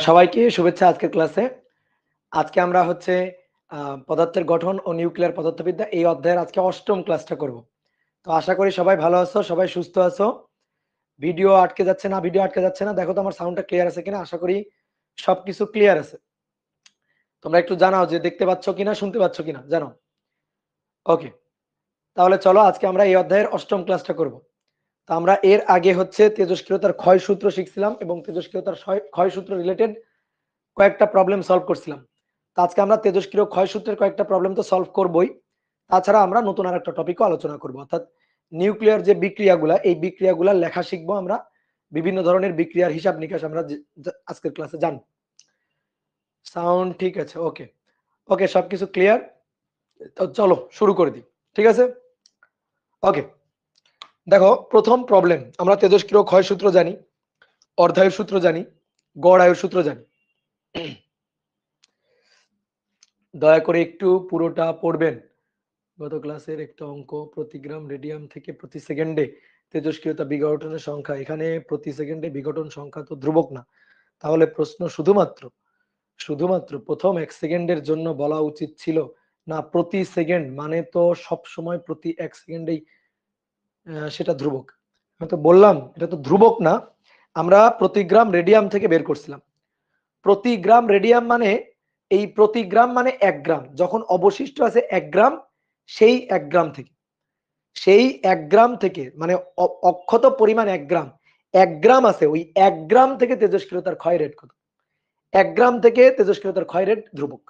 সবাইকে শুভেচ্ছা আজকের ক্লাসে। আজকে আমরা হচ্ছে পদার্থের গঠন ও নিউক্লিয়ার পদার্থবিদ্যা এই অধ্যায়ের আজকে অষ্টম ক্লাসটা করব। তো আশা করি সবাই ভালো আছো, সবাই সুস্থ আছো। ভিডিও আটকে যাচ্ছে না, দেখো তো আমার সাউন্ডটা ক্লিয়ার আছে কিনা। আশা করি সবকিছু ক্লিয়ার আছে। তোমরা একটু জানাও যে দেখতে পাচ্ছ কিনা, শুনতে পাচ্ছ কিনা, জানাও। ওকে, তাহলে চলো আজকে আমরা এই অধ্যায়ের অষ্টম ক্লাসটা করব। তো আমরা এর আগে হচ্ছে তেজস্ক্রিয়তার ক্ষয় সূত্র শিখছিলাম এবং তেজস্ক্রিয়তার ক্ষয় সূত্র রিলেটেড কয়েকটা প্রবলেম সলভ করছিলাম। তো আজকে আমরা তেজস্ক্রিয় ক্ষয় সূত্রের কয়েকটা প্রবলেম তো সলভ করবই, তাছাড়া আমরা নতুন আরেকটা টপিকও আলোচনা করব, অর্থাৎ নিউক্লিয়ার যে বিক্রিয়াগুলা, এই বিক্রিয়াগুলা লেখা শিখবো আমরা। বিভিন্ন ধরনের বিক্রিয়ার হিসাব নিকাশ আমরা আজকের ক্লাসে জানব। সাউন্ড ঠিক আছে? ওকে ওকে, সবকিছু ক্লিয়ার। তো চলো শুরু করে দিই, ঠিক আছে? ওকে, দেখো প্রথম প্রবলেম, আমরা তেজস্ক্রিয় ক্ষয় সূত্র জানি, অর্ধায়ুর সূত্র জানি, গড় আয়ুর সূত্র জানি। দয়া করে একটু পুরোটা পড়বেন। গত ক্লাসের একটা অঙ্ক, প্রতি গ্রাম রেডিয়াম থেকে প্রতি সেকেন্ডে তেজস্ক্রিয়তা বিঘটনের সংখ্যা। এখানে প্রতি সেকেন্ডে বিঘটন সংখ্যা তো ধ্রুবক না, তাহলে প্রশ্ন শুধুমাত্র প্রথম 1 সেকেন্ডের জন্য বলা উচিত ছিল না প্রতি সেকেন্ড, মানে তো সব সময় প্রতি 1 সেকেন্ডেই সেটা ধ্রুবক। আমি তো বললাম এটা তো ধ্রুবক না, আমরা প্রতি গ্রাম রেডিয়াম থেকে বের করছিলাম। প্রতি গ্রাম রেডিয়াম মানে এই প্রতি গ্রাম মানে 1 গ্রাম, যখন অবশিষ্ট আছে 1 গ্রাম, সেই 1 গ্রাম থেকে মানে অক্ষত পরিমাণ 1 গ্রাম, 1 গ্রাম আছে, ওই 1 গ্রাম থেকে তেজস্ক্রিয়তার ক্ষয় রেট কত? 1 গ্রাম থেকে তেজস্ক্রিয়তার ক্ষয় রেট ধ্রুবক।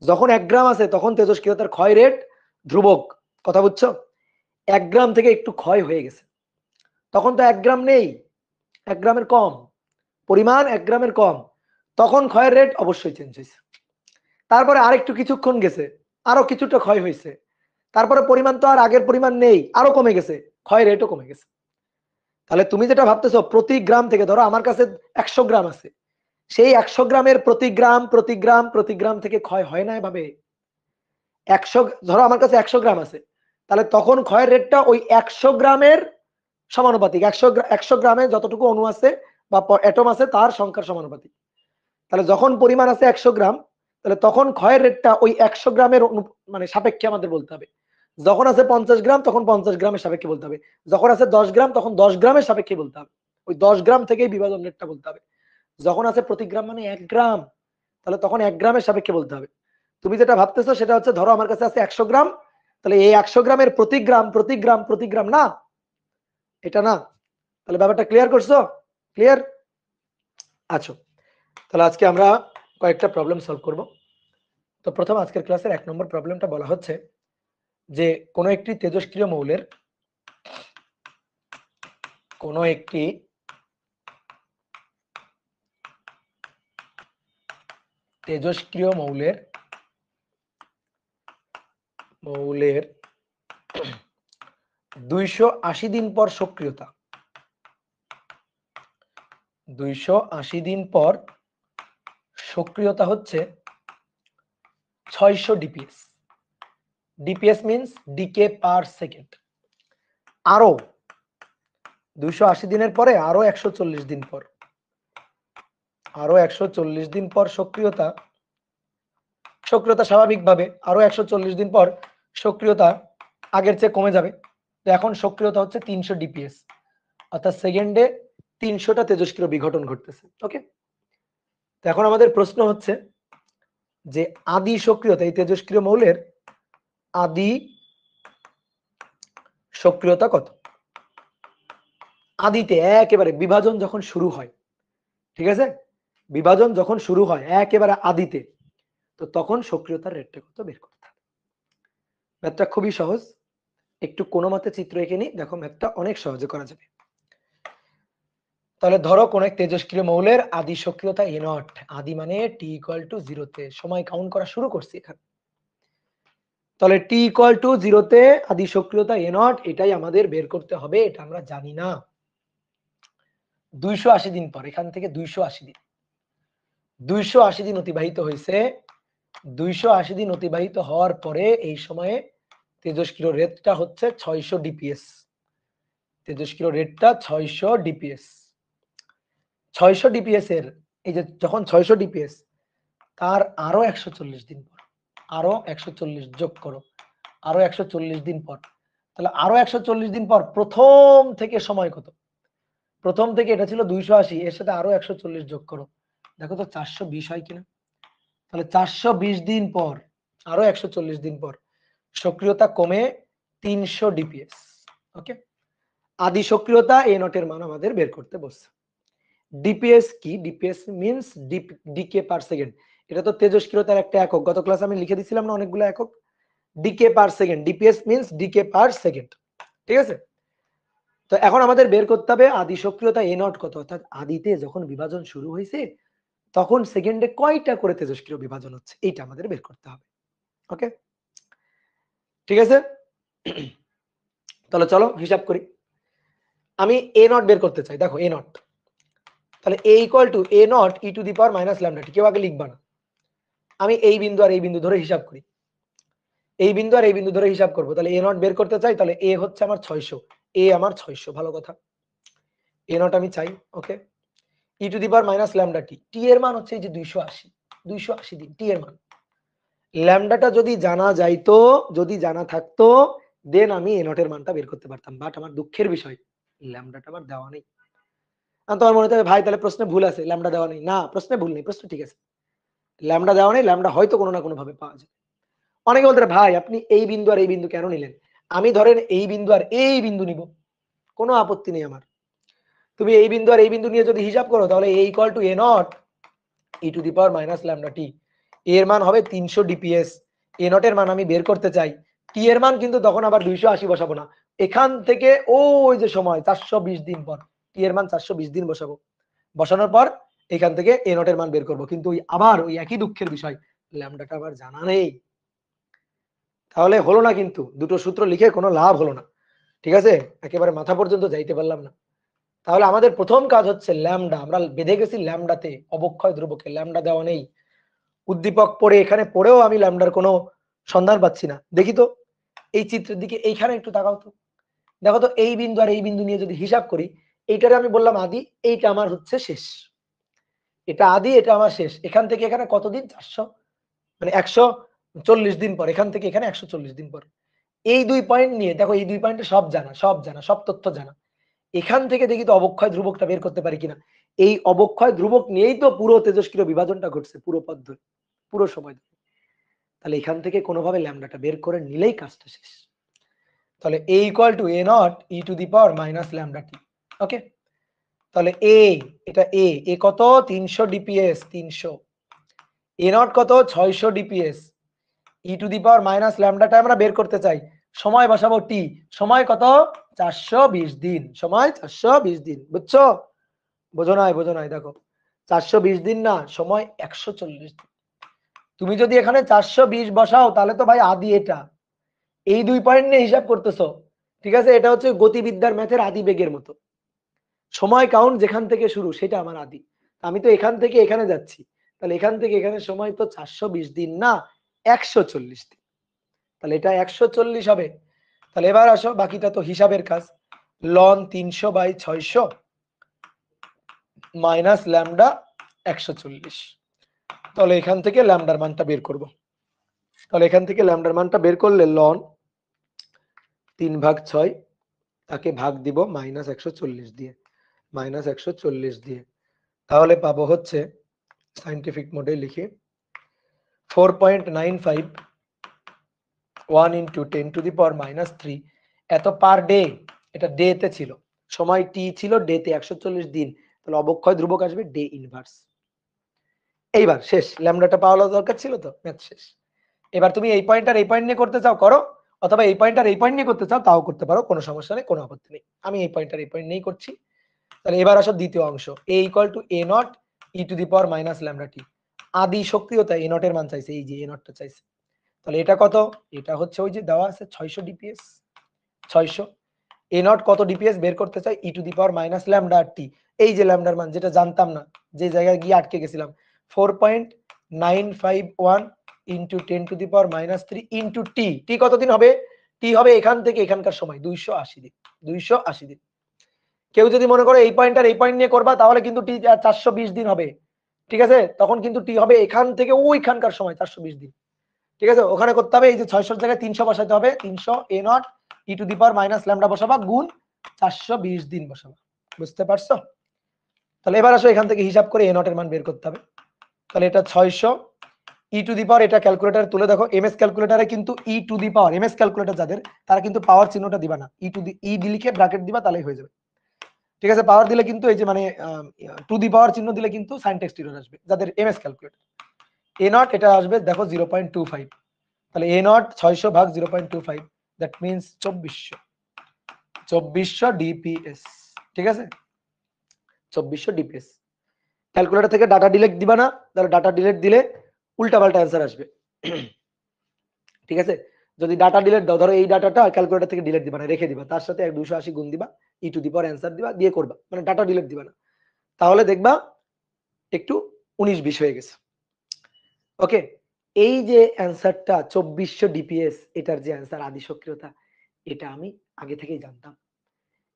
যখন 1 গ্রাম আছে তখন তেজস্ক্রিয়তার ক্ষয় রেট ধ্রুবক। কথা বুঝছো? 1 গ্রাম থেকে একটু ক্ষয় হয়ে গেছে, তখন তো 1 গ্রাম নেই, 1 গ্রামের কম পরিমাণ, 1 গ্রামের কম, তখন ক্ষয়ের রেট অবশ্যই চেঞ্জ হয়েছে। তারপরে আরেকটু কিছুক্ষণ গেছে, আরো কিছুটা ক্ষয় হয়েছে, তারপরে পরিমাণ তো আর আগের পরিমাণ নেই, আরো কমে গেছে, ক্ষয় রেটও কমে গেছে। তাহলে তুমি যেটা ভাবতেছো প্রতি গ্রাম থেকে, ধরো আমার কাছে 100 গ্রাম আছে, সেই 100 গ্রামের প্রতি গ্রাম থেকে ক্ষয় হয় না এভাবে। 100, ধরো আমার কাছে 100 গ্রাম আছে, তাহলে তখন ক্ষয়ের রেটটা ওই 100 গ্রামের সমানুপাতিক। 100 গ্রামে যতটুকু অণু আছে বা অ্যাটম আছে তার সংখ্যার সমানুপাতিক। তাহলে যখন পরিমাণ আছে 100 গ্রাম, তাহলে তখন ক্ষয়ের রেটটা ওই 100 গ্রামের মানে সাপেক্ষে আমাদের বলতে হবে। যখন আছে 50 গ্রাম তখন 50 গ্রামের সাপেক্ষে বলতে হবে, যখন আছে 10 গ্রাম তখন 10 গ্রামের সাপেক্ষে বলতে হবে। ওই 10 গ্রাম থেকেই বিভাজন রেটটা বলতে হবে। যখন আছে প্রতি গ্রাম মানে 1 গ্রাম, তাহলে তখন 1 গ্রামের সাপেক্ষে বলতে হবে। তুমি যেটা ভাবতেছো সেটা হচ্ছে, ধরো আমার কাছে আছে 100 গ্রাম, তাহলে এই 100 গ্রামের প্রতি গ্রাম না, এটা না। তাহলে ব্যাপারটা ক্লিয়ার করছো? ক্লিয়ার আছো? তাহলে আজকে আমরা কয়েকটা প্রবলেম সলভ করব। তো প্রথম আজকের ক্লাসের 1 নম্বর প্রবলেমটা বলা হচ্ছে যে কোন একটি তেজস্ক্রিয় মৌলের মৌলের 280 দিন পর সক্রিয়তা, 280 দিন পর সক্রিয়তা হচ্ছে 600 DPS. DPS means decay per second. আরো 280 দিনের পরে আরো 140 দিন পর, আরো 140 দিন পর সক্রিয়তা স্বাভাবিকভাবে আরো 140 দিন পর সক্রিয়তা আগের চেয়ে কমে যাবে। তো এখন সক্রিয়তা হচ্ছে 300 ডিপিএস, অর্থাৎ সেকেন্ডে 300টা তেজস্ক্রিয় বিঘটন ঘটতেছে। ওকে, তো এখন আমাদের প্রশ্ন হচ্ছে যে আদি সক্রিয়তা, এই তেজস্ক্রিয় মৌলের আদি সক্রিয়তা কত? আদিতে একেবারে বিভাজন যখন শুরু হয়, ঠিক আছে, বিভাজন যখন শুরু হয় একেবারে আদিতে, তো তখন সক্রিয়তার রেটটা কত বের করতে হবে। ম্যাথটা খুবই সহজ, একটু কোনো মতে চিত্র এঁকে নিই, দেখো ম্যাথটা অনেক সহজে করা যাবে। তাহলে ধরো কোন এক তেজস্ক্রিয় মৌলের আদি সক্রিয়তা এ নট, আদি মানে টি ইকুয়াল টু 0 তে, সময় কাউন্ট করা শুরু করছি এখানে। তাহলে টি ইকুয়াল টু 0 তে আদি সক্রিয়তা এ নট, এটাই আমাদের বের করতে হবে, এটা আমরা জানি না। 280 দিন পর, এখান থেকে 280 দিন, 280 দিন অতিবাহিত হয়েছে। 280 দিন অতিবাহিত হওয়ার পরে এই সময়ে তেজস্ক্রিয় রেটটা হচ্ছে 600 ডিপিএস। তেজস্ক্রিয় রেটটা 600 ডিপিএস। 600 ডিপিএস এর এই যে যখন 600 ডিপিএস তার আরো 140 দিন পর, আরো 140 যোগ করো, আরো 140 দিন পর, তাহলে আরো 140 দিন পর প্রথম থেকে সময় কত? প্রথম থেকে এটা ছিল 280, এর সাথে আরো 140 যোগ করো, দেখো তো 420 হয় কিনা। তাহলে 420 দিন পর, আরো 140 দিন পর সক্রিয়তা কমে 300 ডিপিএস। ওকে, আদি সক্রিয়তা এ নটের মান আমাদের বের করতে বলছে। ডিপিএস কি? DPS means decay per second. এটা তো তেজস্ক্রিয়তার একটা একক, গত ক্লাসে আমি লিখে দিছিলাম না অনেকগুলো একক। Decay per second, DPS means decay per second, ঠিক আছে। তো এখন আমাদের বের করতে হবে আদি সক্রিয়তা এ নট কত, অর্থাৎ আদিতে যখন বিভাজন শুরু হয়েছে তখন সেকেন্ডে কয়টা করে তেজস্ক্রিয় বিভাজন হচ্ছে, এইটা আমাদের বের করতে হবে। ওকে, ঠিক আছে। তাহলে চলো হিসাব করি। আমি এ নট বের করতে চাই, দেখো এ নট, তাহলে A equal to A naught e to the power minus lambda t. কেউ আগে লিখবা না, আমি এই বিন্দু আর এই বিন্দু ধরে হিসাব করি, এই বিন্দু আর এই বিন্দু ধরে হিসাব করবো। তাহলে এ নট বের করতে চাই, তাহলে এ হচ্ছে আমার 600, এ আমার 600, ভালো কথা, এ নট আমি চাই। Okay, e to the power minus lambda t, t এর মান হচ্ছে এই যে 280, 280 দিন টি এর মান। ল্যামডাটা যদি জানা যাইতো, যদি জানা থাকতো, দেন আমি এ নটের মানটা বের করতে পারতাম, বাট আমার দুঃখের বিষয় ল্যামডাটা আমার দেওয়া নেই। তোমার মনে হবে ভাই তাহলে প্রশ্নে ভুল আছে, ল্যামডা দেওয়া নেই। না, প্রশ্নে ভুল নেই, প্রশ্ন ঠিক আছে, ল্যামডা দেওয়া নেই, ল্যামডা হয়তো কোনো না কোনো ভাবে পাওয়া যায়। অনেকে বলতে ভাই আপনি এই বিন্দু আর এই বিন্দু কেন নিলেন? আমি ধরেন এই বিন্দু আর এই বিন্দু নিব, কোনো আপত্তি নেই আমার। তুমি এই বিন্দু আর এই বিন্দু নিয়ে যদি হিসাব করো, তাহলে A equal to A naught e to the power minus lambda t, এর মান হবে 300 ডিপিএস। এ নটের মান আমি বের করতে চাই, টি এর মান কিন্তু তখন আবার 280 বসাবো না, এখান থেকে ওই যে সময় 420 দিন পর টি এর মান 420 দিন বসাবো, বসানোর পর এখান থেকে এ নটের মান বের করব। কিন্তু আবার ওই একই দুঃখের বিষয়, ল্যামডাটা আবার জানা নেই। তাহলে হলো না, কিন্তু দুটো সূত্র লিখে কোনো লাভ হলো না, ঠিক আছে, একেবারে মাথা পর্যন্ত যাইতে পারলাম না। তাহলে আমাদের প্রথম কাজ হচ্ছে ল্যামডা, আমরা বেঁধে গেছি ল্যামডাতে, অবক্ষয় ধ্রুবকে ল্যামডা দেওয়া নেই। উদ্দীপক পড়ে এখানে পড়েও আমি ল্যামডার কোনো সন্ধান পাচ্ছি না। দেখি তো এই চিত্রের দিকে, এইখানে একটু তাকাও তো, দেখো তো এই বিন্দু আর এই বিন্দু নিয়ে যদি হিসাব করি, এইটারে আমি বললাম আদি, এইটা আমার হচ্ছে শেষ, এটা আদি, এটা আমার শেষ। এখান থেকে এখানে কতদিন? 400, মানে 140 দিন পর, এখান থেকে এখানে 140 দিন পর। এই দুই পয়েন্ট নিয়ে দেখো, এই দুই পয়েন্টে সব জানা, সব জানা, সব তথ্য জানা। এখান থেকে দেখি তো অবক্ষয় ধ্রুবকটা বের করতে পারি কিনা। এই অবক্ষয় ধ্রুবক নিয়েই তো পুরো তেজস্ক্রিয় বিভাজনটা ঘটছে, পুরো পথ ধরে, পুরো সময় ধরে। তাহলে এখান থেকে কোনোভাবে ল্যামডাটা বের করে নিলেই কাজটা শেষ। তাহলে a equal to A naught e to the power minus lambda t. Okay, তাহলে এটা এ কত? 300 ডিপিএস, 300। এ নট কত? 600 DPS. E to the power minus ল্যামডাটা আমরা বের করতে চাই, সময় বসাবো টি, সময় কত? 420 দিন, সময় 420 দিন। বুঝছো? বোঝো নাই? বোঝো নাই? দেখো 420 দিন না, সময় 140 দিন। তুমি যদি এখানে 420 বসাও, তাহলে তো ভাই আদি এটা, এই দুই পয়েন্ট নিয়ে হিসাব করতেছো, ঠিক আছে, এটা হচ্ছে গতিবিদ্যার ম্যাথের আদি বেগের মতো, সময় কাউন্ট যেখান থেকে শুরু সেটা আমার আদি। আমি তো এখান থেকে এখানে যাচ্ছি, তাহলে এখান থেকে এখানে সময় তো 420 দিন না, 140 দিন। তাহলে এটা 140 হবে। তাহলে এবার আসো, বাকিটা তো হিসাবের কাজ। লন 300/600 মাইনাস ল্যামডা 140। তাহলে এখান থেকে ল্যামডার মানটা বের করব। তাহলে এখান থেকে ল্যামডার মানটা বের করলে লন 3/6 তাকে ভাগ দিব মাইনাস 140 দিয়ে, মাইনাস 140 দিয়ে, তাহলে পাবো হচ্ছে, সাইন্টিফিক মোডে লিখি, 4.95 1 into 10 to the power minus 3 এত পার ডে। এটা ডে তে ছিল, সময় টি ছিল ডে তে 140 দিন, তাহলে অবক্ষয় ধ্রুবক আসবে ডে ইনভার্স। এইবার শেষ, ল্যামডাটা পাওয়া দরকার ছিল তো, ম্যাথ শেষ। এবার তুমি এই পয়েন্ট আর এই পয়েন্ট নিয়ে করতে চাও করো, অথবা এই পয়েন্ট আর এই পয়েন্ট নিয়ে করতে চাও তাও করতে পারো, কোনো সমস্যা নেই, কোনো আপত্তি নেই। আমি এই পয়েন্ট আর এই পয়েন্ট নিয়েই করছি। তাহলে এবার আসো দ্বিতীয় অংশ, a equal to A naught e to the power minus lambda t. আদি সক্রিয়তা এ নটের মান চাইছে, এই যে এ নটটা চাইছে। তাহলে এটা কত? এটা হচ্ছে ওই যে দেওয়া আছে 600 ডিপিএস, 600। এ নট কত ডিপিএস বের করতে চাই? E to the power minus lambda t, এই যে ল্যামডার মান যেটা জানতাম না, যে জায়গায় গিয়ে আটকে গেছিলাম, 4.951 into 10 to the power minus 3 into t. T কতদিন হবে? টি হবে এখান থেকে এখানকার সময় 280 দিন, 280 দিন। কেউ যদি মনে করো এই পয়েন্ট আর এই পয়েন্ট নিয়ে করবা, তাহলে কিন্তু টি 420 দিন হবে, ঠিক আছে, তখন কিন্তু টি হবে এখান থেকে ওইখানকার সময় 420 দিন। ঠিক আছে, ওখানে করতে হবে এই যে 600 জায়গায় 300 বসাতে হবে, 300 a naught e to the power minus lambda বসাবা গুণ 420 দিন বসাবা। বুঝতে পারছো? তাহলে এবার আসো এখান থেকে হিসাব করে a নট এর মান বের করতে হবে। তাহলে এটা 600 ই টু দি পাওয়ার, এটা ক্যালকুলেটরে তুলে দেখো, এমএস ক্যালকুলেটরে কিন্তু e to the power, MS calculator যাদের তারা কিন্তু পাওয়ার চিহ্নটা দিবা না, ই টু দি ই লিখে ব্র্যাকেট দিবা, তাহলেই হয়ে যাবে। ঠিক আছে, পাওয়ার দিলে কিন্তু এই যে মানে টু দি পাওয়ার চিহ্ন দিলে কিন্তু সাইন টেক্সট এরর আসবে যাদের এমএস ক্যালকুলেটর। এ নট এটা আসবে দেখো 0.25, তাহলে এ নট 600 ভাগ 0.25, দ্যাট মিন্স 2400 ডিপিএস। ঠিক আছে, 2400 ডিপিএস। ক্যালকুলেটর থেকে ডাটা ডিলিট দিবা না, তাহলে ডাটা ডিলিট দিলে উল্টাপাল্টা অ্যান্সার আসবে। ঠিক আছে, যদি ডাটা ডিলিট দাও, ধরো এই ডাটাটা ক্যালকুলেটর থেকে ডিলিট দিবা না, রেখে দিবা, তার সাথে 280 গুণ দিবা, ই টু দি পাওয়ার অ্যান্সার দিবা, দিয়ে করবা, মানে ডাটা ডিলিট দিবা না, তাহলে দেখবা একটু 19-20 হয়ে গেছে। ওকে, এই যে অ্যান্সারটা 2400 ডিপিএস, এটার যে অ্যান্সার আদি সক্রিয়তা, এটা আমি আগে থেকেই জানতাম।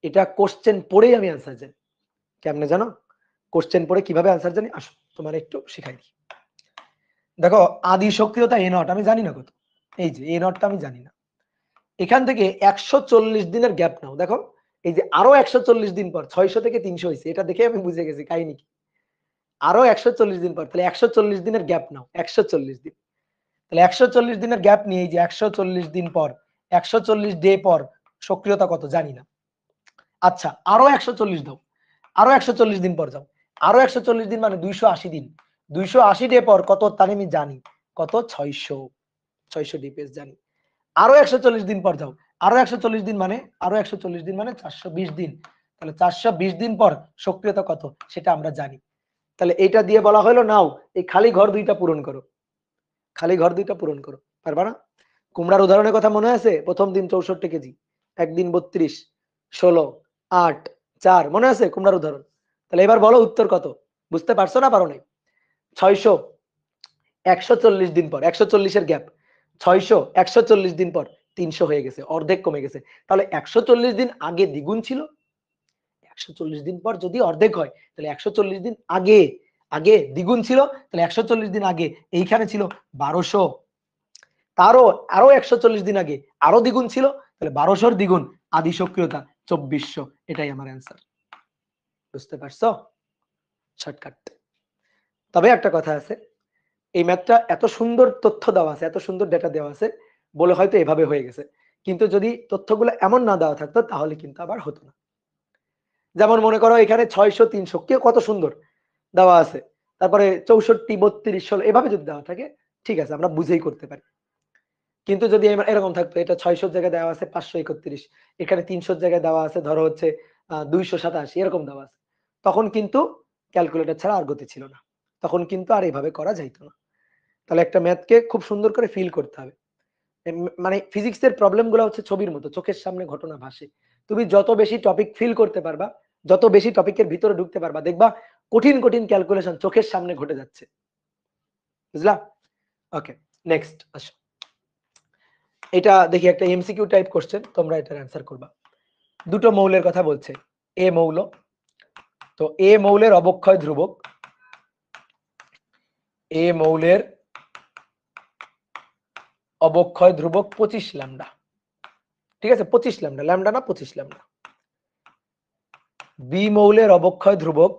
এটা কোশ্চেন পড়েই আমি অ্যান্সার জানি। কেমনে জানো? কোশ্চেন পড়ে কিভাবে অ্যান্সার জানি, আসো তোমার একটু শিখাই দিই। দেখো আদি সক্রিয়তা এ নট আমি জানি না কত, এই যে এ নটটা আমি জানি না। এখান থেকে 140 দিনের গ্যাপ নাও, দেখো এই যে আরো 140 দিন পর 600 থেকে 300 হয়েছে, এটা দেখে আমি বুঝে গেছি কাহিনী কি। আরো 140 দিন পর, তাহলে 140 দিনের গ্যাপ নাও, 140 দিন, তাহলে 140 দিনের গ্যাপ নিয়ে এই যে 140 দিন পর, 140 ডে পর সক্রিয়তা কত জানি না। আচ্ছা আরো 140 দাও, আরো 140 দিন পর যাও, আরো 140 দিন মানে 280 দিন, 280 ডে পর কত তা আমি জানি, কত 600 ডিপিএস জানি। আরো 140 দিন পর যাও, আরো 140 দিন মানে, আরো 140 দিন মানে 420 দিন, তাহলে 420 দিন পর সক্রিয়তা কত সেটা আমরা জানি। তাহলে এটা দিয়ে বলা হলো নাও এই খালি ঘর দুইটা পূরণ করো, খালি ঘর দুইটা পূরণ করো। পারবা না? কুমড়ার উদাহরণের কথা মনে আছে? প্রথম দিন 64 কেজি, একদিন 32, 16, 8, 4, মনে আছে কুমড়ার উদাহরণ? তাহলে এবার বলো উত্তর কত? বুঝতে পারছো না পারো নাই? 600 140 দিন পর, 140 এর গ্যাপ, 600 140 দিন পর 300 হয়ে গেছে, অর্ধেক কমে গেছে। তাহলে 140 দিন আগে দ্বিগুণ ছিল, 140 দিন পর যদি অর্ধেক হয় তাহলে 140 দিন আগে আগে দ্বিগুণ ছিল, তাহলে 140 দিন আগে এইখানে ছিল 1200, তারও আরো 140 দিন আগে আরো দ্বিগুণ ছিল, তাহলে 1200 দ্বিগুণ আদি সক্রিয়তা 2400, এটাই আমার অ্যান্সার। বুঝতে পারছো? শর্টকাট। তবে একটা কথা আছে, এই ম্যাথটা এত সুন্দর তথ্য দেওয়া আছে, এত সুন্দর ডেটা দেওয়া আছে বলে হয়তো এভাবে হয়ে গেছে, কিন্তু যদি তথ্যগুলো এমন না দেওয়া থাকতো তাহলে কিন্তু আবার হতো না। যেমন মনে করো এখানে 600 300 কেউ কত সুন্দর দেওয়া আছে, তারপরে 64 32 16 এভাবে যদি দেওয়া থাকে ঠিক আছে আমরা বুঝেই করতে পারি। কিন্তু যদি এরকম থাকতো এটা 600 জায়গায় দেওয়া আছে 531, এখানে 300 জায়গায় দেওয়া আছে ধরো হচ্ছে 287 এরকম দেওয়া আছে, তখন কিন্তু ক্যালকুলেটর ছাড়া আর গতি ছিল না, তখন কিন্তু আর এইভাবে করা যাইতো না। তাহলে একটা ম্যাথকে খুব সুন্দর করে ফিল করতে হবে। মানে ফিজিক্সের প্রবলেম গুলো হচ্ছে ছবির মতো, চোখের সামনে ঘটনা ভাসে। তুমি যত বেশি টপিক ফিল করতে পারবা, যত বেশি টপিকের ভিতরে ঢুকতে পারবা, দেখবা কঠিন কঠিন ক্যালকুলেশন চোখের সামনে ঘটে যাচ্ছে। বুঝলা? ওকে, নেক্সট আসো। এটা দেখি একটা এমসিকিউ টাইপ কোশ্চেন, তোমরা এটার অ্যান্সার করবা। দুটো মৌলের কথা বলছে, এ মৌল, তো এ মৌলের অবক্ষয় ধ্রুবক, এ মৌলের অবক্ষয় ধ্রুবক 25 ল্যামডা। ঠিক আছে, 25 ল্যামডা, ল্যামডা না 25 ল্যামডা। বি মৌলের অবক্ষয় ধ্রুবক,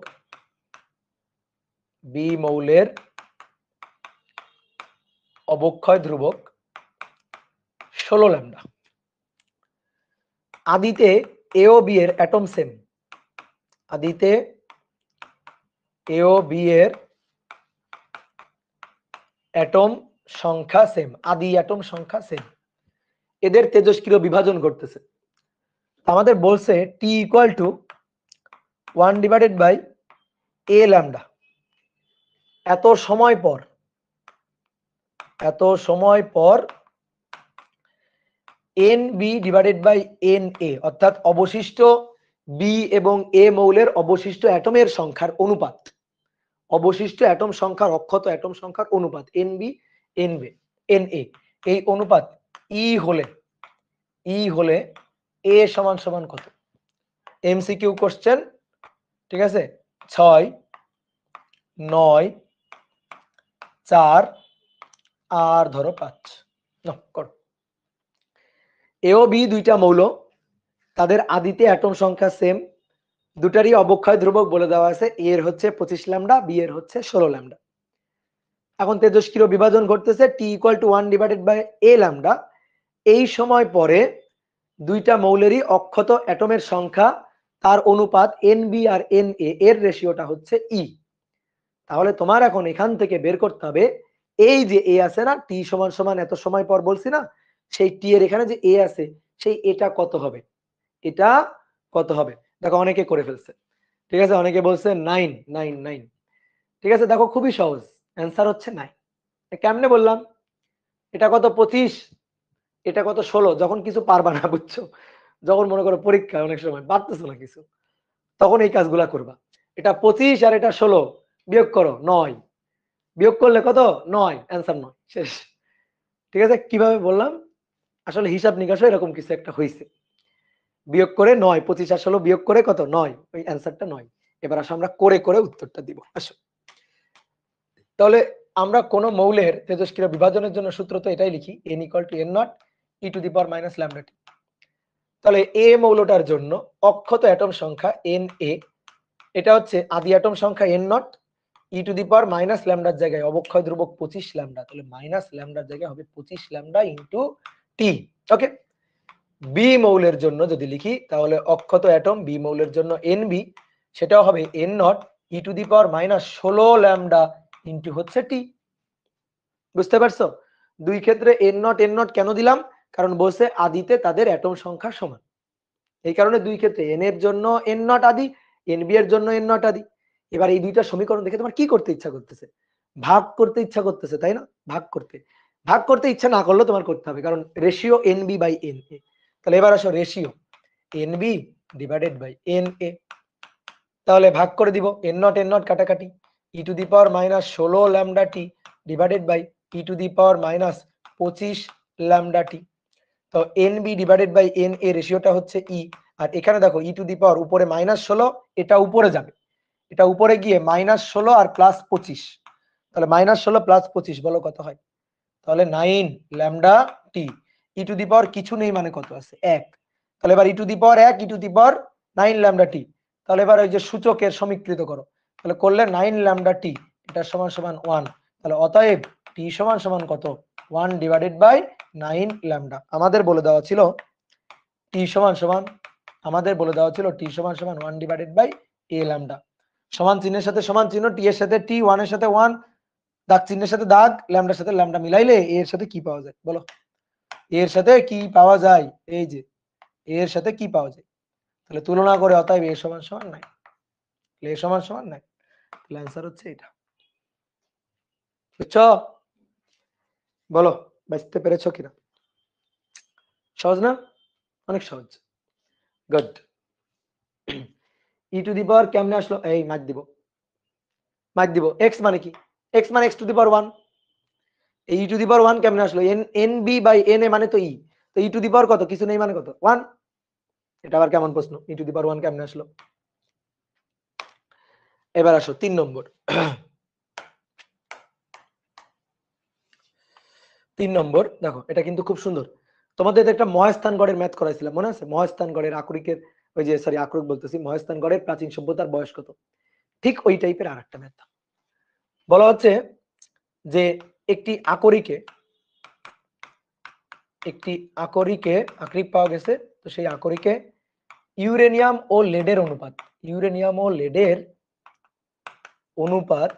বি মৌলের অবক্ষয় ধ্রুবক 16 ল্যামডা। আদিতে এ ও বি এর অ্যাটম সেম, আদিতে এ ও বি এর অ্যাটম সংখ্যা সেম, আদি অ্যাটম সংখ্যা সেম, এদের তেজস্ক্রিয় বিভাজন ঘটতেছে। আমাদের বলছে t equal to 1 divided by A lambda, এত সময় পর, এত সময় পর N B divided by N A, অর্থাৎ অবশিষ্ট বি এবং এ মৌলের অবশিষ্ট অ্যাটমের সংখ্যার অনুপাত, অবশিষ্ট অ্যাটম সংখ্যার অক্ষত অ্যাটম সংখ্যার অনুপাত N B N B N A, এই অনুপাত ই হলে এ সমান সমান কত? MCQ question. ঠিক আছে, 6, 9, 4 আর ধরো 5 করো। এ ও বি দুইটা মৌল, তাদের আদিতে অ্যাটম সংখ্যা সেম, দুটারই অবক্ষয় ধ্রুবক বলে দেওয়া আছে, এ এর হচ্ছে 25 ল্যামডা, বি এর হচ্ছে 16 ল্যামডা। এখন তেজস্ক্রিয় বিভাজন ঘটতেছে t equal to 1 divided by A lambda. এই সময় পরে দুইটা মৌলেরই অক্ষত অ্যাটমের সংখ্যা, তার অনুপাত এনবি আর এন এর রেশিওটা হচ্ছে ই। তাহলে তোমার এখন এখান থেকে বের করতে হবে এই যে এ আছে না, টি সমান সমান এত সময় পর বলছি না, সেই টি এর এখানে যে এ আছে সেই এটা কত হবে, এটা কত হবে। দেখো অনেকে করে ফেলছে, ঠিক আছে, অনেকে বলছে 9 9 9। ঠিক আছে, দেখো খুবই সহজ, অ্যান্সার হচ্ছে 9। কেমনে বললাম, এটা কত 25, এটা কত 16। যখন কিছু পারবা না, বুঝছো, যখন মনে করো পরীক্ষা অনেক সময় পারতেছো না কিছু, তখন এই কাজগুলা করবা। এটা 25 আর এটা 16, বিয়োগ করো 9, বিয়োগ করলে কত 9, অ্যান্সার 9, শেষ। ঠিক আছে, কিভাবে বললাম, আসলে হিসাব নিকাশও এরকম কিছু একটা হয়েছে, বিয়োগ করে 9, 25 আর 16 বিয়োগ করে কত 9, ওই অ্যান্সারটা 9। এবার আসো আমরা করে করে উত্তরটা দিব, আসো। তাহলে আমরা কোন মৌলের তেজস্ক্রিয় বিভাজনের জন্য সূত্র তো এটাই লিখি, n = n0 e to the power minus lambda t. তাহলে এ মৌলটার জন্য অক্ষত অ্যাটম সংখ্যা Na, এটা হচ্ছে আদি অ্যাটম সংখ্যা n0, E to the power minus ল্যামডার জায়গায় অবক্ষয় ধ্রুবক 25 ল্যামডা, তাহলে মাইনাস ল্যামডার জায়গায় হবে 25 ল্যামডা ইনটু টি। ওকে, বি মৌলের জন্য যদি লিখি তাহলে অক্ষত অ্যাটম বি মৌলের জন্য এনবি, সেটাও হবে n0 E to the power minus 16 lambda into হচ্ছে টি। বুঝতে পারছো, দুই ক্ষেত্রে n0 কেন দিলাম, কারণ বলছে আদিতে তাদের অ্যাটম সংখ্যা সমান, এই কারণে দুই ক্ষেত্রে n এর জন্য n0 আদি, nb এর জন্য n0 আদি। এবার এই দুইটা সমীকরণ দেখে তোমার কি করতে ইচ্ছা করতেছে, ভাগ করতে ইচ্ছা করতেছে, তাই না, ভাগ করতে ইচ্ছা না করলেও তোমার করতে হবে, কারণ রেশিও nb বাই na। তাহলে এবার আসো ratio nb divided by na, তাহলে ভাগ করে দিব n0 কাটাকাটি, e to the power minus 16 lambda t divided by e to the power minus 25 lambda t. তো nb ডিভাইডেড বাই na রেশিওটা হচ্ছে ই, আর এখানে দেখো ই টু দি পাওয়ার উপরে মাইনাস 16, এটা উপরে যাবে, এটা উপরে গিয়ে মাইনাস 16 আর প্লাস 25, তাহলে মাইনাস 16 প্লাস 25 বলো কত হয়, তাহলে 9 lambda T. E to the পাওয়ার কিছু নেই মানে কত আছে 1, তাহলে এবার e to the power 1 e to the power 9 lambda t. তাহলে এবার ওই যে সূচকের সমীকৃত করো, তাহলে করলে 9 ল্যামডা টি, এটা সমান সমান 1, তাহলে অতএব টি সমান সমান কত 1 ডিভাইডেড বাই 9 ল্যামডা। আমাদের বলে দেওয়া ছিল টি সমান সমান, টি সমান সমান 1 ডিভাইডেড বাই এ ল্যামডা। সমান চিহ্নের সাথে সমান চিহ্ন, টি এর সাথে টি, 1 এর সাথে 1, দাগ চিহ্নের সাথে দাগ, ল্যামডার সাথে ল্যামডা মিলাইলে এ এর সাথে কি পাওয়া যায় বলো, এর সাথে কি পাওয়া যায়, এই যে এর সাথে কি পাওয়া যায়, তাহলে তুলনা করে অতএব এ সমান সমান 9, এ সমান সমান 9, তাহলে অ্যান্সার হচ্ছে এটা। বুঝছো, বলো বুঝতে পেরেছো কিনা, সহজ না, অনেক সহজ, গুড। ই টু দি পাওয়ার কেমনে আসলো, এই মার্ক দিব, এক্স মানে কি, এক্স মানে এক্স টু দি পাওয়ার 1, এই ই টু দি পাওয়ার 1 কেমনে আসলো, N B by N A মানে তো ই, তো ই টু দি পাওয়ার কত, কিছু নেই মানে কত 1। এটা আবার কেমন প্রশ্ন, ই টু দি পাওয়ার 1 কেমনে আসলো। এবার আসো 3 নম্বর। 3 নম্বর দেখো, এটা কিন্তু খুব সুন্দর, তোমাদের একটা মহাস্থানগড়ের ম্যাথ করাইছিলাম, মনে আছে, মহাস্থানগড়ের আকরিকের, ওই যে সরি আকরিক বলতেছি, মহাস্থানগড়ের প্রাচীন সভ্যতার বয়স কত, ঠিক ওই টাইপের আরেকটা ম্যাথ। বলা হচ্ছে যে একটি আকরিকে আকরিক পাওয়া গেছে, তো সেই আকরিকে ইউরেনিয়াম ও লেডের অনুপাত 3:1, ইউরেনিয়াম ও লেডের অনুপাত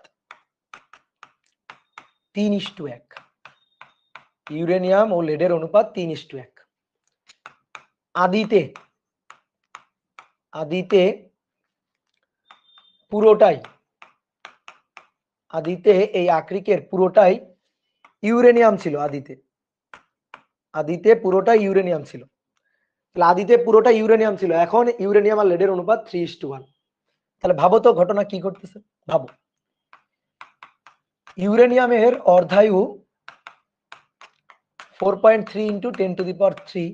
3:1। আদিতে এই আকরিকের পুরোটাই ইউরেনিয়াম ছিল, আদিতে পুরোটাই ইউরেনিয়াম ছিল, তাহলে আদিতে পুরোটা ইউরেনিয়াম ছিল, এখন ইউরেনিয়াম আর লেডের অনুপাত 3:1। তাহলে ভাবো তো ঘটনা কি করতেছে, ভাবো ইউরেনিয়ামের অর্ধায়ু 4.3 ইন্টু 10⁻³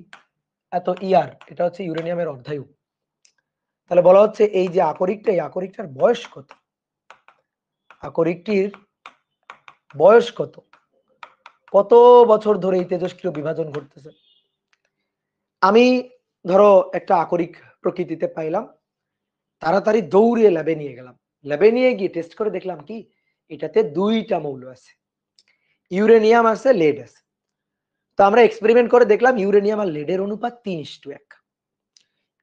এত ইয়ার, এটা হচ্ছে ইউরেনিয়ামের অর্ধায়ু। তাহলে বলা হচ্ছে এই যে আকরিকটার বয়স কত, আকরিকটির বয়স কত, কত বছর ধরে এই তেজস্ক্রিয় বিভাজন ঘটতেছে। আমি ধরো একটা আকরিক প্রকৃতিতে পাইলাম, তাড়াতাড়ি দৌড়িয়ে ল্যাবে নিয়ে গেলাম, ল্যাবে নিয়ে গিয়ে টেস্ট করে দেখলাম কি এটাতে দুইটা মৌল আছে, ইউরেনিয়াম আছে, লেড আছে। তো আমরা এক্সপেরিমেন্ট করে দেখলাম ইউরেনিয়াম আর লেডের অনুপাত 3:1,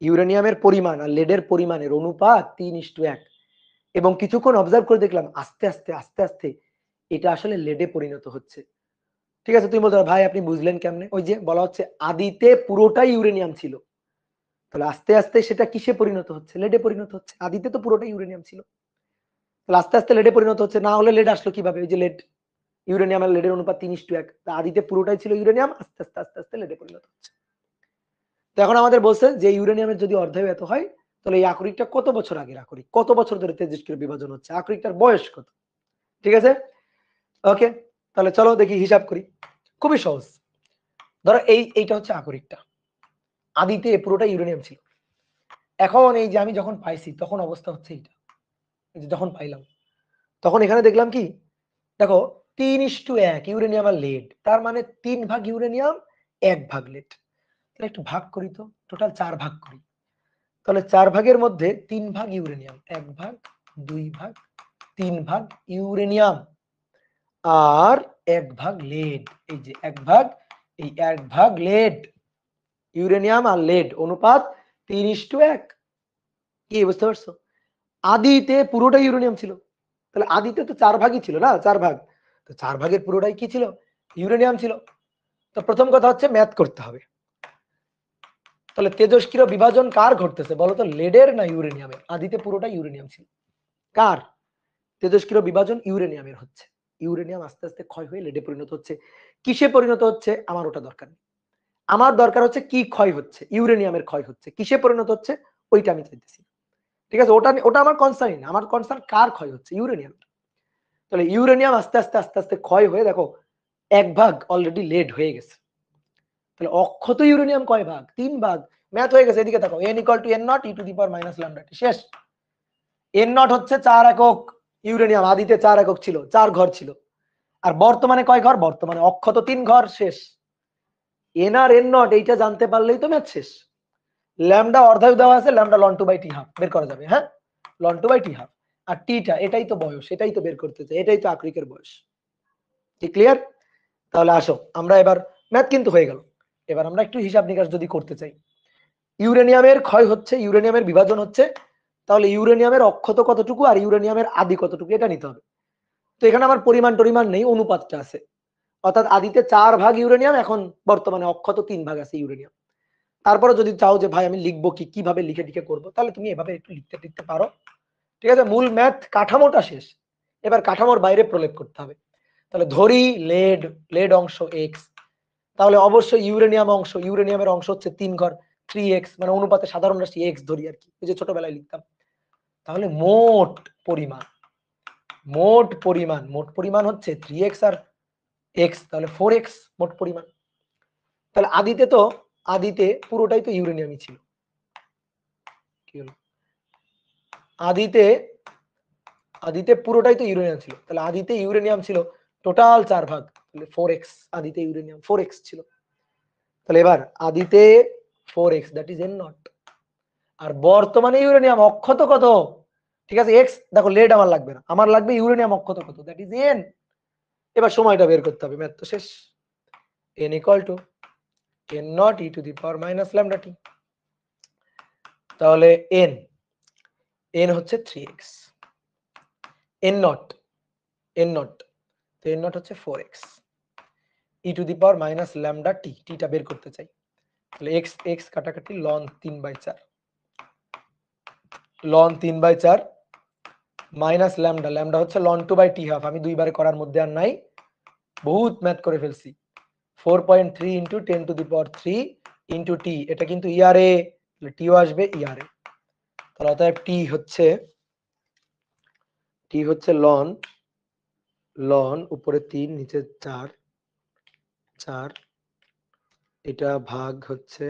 ইউরেনিয়ামের পরিমাণ আর লেডের পরিমাণের অনুপাত 3:1। এবং কিছুক্ষণ অবজার্ভ করে দেখলাম আস্তে আস্তে আস্তে আস্তে এটা আসলে লেডে পরিণত হচ্ছে। ঠিক আছে, তুমি বলতে পারো ভাই আপনি বুঝলেন কেমনে? ওই যে বলা হচ্ছে আদিতে পুরোটাই ইউরেনিয়াম ছিল, তাহলে আস্তে আস্তে সেটা কিসে পরিণত হচ্ছে? লেডে পরিণত হচ্ছে। আদিতে তো পুরোটাই ইউরেনিয়াম ছিল, তাহলে আস্তে আস্তে লেডে পরিণত হচ্ছে। না হলে লেড আসলো কিভাবে? ওই যে লেড, ইউরেনিয়াম আর লেডের অনুপাত 3:1, আদিতে পুরোটাই ছিল ইউরেনিয়াম, আস্তে আস্তে আস্তে আস্তে লেডে পরিণত হচ্ছে। তো এখন আমাদের বলছে যে ইউরেনিয়ামের যদি অর্ধায়ু এত হয়, তাহলে এই আকরিকটা কত বছর আগের আকরিক, কত বছর ধরে তেজস্ক্রিয় বিভাজন হচ্ছে, আকরিকটার বয়স কত। ঠিক আছে, ওকে, তাহলে চলো দেখি হিসাব করি, খুবই সহজ। ধরো এইটা হচ্ছে আকরিকটা, আদিতে পুরোটা ইউরেনিয়াম ছিল। এখন এই যে আমি যখন পাইছি তখন অবস্থা হচ্ছে এইটা, যখন পাইলাম তখন এখানে দেখলাম কি, দেখো 3:1 ইউরেনিয়াম আর লেড, তার মানে 3 ভাগ ইউরেনিয়াম 1 ভাগ লেড। তাহলে একটু ভাগ করি তো, টোটাল 4 ভাগ করি। তাহলে 4 ভাগের মধ্যে 3 ভাগ ইউরেনিয়াম, 1 ভাগ, 2 ভাগ, 3 ভাগ ইউরেনিয়াম আর 1 ভাগ লেড। এই যে 1 ভাগ, এই 1 ভাগ লেড, ইউরেনিয়াম আর লেড অনুপাত 3:1। কি বুঝতে পারছো? আদিতে পুরোটাই ইউরেনিয়াম ছিল, তাহলে আদিতে তো 4 ভাগই ছিল না, 4 ভাগ, তো 4 ভাগের পুরোটাই কি ছিল? ইউরেনিয়াম ছিল। তো প্রথম কথা হচ্ছে ম্যাথ করতে হবে। তাহলে তেজস্ক্রিয় বিভাজন কার ঘটতেছে বলতো, লেডের না ইউরেনিয়ামের? আদিতে পুরোটা ইউরেনিয়াম ছিল। কার? তেজস্ক্রিয় বিভাজন ইউরেনিয়ামের হচ্ছে। ইউরেনিয়াম আস্তে আস্তে ক্ষয় হয়ে লেডে পরিণত হচ্ছে। কিসে পরিণত হচ্ছে আমার ওটা দরকার নেই, আমার দরকার হচ্ছে কি ক্ষয় হচ্ছে, ইউরেনিয়ামের ক্ষয় হচ্ছে, কিসে পরিণত হচ্ছে ওইটা আমি চাইতেছি। ঠিক আছে, ওটা ওটা আমার কনসার্ন না, আমার কনসার্ন কার ক্ষয় হচ্ছে, ইউরেনিয়াম। তাহলে ইউরেনিয়াম আস্তে আস্তে আস্তে আস্তে ক্ষয় হয়ে দেখো 1 ভাগ অলরেডি লেড হয়ে গেছে। তাহলে অক্ষত ইউরেনিয়াম কয় ভাগ? 3 ভাগ। ম্যাথ হয়ে গেছে, এদিকে দেখো n = n0 e to the power minus lambda t, শেষ। n0 হচ্ছে 4 একক, ইউরেনিয়াম আদিতে 4 একক ছিল, 4 ঘর ছিল। আর বর্তমানে কয় ঘর? বর্তমানে অক্ষত 3 ঘর, শেষ। n আর n0 এইটা জানতে পারলেই তো ম্যাথ শেষ। ল্যামডা অর্ধায়ু দেওয়া আছে, ল্যামডা ln 2/t হাফ বের করা যাবে, হ্যাঁ, ln 2/t হাফ। আর টিটা এটাই তো বয়স, এটাই তো বের করতে চাই, এটাই তো আকরিকের বয়স। কি ক্লিয়ার? তাহলে আসো আমরা এবার, ম্যাথ কিন্তু হয়ে গেল, এবার আমরা একটু হিসাব নিকাশ যদি করতে চাই। ইউরেনিয়ামের ক্ষয় হচ্ছে, ইউরেনিয়ামের বিভাজন হচ্ছে, তাহলে ইউরেনিয়ামের অক্ষত কতটুকু আর ইউরেনিয়ামের আদি কতটুকু এটা নিতে হবে। তো এখানে আমার পরিমাণ টরিমাণ নেই, অনুপাতটা আছে। অর্থাৎ আদিতে 4 ভাগ ইউরেনিয়াম, এখন বর্তমানে অক্ষত 3 ভাগ আছে ইউরেনিয়াম। তারপরে যদি চাও যে ভাই আমি লিখবো কি, কিভাবে লিখে টিকে করবো, তাহলে তুমি এভাবে একটু লিখতে পারো। ঠিক আছে, মূল ম্যাথ কাঠামোটা শেষ, এবার কাঠামোর বাইরে প্রলেপ করতে হবে। তাহলে ধরি লেড, লেড অংশ এক্স, তাহলে অবশ্যই ইউরেনিয়াম অংশ, ইউরেনিয়ামের অংশ হচ্ছে 3 ঘর, 3x, মানে অনুপাতে সাধারণ রাশি এক্স ধরি আর কি, ওই যে ছোটবেলায় লিখতাম। তাহলে মোট পরিমাণ, মোট পরিমাণ হচ্ছে 3x আর x, তাহলে 4x মোট পরিমাণ। তাহলে আদিতে পুরোটাই তো ইউরেনিয়ামই ছিল। কি হলো? আদিতে পুরোটাই তো ইউরেনিয়াম ছিল, তাহলে আদিতে ইউরেনিয়াম ছিল টোটাল 4 ভাগ, তাহলে 4x, আদিতে ইউরেনিয়াম 4x ছিল। তাহলে এবার আদিতে 4x, দ্যাট ইজ n0। আর বর্তমানে ইউরেনিয়াম অক্ষত কত? ঠিক আছে, x দেখো, লেড আমার লাগবে না, আমার লাগবে ইউরেনিয়াম অক্ষত কত, দ্যাট ইজ n। এবার সময়টা বের করতে হবে, ম্যাথ তো শেষ। n = n0 e to the power minus lambda t। তাহলে n হচ্ছে 3x, n0 তো n0 হচ্ছে 4x, e to the power minus lambda t, টা বের করতে চাই। তাহলে x কাটাকাটি ln 3/4, ln 3/4 minus lambda, lambda হচ্ছে ln 2/t হাফ, আমি দুইবারে করার মধ্যে আর নাই, বহুত ম্যাথ করে ফেলছি। 4.3 × 10⁻³ ইন্টু টি, এটা কিন্তু ইয়ারে, টিও আসবে ইয়ারে। তাহলে অতএব টি হচ্ছে লন উপরে 3 নিচে 4, এটা ভাগ হচ্ছে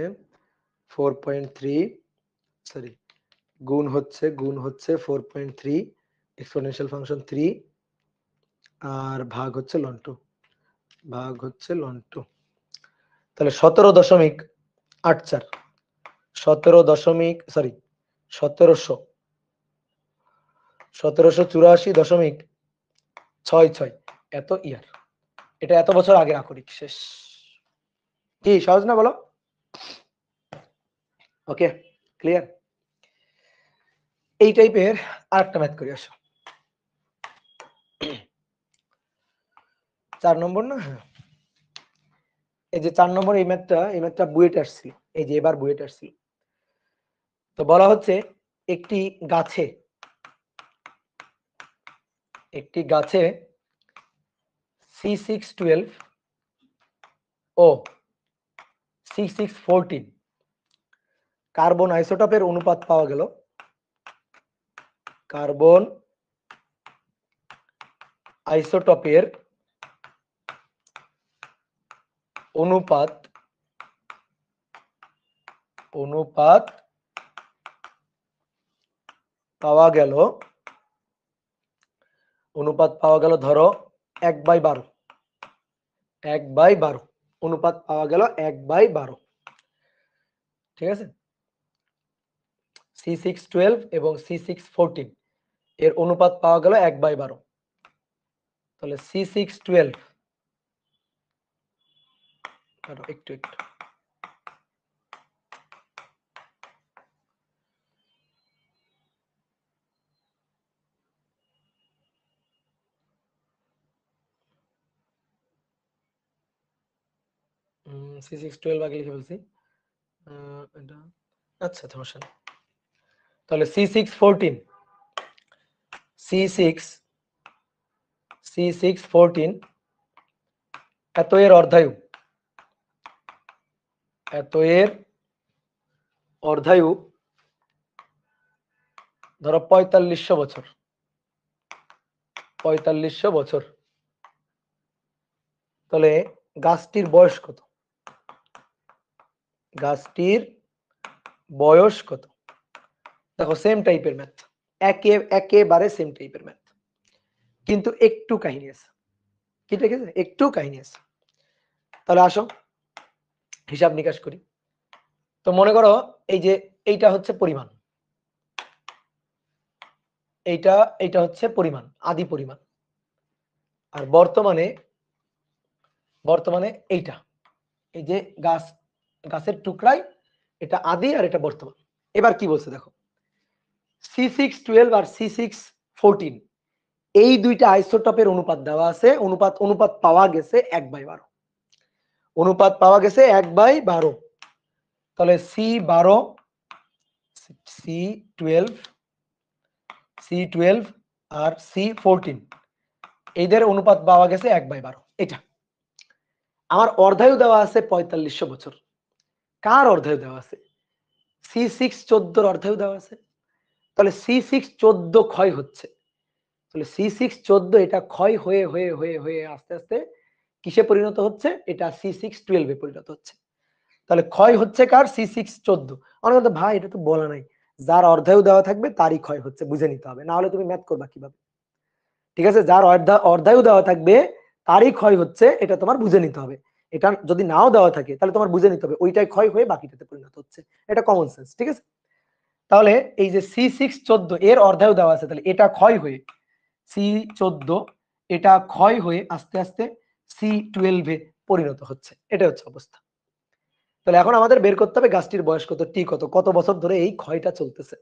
4.3, সরি গুণ হচ্ছে 4.3 এক্সপোনেনশিয়াল ফাংশন 3 আর ভাগ হচ্ছে ln 2, ভাগ হচ্ছে ln 2। তাহলে 17.84, 1784.66 এত ইয়ার। এটা এত বছর আগে আকরিক শেষ। কি সহজ না বলো? ওকে, ক্লিয়ার? এই টাইপের আরেকটা ম্যাথ করি, আসো। 4 নম্বর না? হ্যাঁ, এই যে 4 নম্বর এই ম্যাথটা বুয়েটে আসছিল, এই যে এবার বুয়েটে আসছিল। তো বলা হচ্ছে একটি গাছে C612 ও C614 কার্বন আইসোটোপের অনুপাত পাওয়া গেল। কার্বন আইসোটোপের অনুপাত পাওয়া গেল, ধরো 1/12, 1/12 অনুপাত পাওয়া গেল 1/12। ঠিক আছে, C612 এবং C614 এর অনুপাত পাওয়া গেল 1/12। তাহলে C612 একটু C612 আগে লিখে ফেলছি, এটা আচ্ছা সমস্যা নেই। তাহলে C614 এত এর অর্ধায়ু, ধরো 4500 বছর, 4500 বছর। তাহলে গাছটির বয়স কত? দেখো সেম টাইপের ম্যাথ, একেবারে সেম টাইপের ম্যাথ, কিন্তু একটু কাহিনী আছে। কি ঠিক আছে, একটু কাহিনী আছে। তাহলে আসো হিসাব নিকাশ করি। তো মনে করো এই যে এইটা হচ্ছে পরিমাণ, এইটা হচ্ছে পরিমাণ, আদি পরিমাণ। আর বর্তমানে এইটা, এই যে গাছের টুকরাই, এটা আদি আর এটা বর্তমান। এবার কি বলছে দেখো, C612 আর C614 এই দুইটা আইসোটোপের অনুপাত দেওয়া আছে, অনুপাত পাওয়া গেছে 1/12, অনুপাত পাওয়া গেছে 1/12। তাহলে C12 আর C14 এদের অনুপাত পাওয়া গেছে 1/12। এটা আমার অর্ধায়ু দেওয়া আছে 4500 বছর। কার অর্ধায়ু দেওয়া আছে? C614 অর্ধায়ু দেওয়া আছে। তাহলে C614 ক্ষয় হচ্ছে, তাহলে C614 এটা ক্ষয় হয়ে হয়ে হয়ে হয়ে আস্তে আস্তে কিসে পরিণত হচ্ছে? এটা C612 এ পরিণত হচ্ছে। তাহলে ক্ষয় হচ্ছে কার? C614। অনেক কথা ভাই এটা তো বলা নাই, যার অর্ধায়ু দেওয়া থাকবে তারই ক্ষয় হচ্ছে, বুঝে নিতে হবে, না হলে তুমি ম্যাথ করবা কিভাবে? ঠিক আছে, যার অর্ধায়ু দেওয়া থাকবে তারই ক্ষয় হচ্ছে, এটা তোমার বুঝে নিতে হবে। এটা যদি নাও দেওয়া থাকে তাহলে তোমার বুঝে নিতে হবে ওইটাই ক্ষয় হয়ে বাকিটাতে পরিণত হচ্ছে, এটা কমন সেন্স। ঠিক আছে, তাহলে এই যে C614 এর অর্ধায়ু দেওয়া আছে, তাহলে এটা ক্ষয় হয়ে C14, এটা ক্ষয় হয়ে আস্তে আস্তে C12 এ পরিণত হচ্ছে, এটা হচ্ছে অবস্থা। তাহলে এখন আমাদের বের করতে হবে গাছটির বয়স কত, টি কত, কত বছর ধরে এই ক্ষয়টা চলতেছে।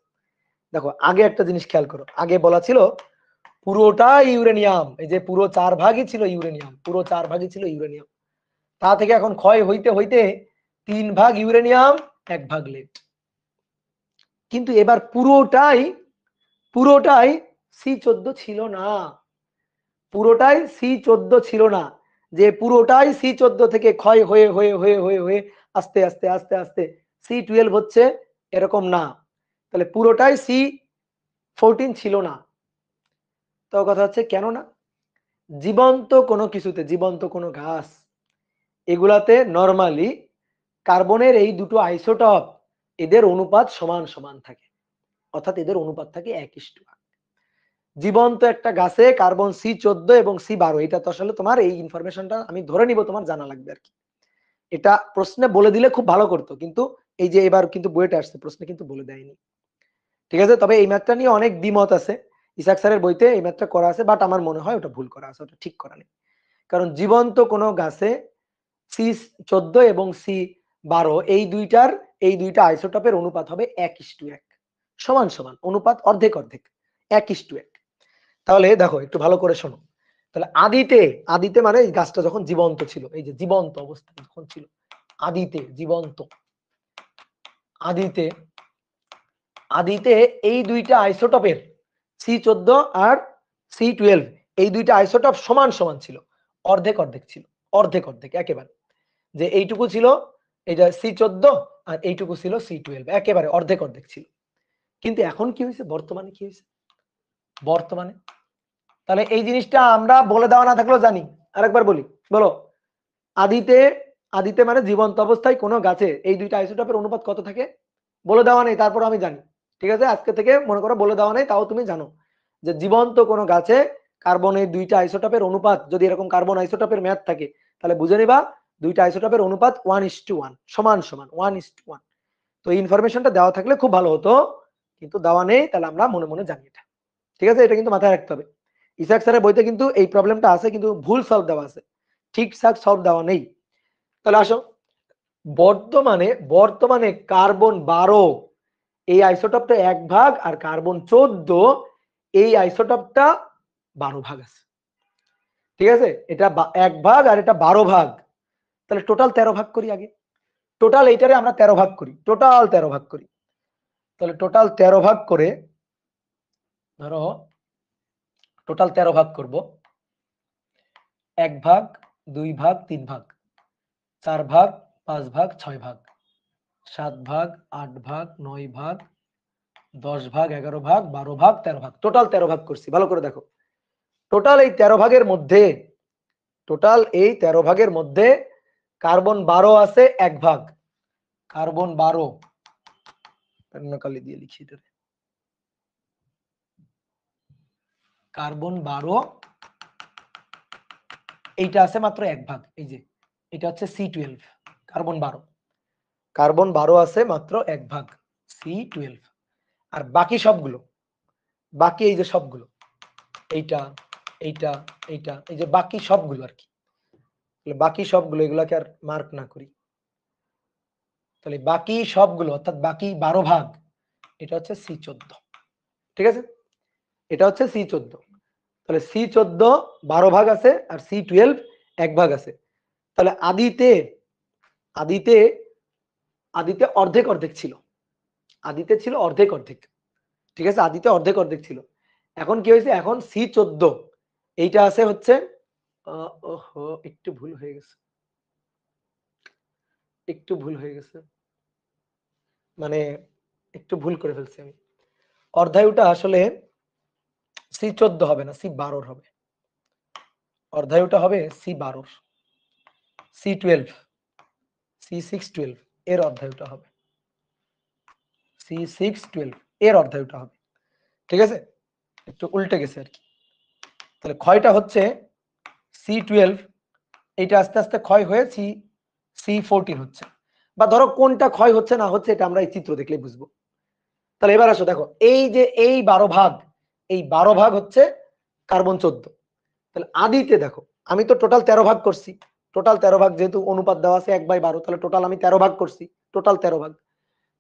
দেখো আগে একটা জিনিস খেয়াল করো, আগে বলা ছিল পুরোটা ইউরেনিয়াম, এই যে পুরো 4 ভাগই ছিল ইউরেনিয়াম, পুরো 4 ভাগই ছিল ইউরেনিয়াম। তা থেকে এখন ক্ষয় হইতে হইতে 3 ভাগ ইউরেনিয়াম 1 ভাগ লেড। কিন্তু এবার পুরোটাই C14 ছিল না, পুরোটাই C14 ছিল না, যে পুরোটাই C14 থেকে ক্ষয় হয়ে হয়ে হয়ে হয়ে হয়ে আস্তে আস্তে আস্তে আস্তে C12 হচ্ছে, এরকম না। তাহলে পুরোটাই C14 ছিল না। তো কথা হচ্ছে কেন না? জীবন্ত কোনো কিছুতে, জীবন্ত কোনো গাছ, এগুলাতে নরমালি কার্বনের এই দুটো আইসোটপ এদের অনুপাত সমান সমান থাকে, অর্থাৎ এদের অনুপাত থাকে 1:1। জীবন্ত একটা গাছে কার্বন C14 এবং C12, এটা তো আসলে তোমার এই ইনফরমেশনটা আমি ধরে নিব তোমার জানা লাগবে আর কি। এটা প্রশ্নে বলে দিলে খুব ভালো করতো, কিন্তু এই যে এবার কিন্তু বইটা আসছে, প্রশ্নে কিন্তু বলে দেয়নি। ঠিক আছে, তবে এই ম্যাথটা নিয়ে অনেক দ্বিমত আছে। ইসাক স্যারের বইতে এই ম্যাথটা করা আছে, বাট আমার মনে হয় ওটা ভুল করা আছে, ওটা ঠিক করা নেই। কারণ জীবন্ত কোনো গাছে C14 এবং C12 এই দুইটা আইসোটোপের অনুপাত হবে 1:1, সমান সমান অনুপাত, অর্ধেক অর্ধেক, 1:1। তাহলে দেখো একটু ভালো করে শোনো। তাহলে আদিতে মানে এই গাছটা যখন জীবন্ত ছিল, এই যে জীবন্ত অবস্থা যখন ছিল, আদিতে এই দুইটা আইসোটোপের C14 আর C12 এই দুইটা আইসোটোপ সমান সমান ছিল, অর্ধেক অর্ধেক ছিল, অর্ধেক অর্ধেক একেবারে, যে এইটুকু ছিল এটা C14 আর এইটুকু ছিল C12, একেবারে অর্ধেক অর্ধেক ছিল। কিন্তু এখন কি হয়েছে, বর্তমানে কি হয়েছে, বর্তমানে তাহলে এই জিনিসটা আমরা বলে দেওয়া না থাকলেও জানি, আরেকবার বলি, বলো। আদিতে মানে জীবন্ত অবস্থায় কোনো গাছে এই দুইটা আইসোটোপের অনুপাত কত থাকে, বলে দেওয়া নেই, তারপর আমি জানি। ঠিক আছে, আজকে থেকে মনে করো বলে দেওয়া নেই, তাও তুমি জানো যে জীবন্ত কোনো গাছে কার্বনের দুইটা আইসোটোপের অনুপাত, যদি এরকম কার্বন আইসোটোপের ম্যাথ থাকে তাহলে বুঝে নিবা দুইটা আইসোটোপের অনুপাত 1:1, সমান সমান 1:1। তো এই ইনফরমেশনটা দেওয়া থাকলে খুব ভালো হতো, কিন্তু দেওয়া নেই, তাহলে আমরা মনে মনে জানি এটা। ঠিক আছে, এটা কিন্তু মাথায় রাখতে হবে। ইসাক স্যারের বইতে কিন্তু এই প্রবলেমটা আছে, কিন্তু ভুল সলভ দেওয়া আছে, ঠিকঠাক সলভ দেওয়া নেই। তাহলে আসো, বর্তমানে কার্বন 12 এই আইসোটোপটা 1 ভাগ, আর কার্বন 14 এই আইসোটোপটা 12 ভাগ আছে। ঠিক আছে, এটা 1 ভাগ আর এটা 12 ভাগ, তাহলে টোটাল 13 ভাগ করি আগে। টোটাল এইটারে আমরা 13 ভাগ করি, টোটাল 13 ভাগ করি। তাহলে টোটাল 13 ভাগ করে, ধরো টোটাল 13 ভাগ করব, 1 ভাগ, 2 ভাগ, 3 ভাগ, 4 ভাগ, 5 ভাগ, 6 ভাগ, 7 ভাগ, 8 ভাগ, 9 ভাগ, 10 ভাগ, 11 ভাগ, 12 ভাগ, 13 ভাগ, টোটাল 13 ভাগ করছি। ভালো করে দেখো, টোটাল এই 13 ভাগের মধ্যে কার্বন 12 আছে 1 ভাগ, কার্বন 12 কালি দিয়ে লিখি, কার্বন 12 এইটা আছে মাত্র 1 ভাগ, এই যে এটা হচ্ছে C12, কার্বন 12 আছে মাত্র 1 ভাগ, C12। আর বাকি সবগুলো, বাকি এই যে সবগুলো, এইটা এইটা এইটা, এই যে বাকি সবগুলো আর কি, বাকি সবগুলো এগুলাকে আর মার্ক না করি, তাহলে বাকি সবগুলো অর্থাৎ বাকি 12 ভাগ এটা হচ্ছে C14। ঠিক আছে, এটা হচ্ছে C14। তাহলে C14 12 ভাগ আছে আর C12 1 ভাগ আছে। তাহলে আদিতে অর্ধেক অর্ধেক ছিল, আদিতে ছিল অর্ধেক অর্ধেক। ঠিক আছে, আদিতে অর্ধেক অর্ধেক ছিল। এখন কি হয়েছে, এখন C14 এইটা আছে হচ্ছে, ওহো একটু ভুল হয়ে গেছে, মানে একটু ভুল করে ফেলছি আমি। অর্ধায়ুটা আসলে C14 হবে না, C12 হবে। অর্ধায়ুটা হবে C12, C12, C612 এর অর্ধায়ুটা হবে, C612 এর অর্ধায়ুটা হবে। ঠিক আছে, একটু উল্টে গেছে আর কি। তাহলে ক্ষয়টা হচ্ছে C12, এইটা আস্তে আস্তে ক্ষয় হয়ে C14 হচ্ছে, বা ধরো কোনটা ক্ষয় হচ্ছে না হচ্ছে এটা আমরা এই চিত্র দেখলেই বুঝবো। তাহলে এবার আসো দেখো, এই যে এই 12 ভাগ, এই 12 ভাগ হচ্ছে কার্বন 14। তাহলে আদিতে দেখো, আমি তো টোটাল 13 ভাগ করছি, টোটাল 13 ভাগ যেহেতু অনুপাত দেওয়া আছে 1/12, তাহলে টোটাল আমি 13 ভাগ করছি, টোটাল 13 ভাগ।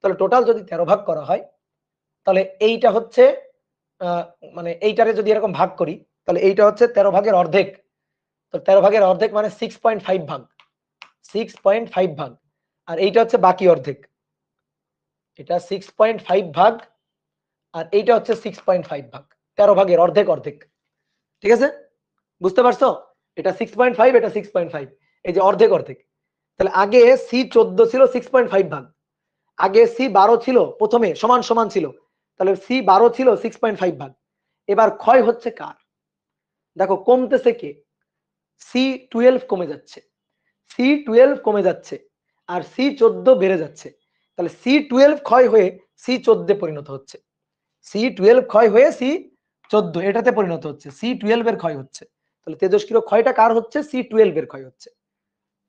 তাহলে টোটাল যদি 13 ভাগ করা হয়, তাহলে এইটা হচ্ছে মানে এইটারে যদি এরকম ভাগ করি, তাহলে এইটা হচ্ছে 13 ভাগের অর্ধেক। তো 13 ভাগের অর্ধেক মানে 6.5 ভাগ, 6.5 ভাগ। আর এইটা হচ্ছে বাকি অর্ধেক, এটা 6.5 ভাগ, আর এইটা হচ্ছে 6.5 ভাগ, 13 ভাগের অর্ধেক অর্ধেক। ঠিক আছে, বুঝতে পারছো, এটা 6.5, এটা 6.5, এই যে অর্ধেক অর্ধেক। তাহলে আগে C14 ছিল 6.5 ভাগ, আগে C12 ছিল প্রথমে সমান সমান ছিল, তাহলে C12 ছিল 6.5 ভাগ। এবার ক্ষয় হচ্ছে কার, দেখো কমতেছে কে, C12 কমে যাচ্ছে, C12 কমে যাচ্ছে, আর C14 বেড়ে যাচ্ছে। তাহলে C12 ক্ষয় হয়ে C14 পরিণত হচ্ছে, C12 ক্ষয় হয়ে 14 এটাতে পরিণত হচ্ছে, C12 এর ক্ষয় হচ্ছে। তাহলে তেজস্ক্রিয় ক্ষয়টা কার হচ্ছে? C12 এর ক্ষয় হচ্ছে,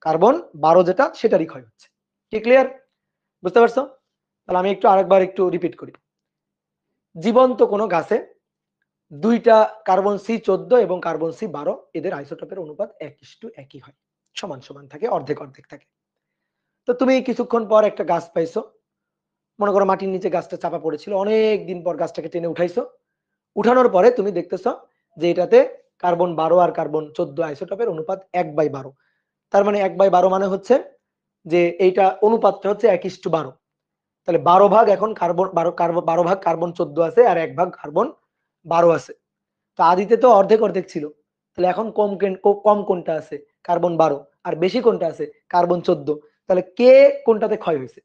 কার্বন 12 যেটা সেটারই ক্ষয় হচ্ছে। কি ক্লিয়ার? বুঝতে পারছো? তাহলে আমি একটু আরেকবার একটু রিপিট করি। জীবন্ত কোনো গাছে দুইটা কার্বন C14 এবং কার্বন C12 এদের আইসোটোপের অনুপাত 1:1 হয়, সমান সমান থাকে, অর্ধেক অর্ধেক থাকে। তো তুমি কিছুক্ষণ পর একটা গাছ পাইছো, মনে করো মাটির নিচে গাছটা চাপা পড়েছিল, অনেক দিন পর গাছটাকে টেনে উঠাইছো, উঠানোর পরে তুমি দেখতেছো যে এটাতে কার্বন 12 আর কার্বন 14 আইসোটোপের অনুপাত 1/12। তার মানে 1/12 মানে হচ্ছে যে এইটা অনুপাতটা হচ্ছে 1:12। তাহলে 12 ভাগ এখন কার্বন 12 ভাগ কার্বন 14 আছে আর 1 ভাগ কার্বন 12 আছে। তো আদিতে তো অর্ধেক অর্ধেক ছিল, তাহলে এখন কম কোনটা আছে? কার্বন 12। আর বেশি কোনটা আছে? কার্বন 14। তাহলে কে কোনটাতে ক্ষয় হয়েছে?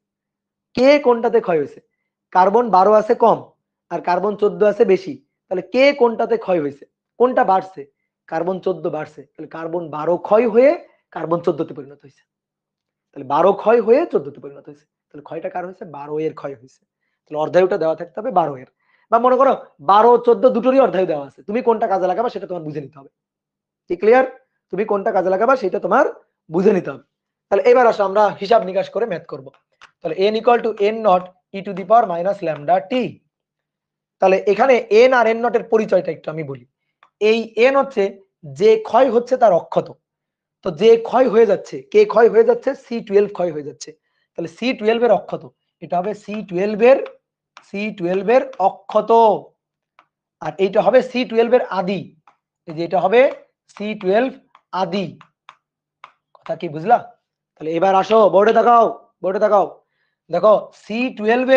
কে কোনটাতে ক্ষয় হয়েছে? কার্বন 12 আছে কম আর কার্বন 14 আছে বেশি, তাহলে কে কোনটাতে ক্ষয় হয়েছে? কোনটা বাড়ছে? কার্বন 14 বাড়ছে, তাহলে কার্বন 12 ক্ষয় হয়ে কার্বন 14 তে পরিণত হয়েছে। তাহলে 12 ক্ষয় হয়ে 14 তে পরিণত হয়েছে, তাহলে ক্ষয়টা কার হয়েছে? 12 এর ক্ষয় হয়েছে। তাহলে অর্ধায়ুটা দেওয়া থাকতে হবে 12 এর, বা মনে করো 12 14 দুটোরই অর্ধায়ু দেওয়া আছে, তুমি কোনটা কাজে লাগাবা সেটা তোমার বুঝে নিতে হবে। কি ক্লিয়ার? তুমি কোনটা কাজে লাগাবা সেটা তোমার বুঝে নিতে হবে। তাহলে এবার আসো আমরা হিসাব নিকাশ করে ম্যাথ করব। তাহলে n = n naught e to the power minus lambda t. তাহলে এখানে n আর n নট এর পরিচয়টা একটু আমি বলি। এই n হচ্ছে যে ক্ষয় হচ্ছে তার অক্ষত, তো যে ক্ষয় হয়ে যাচ্ছে, কে ক্ষয় হয়ে যাচ্ছে? C12 ক্ষয় হয়ে যাচ্ছে, তাহলে C12 এর অক্ষত, এটা হবে C12 এর অক্ষত, আর এইটা হবে C12 এর আদি, এই যে এটা হবে C12 আদি। কথা কি বুঝলা? তাহলে এবার আসো বোর্ডে তাকাও, বোর্ডে তাকাও, দেখো C12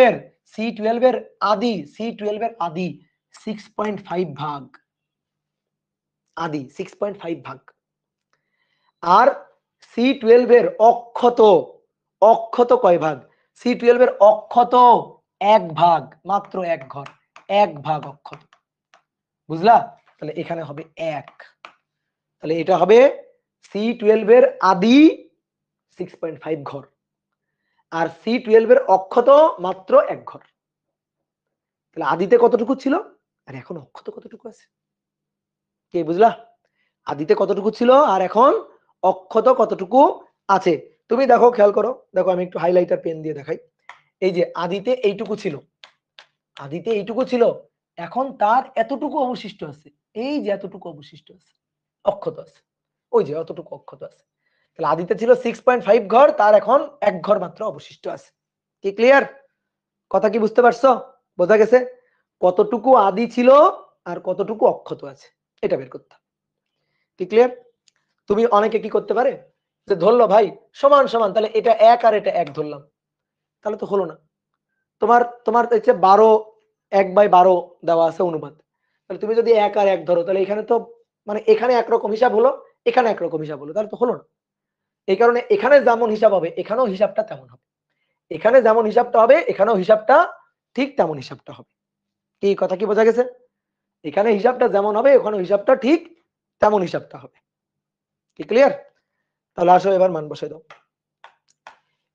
এর আদি 6.5 ভাগ, আদি 6.5 ভাগ। আর C12 এর অক্ষত, অক্ষত কয় ভাগ? C12 এর অক্ষত 1 ভাগ, মাত্র 1 ঘর, 1 ভাগ অক্ষত। বুঝলা? তাহলে এখানে হবে 1, তাহলে এটা হবে C12 এর আদি 6.5 ঘর, আর C12 এর অক্ষত মাত্র 1 ঘর। তাহলে আদিতে কতটুকু ছিল আর এখন অক্ষত কতটুকু আছে? কে বুঝলা? আদিতে কতটুকু ছিল আর এখন অক্ষত কতটুকু আছে? তুমি দেখো, খেয়াল করো, দেখো আমি একটু হাইলাইটার পেন দিয়ে দেখাই। এই যে আদিতে এইটুকু ছিল, আদিতে এইটুকু ছিল, এখন তার এতটুকু অবশিষ্ট আছে, এই যে এতটুকু অবশিষ্ট আছে, অক্ষত আছে, ওই যে অতটুকু অক্ষত আছে। তাহলে আদিতে ছিল 6.5 ঘর, তার এখন 1 ঘর মাত্র অবশিষ্ট আছে। কি ক্লিয়ার? কথা কি বুঝতে পারছো? বোঝা গেছে কতটুকু আদি ছিল আর কতটুকু অক্ষত আছে, এটা বের করতে। কি ক্লিয়ার? তুমি অনেকে কি করতে পারে যে ধরলো ভাই সমান সমান, তাহলে এটা 1 আর এটা 1 ধরলাম, তাহলে তো হলো না। তোমার তোমার হচ্ছে 12 1/12 দেওয়া আছে অনুপাত, তাহলে তুমি যদি 1 আর 1 ধরো, তাহলে এখানে তো মানে এখানে একরকম হিসাব হলো, এখানে একরকম হিসাব হলো, তাহলে তো হলো না। এই কারণে এখানে যেমন হিসাব হবে এখানেও হিসাবটা তেমন হবে, এখানে যেমন হিসাবটা হবে এখানেও হিসাবটা ঠিক তেমন হিসাবটা হবে। কি কথা কি বোঝা গেছে? এখানে হিসাবটা যেমন হবে ওখানে হিসাবটা ঠিক তেমন হিসাবটা হবে। কি ক্লিয়ার? তাহলে আসো এবার মান বসাই দাও।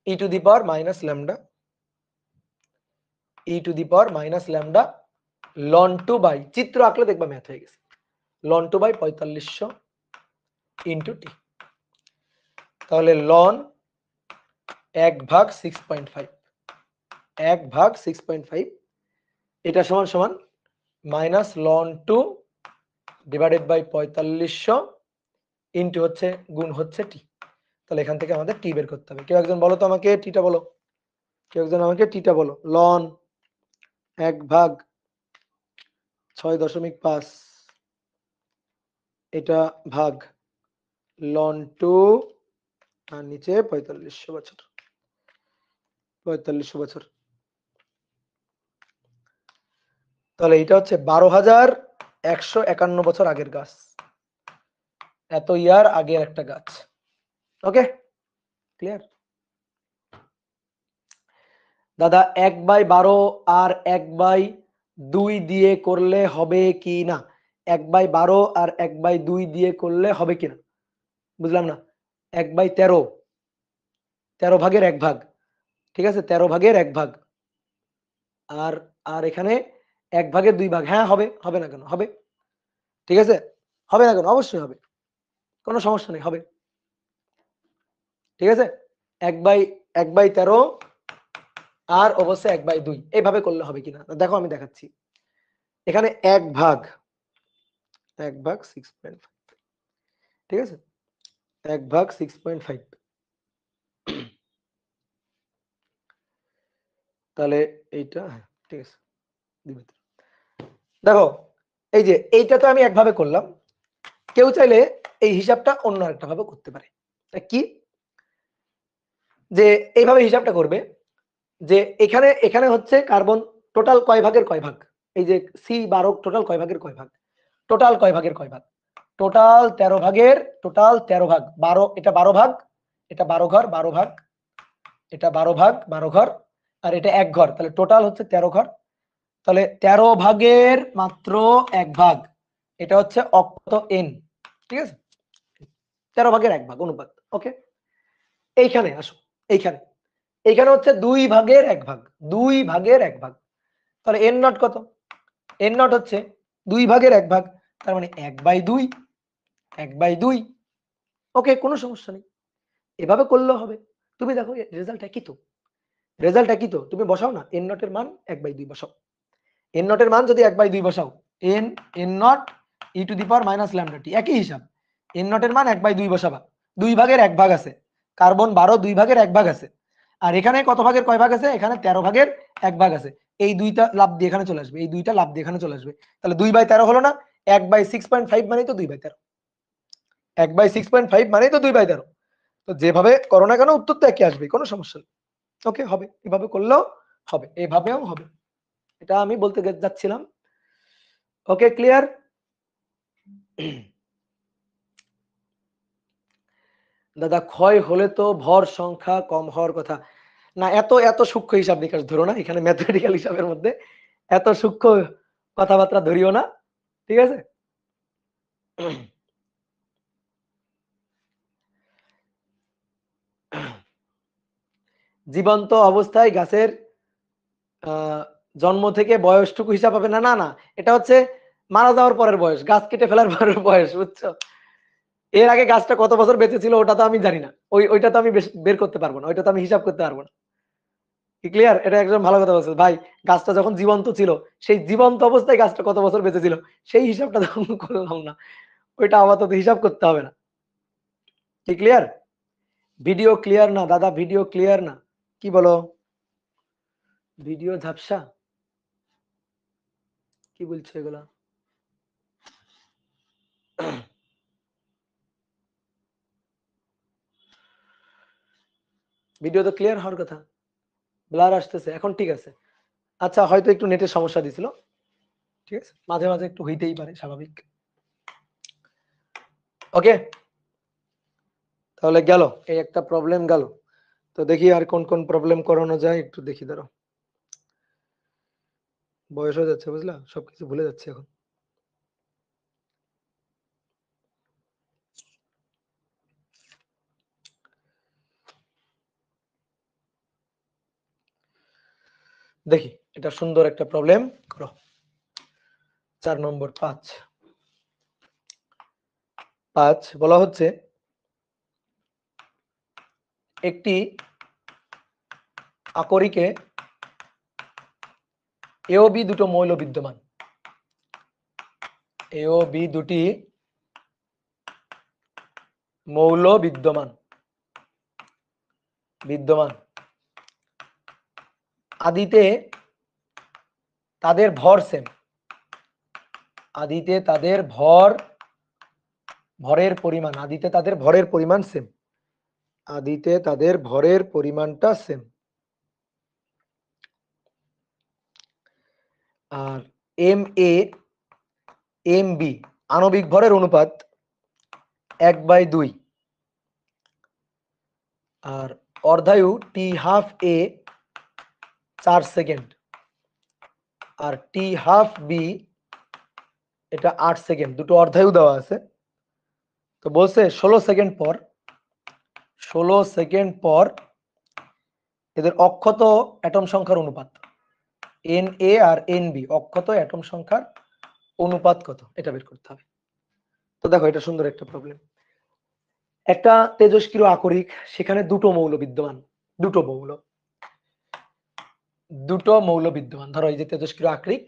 e to the power minus lambda, e to the power minus lambda ln 2 by, চিত্র আঁকলে দেখবা ম্যাথ হয়ে গেছে, লন 2 বাই 4500 ইন্টু টি। তাহলে লন 1 ভাগ 6.5, 1 ভাগ 6.5, এটা সমান সমান minus ln 2 divided by 4500 into হচ্ছে গুণ হচ্ছে টি। তাহলে এখান থেকে আমাদের টি বের করতে হবে। কেউ একজন বলো তো আমাকে টিটা বলো, কেউ একজন আমাকে টিটা বলো। লন 1 ভাগ 6.5 এটা ভাগ লন 2 আর নিচে 4500 বছর, 4500 বছর। তাহলে এটা হচ্ছে 12,151 বছর আগের গাছ, এত ইয়ার আগের একটা গাছ। Okay clear? দাদা 1/12 আর 1/2 দিয়ে করলে হবে কি না? 1/12 আর 1/2 দিয়ে করলে হবে কিনা বুঝলাম না। 1/13, 13 ভাগের 1 ভাগ, ঠিক আছে, 13 ভাগের 1 ভাগ, আর আর এখানে 1 ভাগের 2 ভাগ, হ্যাঁ হবে, হবে না কেন, হবে, ঠিক আছে, হবে না কেন, অবশ্যই হবে, কোনো সমস্যা নেই, হবে, ঠিক আছে। 1/13 আর অবশ্যই 1/2 এইভাবে করলে হবে কিনা দেখো, আমি দেখাচ্ছি। এখানে 1 ভাগ 6.5, ঠিক আছে, 1 ভাগ 6.5, তাহলে এইটা, হ্যাঁ ঠিক আছে, দেখো এই যে এইটা তো আমি একভাবে করলাম, কেউ চাইলে এই হিসাবটা অন্য একটা ভাবে করতে পারে। কি, যে এইভাবে হিসাবটা করবে যে এখানে এখানে হচ্ছে কার্বন টোটাল কয় ভাগের কয় ভাগ, এই যে C12 টোটাল কয় ভাগের কয় ভাগ, টোটাল কয় ভাগের কয় ভাগ, টোটাল 13 ভাগের, টোটাল 13 ভাগ, 12, এটা 12 ভাগ, এটা 12 ঘর 12 ভাগ, এটা 12 ভাগ 12 ঘর, আর এটা 1 ঘর, তাহলে টোটাল হচ্ছে 13 ঘর, তাহলে 13 ভাগের মাত্র 1 ভাগ, এটা হচ্ছে অক্ত n, ঠিক আছে, 13 ভাগের 1 ভাগ অনুপাত। ওকে, এইখানে আসো, এইখানে এইখানে হচ্ছে 2 ভাগের 1 ভাগ, 2 ভাগের 1 ভাগ, তাহলে n নট কত, n নট হচ্ছে 2 ভাগের 1 ভাগ, তার মানে 1/2, 1/2। ওকে, কোনো সমস্যা নেই, এভাবে করলেও হবে। তুমি দেখো রেজাল্ট একই তো, রেজাল্ট একই তো, তুমি বসাও না, n নটের মান 1/2 বসাও, n নটের মান যদি 1/2 বসাও, n naught e to the power minus lambda t, একই হিসাব, n নটের মান 1/2 বসাবা, 2 ভাগের 1 ভাগ আছে, কার্বন 12 2 ভাগের 1 ভাগ আছে, আর এখানে কত ভাগের কয় ভাগ আছে, এখানে 13 ভাগের 1 ভাগ আছে, এই দুইটা লাভ দিয়ে এখানে চলে আসবে, এই দুইটা লাভ দিয়ে এখানে চলে আসবে, তাহলে 2/13 হলো না, 1/6.5 মানেই তো 2/13, 1/6.5 মানেই তো 2/13, তো যেভাবে করো না কেন উত্তর তো একই আসবে, কোনো সমস্যা নেই। ওকে, হবে, এভাবে করলেও হবে, এভাবেও হবে, এটা আমি বলতে যাচ্ছিলাম। ওকে, ক্লিয়ার? দাদা ক্ষয় হলে তো ভর সংখ্যা কম হওয়ার কথা না, এত এত সূক্ষ্ম হিসাব নিকাশ ধরো না, এখানে ম্যাথমেটিক্যাল হিসাবের মধ্যে এত সূক্ষ্ম কথাবার্তা ধরিও না, ঠিক আছে। জীবন্ত অবস্থায় গাছের জন্ম থেকে বয়সটুকু হিসাব হবে না, না না, এটা হচ্ছে মারা যাওয়ার পরের বয়স, গাছ কেটে ফেলার পরের বয়স, বুঝছো, এর আগে গাছটা কত বছর বেঁচে ছিল ওটা তো আমি জানি না, ওইটা তো আমি বের করতে পারবো না, ওইটা তো আমি হিসাব করতে পারবো না, কি ক্লিয়ার? এটা একদম ভালো কথা বলছো ভাই, গাছটা যখন জীবন্ত ছিল, সেই জীবন্ত অবস্থায় গাছটা কত বছর বেঁচে ছিল সেই হিসাবটা তখন করলাম না, ওইটা আপাতত হিসাব করতে হবে না, কি ক্লিয়ার? ভিডিও ক্লিয়ার না দাদা, ভিডিও ক্লিয়ার না, কি বলো, ভিডিও ঝাপসা, কি বলছো এগুলা? ভিডিও তো ক্লিয়ার হওয়ার কথা, ব্লার আসতেছে এখন, ঠিক আছে, আচ্ছা হয়তো একটু নেটের সমস্যা দিছিল, ঠিক আছে, মাঝে মাঝে একটু হইতেই পারে, স্বাভাবিক। ওকে, তাহলে গেল এই একটা প্রবলেম গেল, তো দেখি আর কোন কোন প্রবলেম করানো যায়, একটু দেখি, ধরো বয়স হয়ে যাচ্ছে বুঝলা, সবকিছু ভুলে যাচ্ছে এখন। দেখি এটা সুন্দর একটা প্রবলেম করো, 4 নম্বর 5 বলা হচ্ছে একটি আকরিকে এ ও বি দুটো মৌল বিদ্যমান, এ ও বি দুটি মৌল বিদ্যমান, আদিতে তাদের ভর সেম, আদিতে তাদের ভরের পরিমাণ, আদিতে তাদের ভরের পরিমাণ সেম, আদিতে তাদের ভরের পরিমাণটা সেম, আর এম এ এম বি আণবিক ভরের অনুপাত 1/2, আর অর্ধায়ু টি হাফ এ 4 সেকেন্ড, আর টি হাফ বি এটা 8 সেকেন্ড, দুটো অর্ধায়ু দেওয়া আছে, তো বলছে 16 সেকেন্ড পর এদের অক্ষত অ্যাটম সংখ্যার অনুপাত, এন এ আর এন বি অক্ষত অ্যাটম সংখ্যার অনুপাত কত এটা বের করতে হবে। তো দেখো এটা সুন্দর একটা প্রবলেম। একটা তেজস্ক্রিয় আকরিক, সেখানে দুটো মৌল বিদ্যমান, দুটো মৌল বিদ্যমান। ধরো এই যে তেজস্ক্রিয় আকরিক,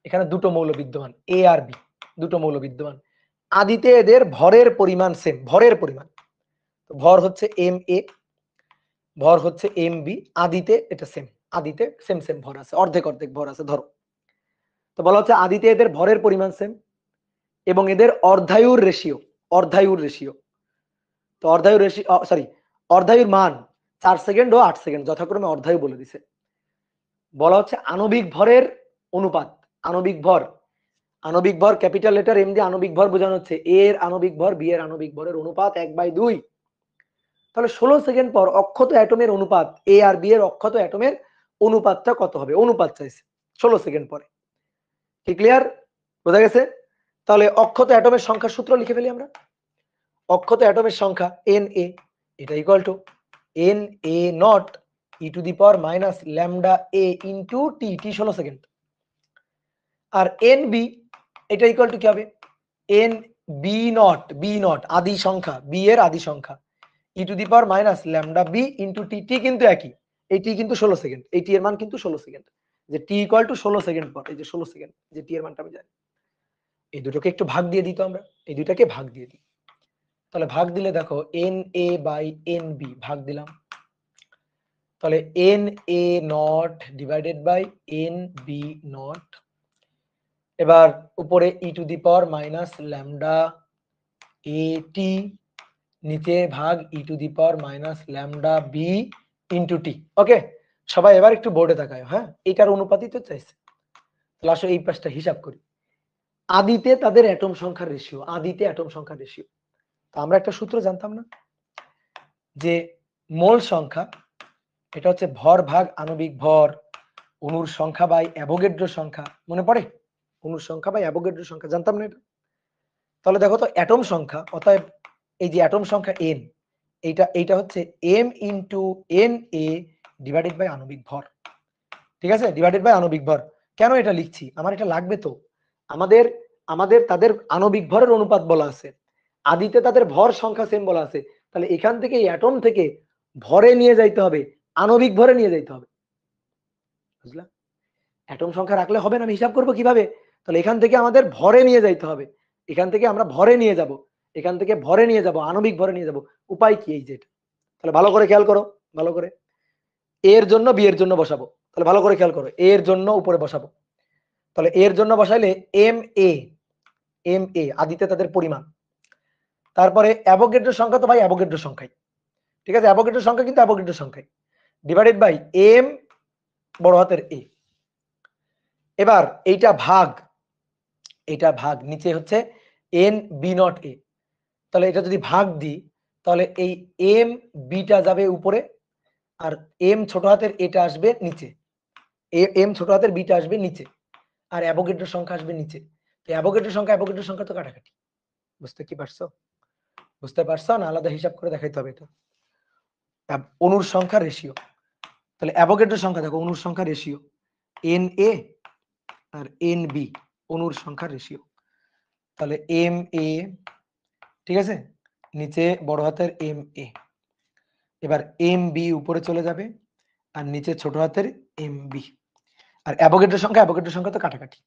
এখানে দুটো মৌল বিদ্যমান, এ আর বি, দুটো মৌল বিদ্যমান। আদিতে এদের ভরের পরিমাণ সেম, ভরের পরিমাণ, ভর হচ্ছে এম এ, ভর হচ্ছে এম বি, আদিতে এটা সেম, আদিতে সেম সেম ভর আছে, অর্ধেক অর্ধেক ভর আছে ধরো। তো বলা হচ্ছে আদিতে এদের ভরের পরিমাণ সেম এবং এদের অর্ধায়ুর রেশিও, অর্ধায়ুর রেশিও, তো অর্ধায়ুর রেশিও সরি অর্ধায়ুর মান 4 সেকেন্ড ও 8 সেকেন্ড যথাক্রমে অর্ধায়ু বলে দিছে। বলা হচ্ছে আণবিক ভরের অনুপাত, আণবিক ভর, আণবিক ভর ক্যাপিটাল লেটার এম দিয়ে আণবিক ভর বোঝানো হচ্ছে এ এর আণবিক ভর বি এর আণবিক ভরের অনুপাত 1/2। তাহলে 16 সেকেন্ড পর অক্ষত অ্যাটমের অনুপাত, এ আর বি এর অক্ষত অ্যাটমের অনুপাতটা কত হবে, অনুপাত চাইছে 16 সেকেন্ড পরে। কি ক্লিয়ার, বোঝা গেছে? তাহলে অক্ষত অ্যাটমের সংখ্যার সূত্র লিখে ফেলি আমরা। অক্ষত অ্যাটমের সংখ্যা এন এ, এটা equal to N A naught e to the power minus lambda A into t, t 16 second. আর এন বি এটা ইকুয়াল টু কি হবে, N B naught, B naught আদি সংখ্যা, বি এর আদি সংখ্যা, e to the power minus lambda B into t, t কিন্তু একই, এই টি কিন্তু 16 সেকেন্ড, এই টি এর মান কিন্তু 16 সেকেন্ড, যে টি ইকুয়াল টু 16 সেকেন্ড পর, এই যে 16 সেকেন্ড, যে টি এর মানটা আমি জানি। এই দুটোকে একটু ভাগ দিয়ে দিই, তো আমরা এই দুইটাকে ভাগ দিয়ে দিই। তাহলে ভাগ দিলে দেখো N A by N B ভাগ দিলাম, তাহলে N A naught divided by N B naught, এবার উপরে e to the power minus lambda A t, নিচে ভাগ e to the power minus lambda B into t. Okay, সবাই এবার একটু বোর্ডে তাকায়, হ্যাঁ এইটার অনুপাতই তো চাইছে। তাহলে আসো এই পাশটা হিসাব করি। আদিতে তাদের অ্যাটম সংখ্যার রেশিও, আদিতে অ্যাটম সংখ্যার রেশিও, তো আমরা একটা সূত্র জানতাম না, যে মোল সংখ্যা এটা হচ্ছে ভর ভাগ আণবিক ভর, অণুর সংখ্যা বাই অ্যাভোগাড্রো সংখ্যা, মনে পড়ে? অণুর সংখ্যা বাই অ্যাভোগাড্রো সংখ্যা, জানতাম না এটা? তাহলে দেখো তো অ্যাটম সংখ্যা, অতএব এই যে অ্যাটম সংখ্যা এন, এইটা হচ্ছে M into N A divided by আণবিক ভর, ঠিক আছে, ডিভাইডেড বাই আণবিক ভর। কেন এটা লিখছি, আমার এটা লাগবে তো, আমাদের আমাদের তাদের আণবিক ভরের অনুপাত বলা আছে, আদিতে তাদের ভর সংখ্যা সেম বলা আছে, তাহলে এখান থেকে অ্যাটম থেকে ভরে নিয়ে যাইতে হবে, আণবিক ভরে নিয়ে যাইতে হবে, বুঝলা? অ্যাটম সংখ্যা রাখলে হবে না, আমি হিসাব করবো কিভাবে? তাহলে এখান থেকে আমাদের ভরে নিয়ে যাইতে হবে, এখান থেকে আমরা ভরে নিয়ে যাব, এখান থেকে ভরে নিয়ে যাব, আণবিক ভরে নিয়ে যাব। উপায় কি, এই যে এটা। তাহলে ভালো করে খেয়াল করো, ভালো করে, এর জন্য বি এর জন্য বসাবো, তাহলে ভালো করে খেয়াল করো, এর জন্য উপরে বসাবো, তাহলে এর জন্য বসাইলে এম এ, এম এ আদিতে তাদের পরিমাণ, তারপরে অ্যাভোগাড্রো সংখ্যা তো ভাই অ্যাভোগাড্রো সংখ্যাই, ঠিক আছে, অ্যাভোগাড্রো সংখ্যা কিন্তু অ্যাভোগাড্রো সংখ্যাই, ডিভাইডেড বাই এম বড় হাতের এ। এবার এইটা ভাগ, এটা ভাগ, নিচে হচ্ছে এন বি নট এ, তাহলে এটা যদি ভাগ দিই, তাহলে এই এম বিটা যাবে উপরে, আর এম ছোট হাতের এটা আসবে নিচে, এম ছোট হাতের বিটা আসবে নিচে, আর অ্যাভোগাড্রো সংখ্যা আসবে নিচে। তো অ্যাভোগাড্রো সংখ্যা তো কাটাকাটি, বুঝতে কি পারছো? বুঝতে পারছো না? আলাদা হিসাব করে দেখাইতে হবে এটা। অণুর সংখ্যা রেশিও, তাহলে অ্যাভোগাড্রো সংখ্যা দেখো, অণুর সংখ্যা রেশিও এন এ আর এন বি, অণুর সংখ্যা রেশিও, তাহলে এম এ, ঠিক আছে, নিচে বড় হাতের এম এ, এবার এম বি উপরে চলে যাবে আর নিচে ছোট হাতের এম বি, আর অ্যাভোগাড্রো সংখ্যা তো কাটাকাটি,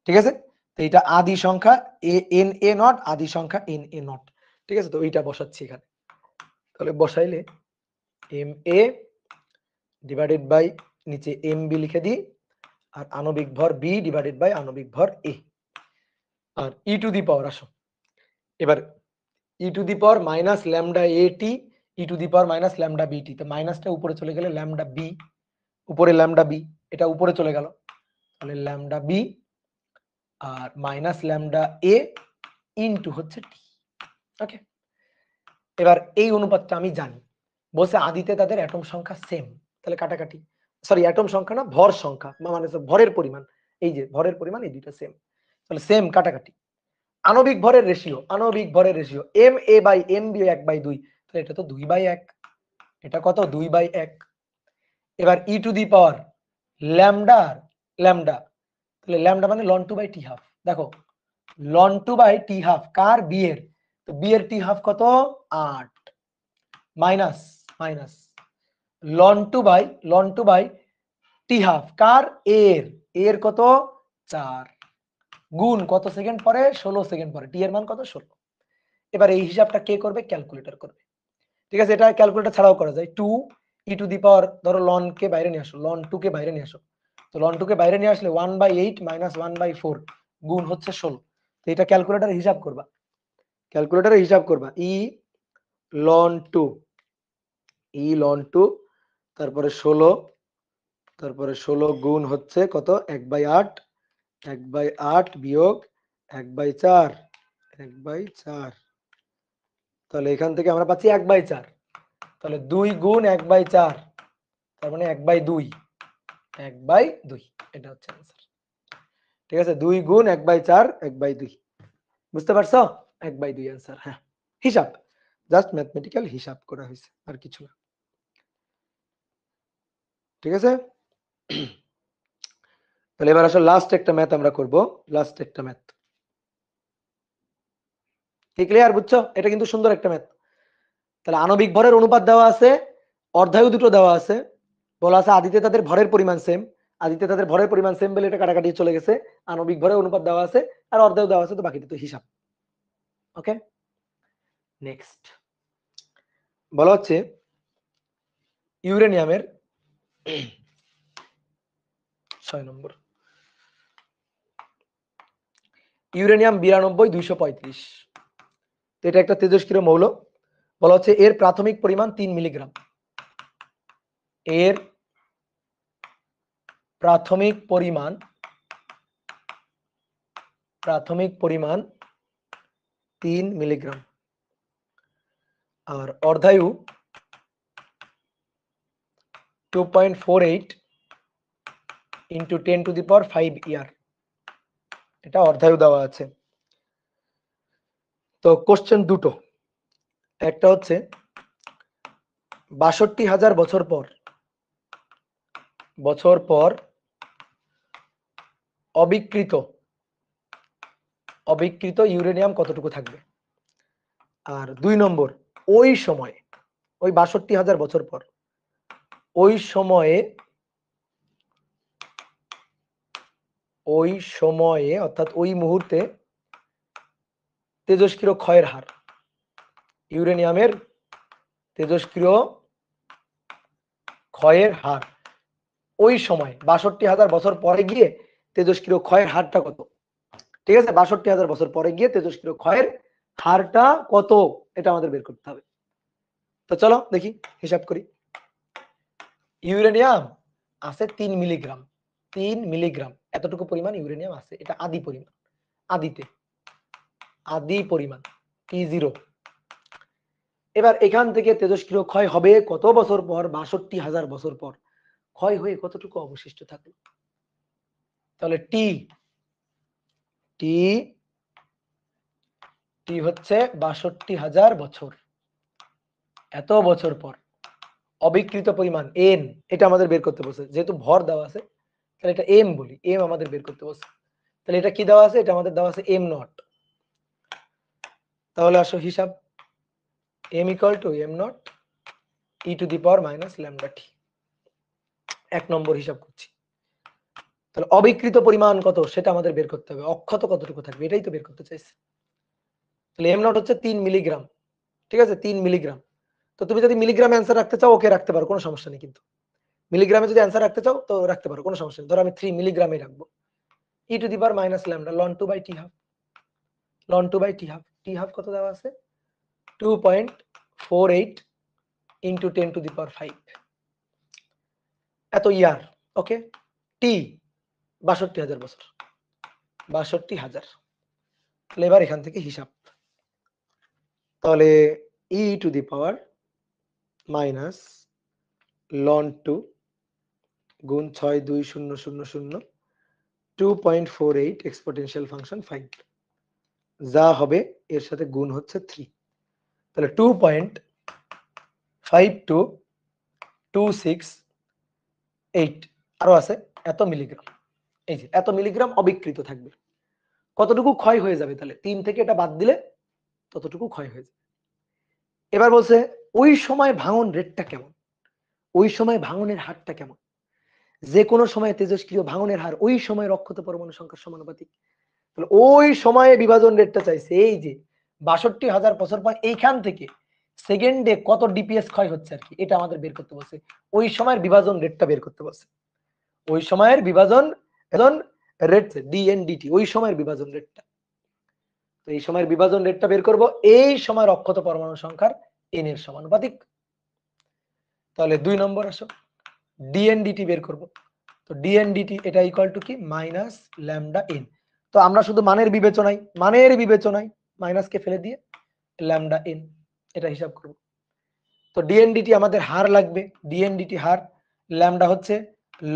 ঠিক আছে। তো এটা আদি সংখ্যা এ এন এ নট, আদি সংখ্যা এন এ নট, ঠিক আছে। তো এইটা বসাচ্ছি এখানে, তাহলে বসাইলে এম এ ডিভাইডেড বাই নিচে এম বি লিখে দিই, আর আণবিক ভর বি ডিভাইডেড বাই আণবিক ভর এ, আর ই টু দি পাওয়ার, আসো এবার e to the power minus lambda A t, e to the power minus lambda B t, তো মাইনাসটা উপরে চলে গেলে ল্যামডা বি, উপরে ল্যামডা বি, এটা উপরে চলে গেল, তাহলে ল্যামডা বি আর মাইনাস ল্যামডা এ ইনটু হচ্ছে টি। ওকে, এবার এই অনুপাতটা আমি জানি, বলছে আদিতে তাদের অ্যাটম সংখ্যা সেম, তাহলে কাটাকাটি, সরি অ্যাটম সংখ্যা না, ভর সংখ্যা, মানে ভরের পরিমাণ, এই যে ভরের পরিমাণ এই দুইটা সেম, তাহলে সেম কাটাকাটি। আণবিক ভরের রেশিও, আণবিক ভরের ratio M A by M B 1/2, তাহলে এটা তো 2/1, এটা কত 2/1। এবার e to the power lambda lambda, তাহলে ল্যামডা মানে ln 2 বাই টি হাফ। দেখো ln 2 বাই টি হাফ কার, বি এর, তো বি এর টি হাফ কত 8 minus minus ln 2 by t half কার, এর কত 4 গুণ কত সেকেন্ড পরে 16 সেকেন্ড পরে, টি এর মান কত 16। এবার এই হিসাবটা কে করবে, ক্যালকুলেটর করবে। ঠিক আছে, এটা ক্যালকুলেটর ছাড়াও করা যায়। 2 ই টু দি পাওয়ার, ধরো ln কে বাইরে নিয়ে আসো, ln 2 কে বাইরে নিয়ে আসো, তো ln 2 কে বাইরে নিয়ে আসলে 1/8 মাইনাস 1/4 গুণ হচ্ছে 16। তো এটা ক্যালকুলেটরে হিসাব করবা, ক্যালকুলেটরে হিসাব করবা ই ln 2 তারপরে 16, তারপরে 16 গুণ হচ্ছে কত 1/8, 1/8 বিয়োগ 1/4, 1/4, তাহলে এখান থেকে আমরা পাচ্ছি 1/4, তাহলে 2 গুণ 1/4, তার মানে 1/2, 1/2, এটা হচ্ছে आंसर। ঠিক আছে, 2 গুণ 1/4, 1/2, বুঝতে পারছো? 1/2 आंसर। হ্যাঁ, হিসাব, জাস্ট ম্যাথমেটিক্যাল হিসাব করা হয়েছে, আর কিছু না। ঠিক আছে, তাহলে এবার আসলে লাস্ট একটা ম্যাথ আমরা করব, লাস্ট একটা ম্যাথ। কি ক্লিয়ার, বুঝছো? এটা কিন্তু সুন্দর একটা ম্যাথ। তাহলে আণবিক ভরের অনুপাত দেওয়া আছে, অর্ধায়ু দুটো দেওয়া আছে, বলা আছে আদিতে তাদের ভরের পরিমাণ সেম, আদিতে তাদের ভরের পরিমাণ সেম বলে এটা কাটাকাটি চলে গেছে, আণবিক ভরের অনুপাত দেওয়া আছে আর অর্ধায়ু দেওয়া আছে, তো বাকিটা তো হিসাব। ওকে, নেক্সট বলা হচ্ছে ইউরেনিয়ামের 6 নম্বর, ইউরেনিয়াম 92-235, এটা একটা তেজস্ক্রিয় মৌল। বলা হচ্ছে এর প্রাথমিক পরিমাণ 3 মিলিগ্রাম, এর প্রাথমিক পরিমাণ 3 মিলিগ্রাম, আর অর্ধায়ু 2.48 ইন্টু 10⁵ ইয়ার, এটা অর্ধায়ু দেওয়া আছে। তো কোশ্চেন দুটো, একটা হচ্ছে ৬২,০০০ বছর পর অবিকৃত ইউরেনিয়াম কতটুকু থাকবে, আর 2 নম্বর ওই সময়, ওই ৬২,০০০ বছর পর, ওই সময়ে অর্থাৎ ওই মুহূর্তে তেজস্ক্রিয় ক্ষয়ের হার, ইউরেনিয়ামের তেজস্ক্রিয় ক্ষয়ের হার ওই সময় ৬২,০০০ বছর পরে গিয়ে তেজস্ক্রিয় ক্ষয়ের হারটা কত। ঠিক আছে, ৬২,০০০ বছর পরে গিয়ে তেজস্ক্রিয় ক্ষয়ের হারটা কত, এটা আমাদের বের করতে হবে। তো চলো দেখি, হিসাব করি। ইউরেনিয়াম আছে 3 মিলিগ্রাম, 3 মিলিগ্রাম এতটুকু পরিমাণ ইউরেনিয়াম আছে, এটা আদি পরিমাণ, আদি পরিমাণ T0। এবার এখান থেকে তেজস্ক্রিয় ক্ষয় হবে কত বছর পর, ৬২,০০০ বছর পর, ক্ষয় হয়ে কতটুকু অবশিষ্ট থাকলো, তাহলে টি হচ্ছে ৬২,০০০ বছর, এত বছর পর অবিকৃত পরিমাণ এন, এটা আমাদের বের করতে বলছে, যেহেতু ভর দেওয়া আছে তাহলে এটা এম বলি, এম আমাদের বের করতে বলছে, তাহলে এটা কি দেওয়া আছে, এটা আমাদের দেওয়া আছে এম নট। তাহলে আসো হিসাব, M equal to M naught e to the power minus lambda t. 1 নম্বর হিসাব করছি, তাহলে অবিকৃত পরিমাণ কত সেটা আমাদের বের করতে হবে, অক্ষত কতটুকু থাকবে এটাই তো বের করতে চাইছি। তাহলে এম নট হচ্ছে 3 মিলিগ্রাম, ঠিক আছে 3 মিলিগ্রাম। তো তুমি যদি মিলিগ্রাম অ্যান্সার রাখতে চাও ওকে রাখতে পারো, কোনো সমস্যা নেই, কিন্তু মিলিগ্রামে যদি অ্যান্সার রাখতে চাও তো রাখতে পারো, কোনো সমস্যা নেই। ধরো আমি 3 মিলিগ্রামে রাখবো, e to the power minus lambda ln 2 by t half, ln 2 by t half কত দেওয়া আছে 2.48 ইন্টু 10⁵ এত ইয়ার। ওকে, টি ৬২,০০০ বছর, ৬২,০০০। তাহলে এবার এখান থেকে হিসাব, তাহলে e to the power minus ln 2 গুণ 62000 2.48 এক্সপোনেনশিয়াল ফাংশন 5, যা হবে এর সাথে গুণ হচ্ছে 3, তাহলে 2.5226 আরো আছে এত মিলিগ্রাম, এই যে এত মিলিগ্রাম অবিকৃত থাকবে। কতটুকু ক্ষয় হয়ে যাবে তাহলে 3 থেকে এটা বাদ দিলে ততটুকু ক্ষয় হয়ে যাবে। এবার বলছে ওই সময় ভাঙন রেটটা কেমন, ওই সময় ভাঙনের হারটা কেমন। যে কোনো সময় তেজস্ক্রিয় ভাঙনের হার ওই সময় অক্ষত পরমাণু সংখ্যার সমানুপাতিক। তাহলে ওই সময়ে বিভাজন রেটটা চাইছে, এই যে ৬২,০০০ বছর পর এইখান থেকে সেকেন্ডে কত ডিপিএস ক্ষয় হচ্ছে আর কি, এটা আমাদের বের করতে বলছে। ওই সময়ের বিভাজন রেটটা বের করতে বলছে, ওই সময়ের বিভাজন রেট ডিএনডিটি, ওই সময়ের বিভাজন রেটটা। তো এই সময়ের বিভাজন রেটটা বের করব এই সময়ের অক্ষত পরমাণু সংখ্যার এন এর সমানুপাতিক। তাহলে 2 নম্বর আসো, ডিএনডিটি বের করব। তো ডিএনডিটি এটা ইকুয়াল টু কি মাইনাস ল্যামডা এন। তো আমরা শুধু মানের বিবেচনায় মাইনাসকে ফেলে দিয়ে ল্যামডা এন এটা হিসাব করব। তো ডিএনডিটি আমাদের হার লাগবে, ডিএনডিটি হার ল্যামডা হচ্ছে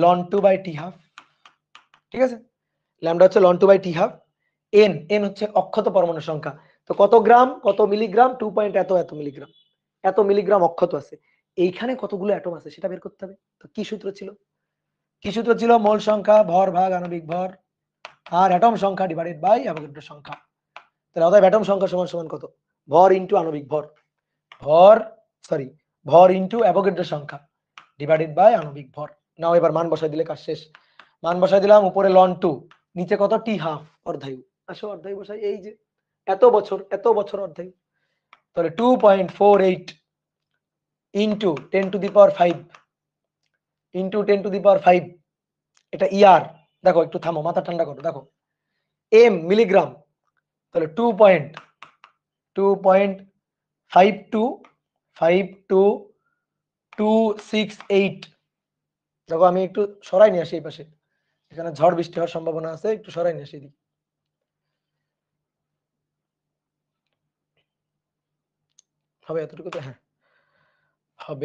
ln 2/t হাফ, ঠিক আছে, ল্যামডা হচ্ছে ln 2/t হাফ, এন হচ্ছে অক্ষত পরমাণু সংখ্যা। তো কত গ্রাম কত মিলিগ্রাম 2 পয়েন্ট এত মিলিগ্রাম, এত মিলিগ্রাম অক্ষত আছে, এইখানে কতগুলো অ্যাটম আছে সেটা বের করতে হবে। তো কি সূত্র ছিল, মোল সংখ্যা ভর ভাগ আণবিক ভর আর অ্যাটম সংখ্যা ডিভাইডেড বাই অ্যাভোগাড্রো সংখ্যা। তাহলে অতএব অ্যাটম সংখ্যা সমান সমান কত, ভর ইনটু আণবিক ভর, ভর ইনটু অ্যাভোগাড্রো সংখ্যা ডিভাইডেড বাই আণবিক ভর। নাও এবার মান বসাই দিলে কাজ শেষ। মান বসাই দিলাম, উপরে ln 2, নিচে কত টি হাফ অর্ধায়ু, আসো অর্ধায়ু বসাই, এই যে এত বছর অর্ধায়ু। তাহলে 2.48 into 10 to the power 5 into 10 to the power 5, এটা ইয়ার। দেখো একটু থামো, মাথা ঠান্ডা করো, দেখো এম মিলিগ্রাম, তাহলে 2.52 দেখো আমি একটু সরাই নিয়ে আসি এই পাশে, এখানে ঝড় বৃষ্টি হওয়ার সম্ভাবনা আছে, একটু সরাই নিয়ে আসি এদিকে। হবে এতটুকু তো, হ্যাঁ হবে।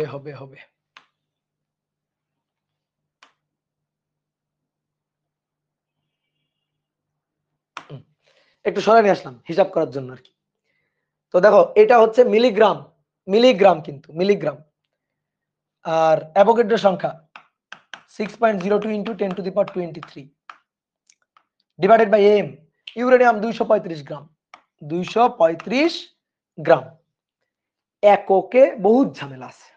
একটু সরাই নিয়ে আসলাম হিসাব করার জন্য আর কি। তো দেখো এটা হচ্ছে মিলিগ্রাম কিন্তু মিলিগ্রাম, আর অ্যাভোগাড্রো সংখ্যা 6.02 into 10 to the power 23 divided by M, uranium 235 gram, 235 gram. এককে বহুত ঝামেলা আছে,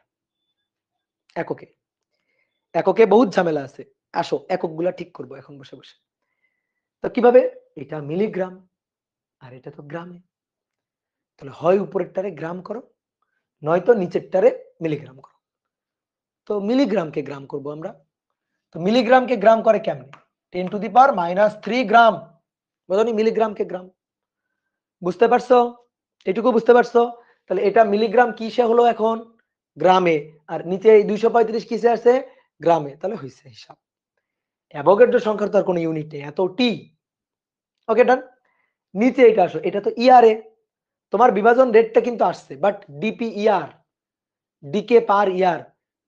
এককে বহুত ঝামেলা আছে। আসো একক গুলা ঠিক করবো এখন বসে বসে। তো কিভাবে, এটা মিলিগ্রাম আর এটা তো গ্রামে, তাহলে হয় উপরেরটারে গ্রাম করো নয়তো নিচেরটারে মিলিগ্রাম করো। তো মিলিগ্রামকে গ্রাম করব আমরা। তো মিলিগ্রামকে গ্রাম করে কেমনে, 10 টু দি পাওয়ার -3 গ্রাম, বুঝনি, মিলিগ্রামকে গ্রাম। বুঝতে পারছো, এটুকু বুঝতে পারছো। তাহলে এটা মিলিগ্রাম কিসে হলো এখন, গ্রামে, আর নিচে 235 কিসে আছে, গ্রামে, তাহলে হয়েছে হিসাব। অ্যাভোগাড্রো সংখ্যার তো আর কোনো ইউনিট নেই, এত টি। ওকে ডান। নিচে এটা আসো, এটা তো ইয়ারে, তোমার বিভাজন রেটটা কিন্তু আসছে, বাট ডিপি ইয়ার, ডিকে পার ইয়ার,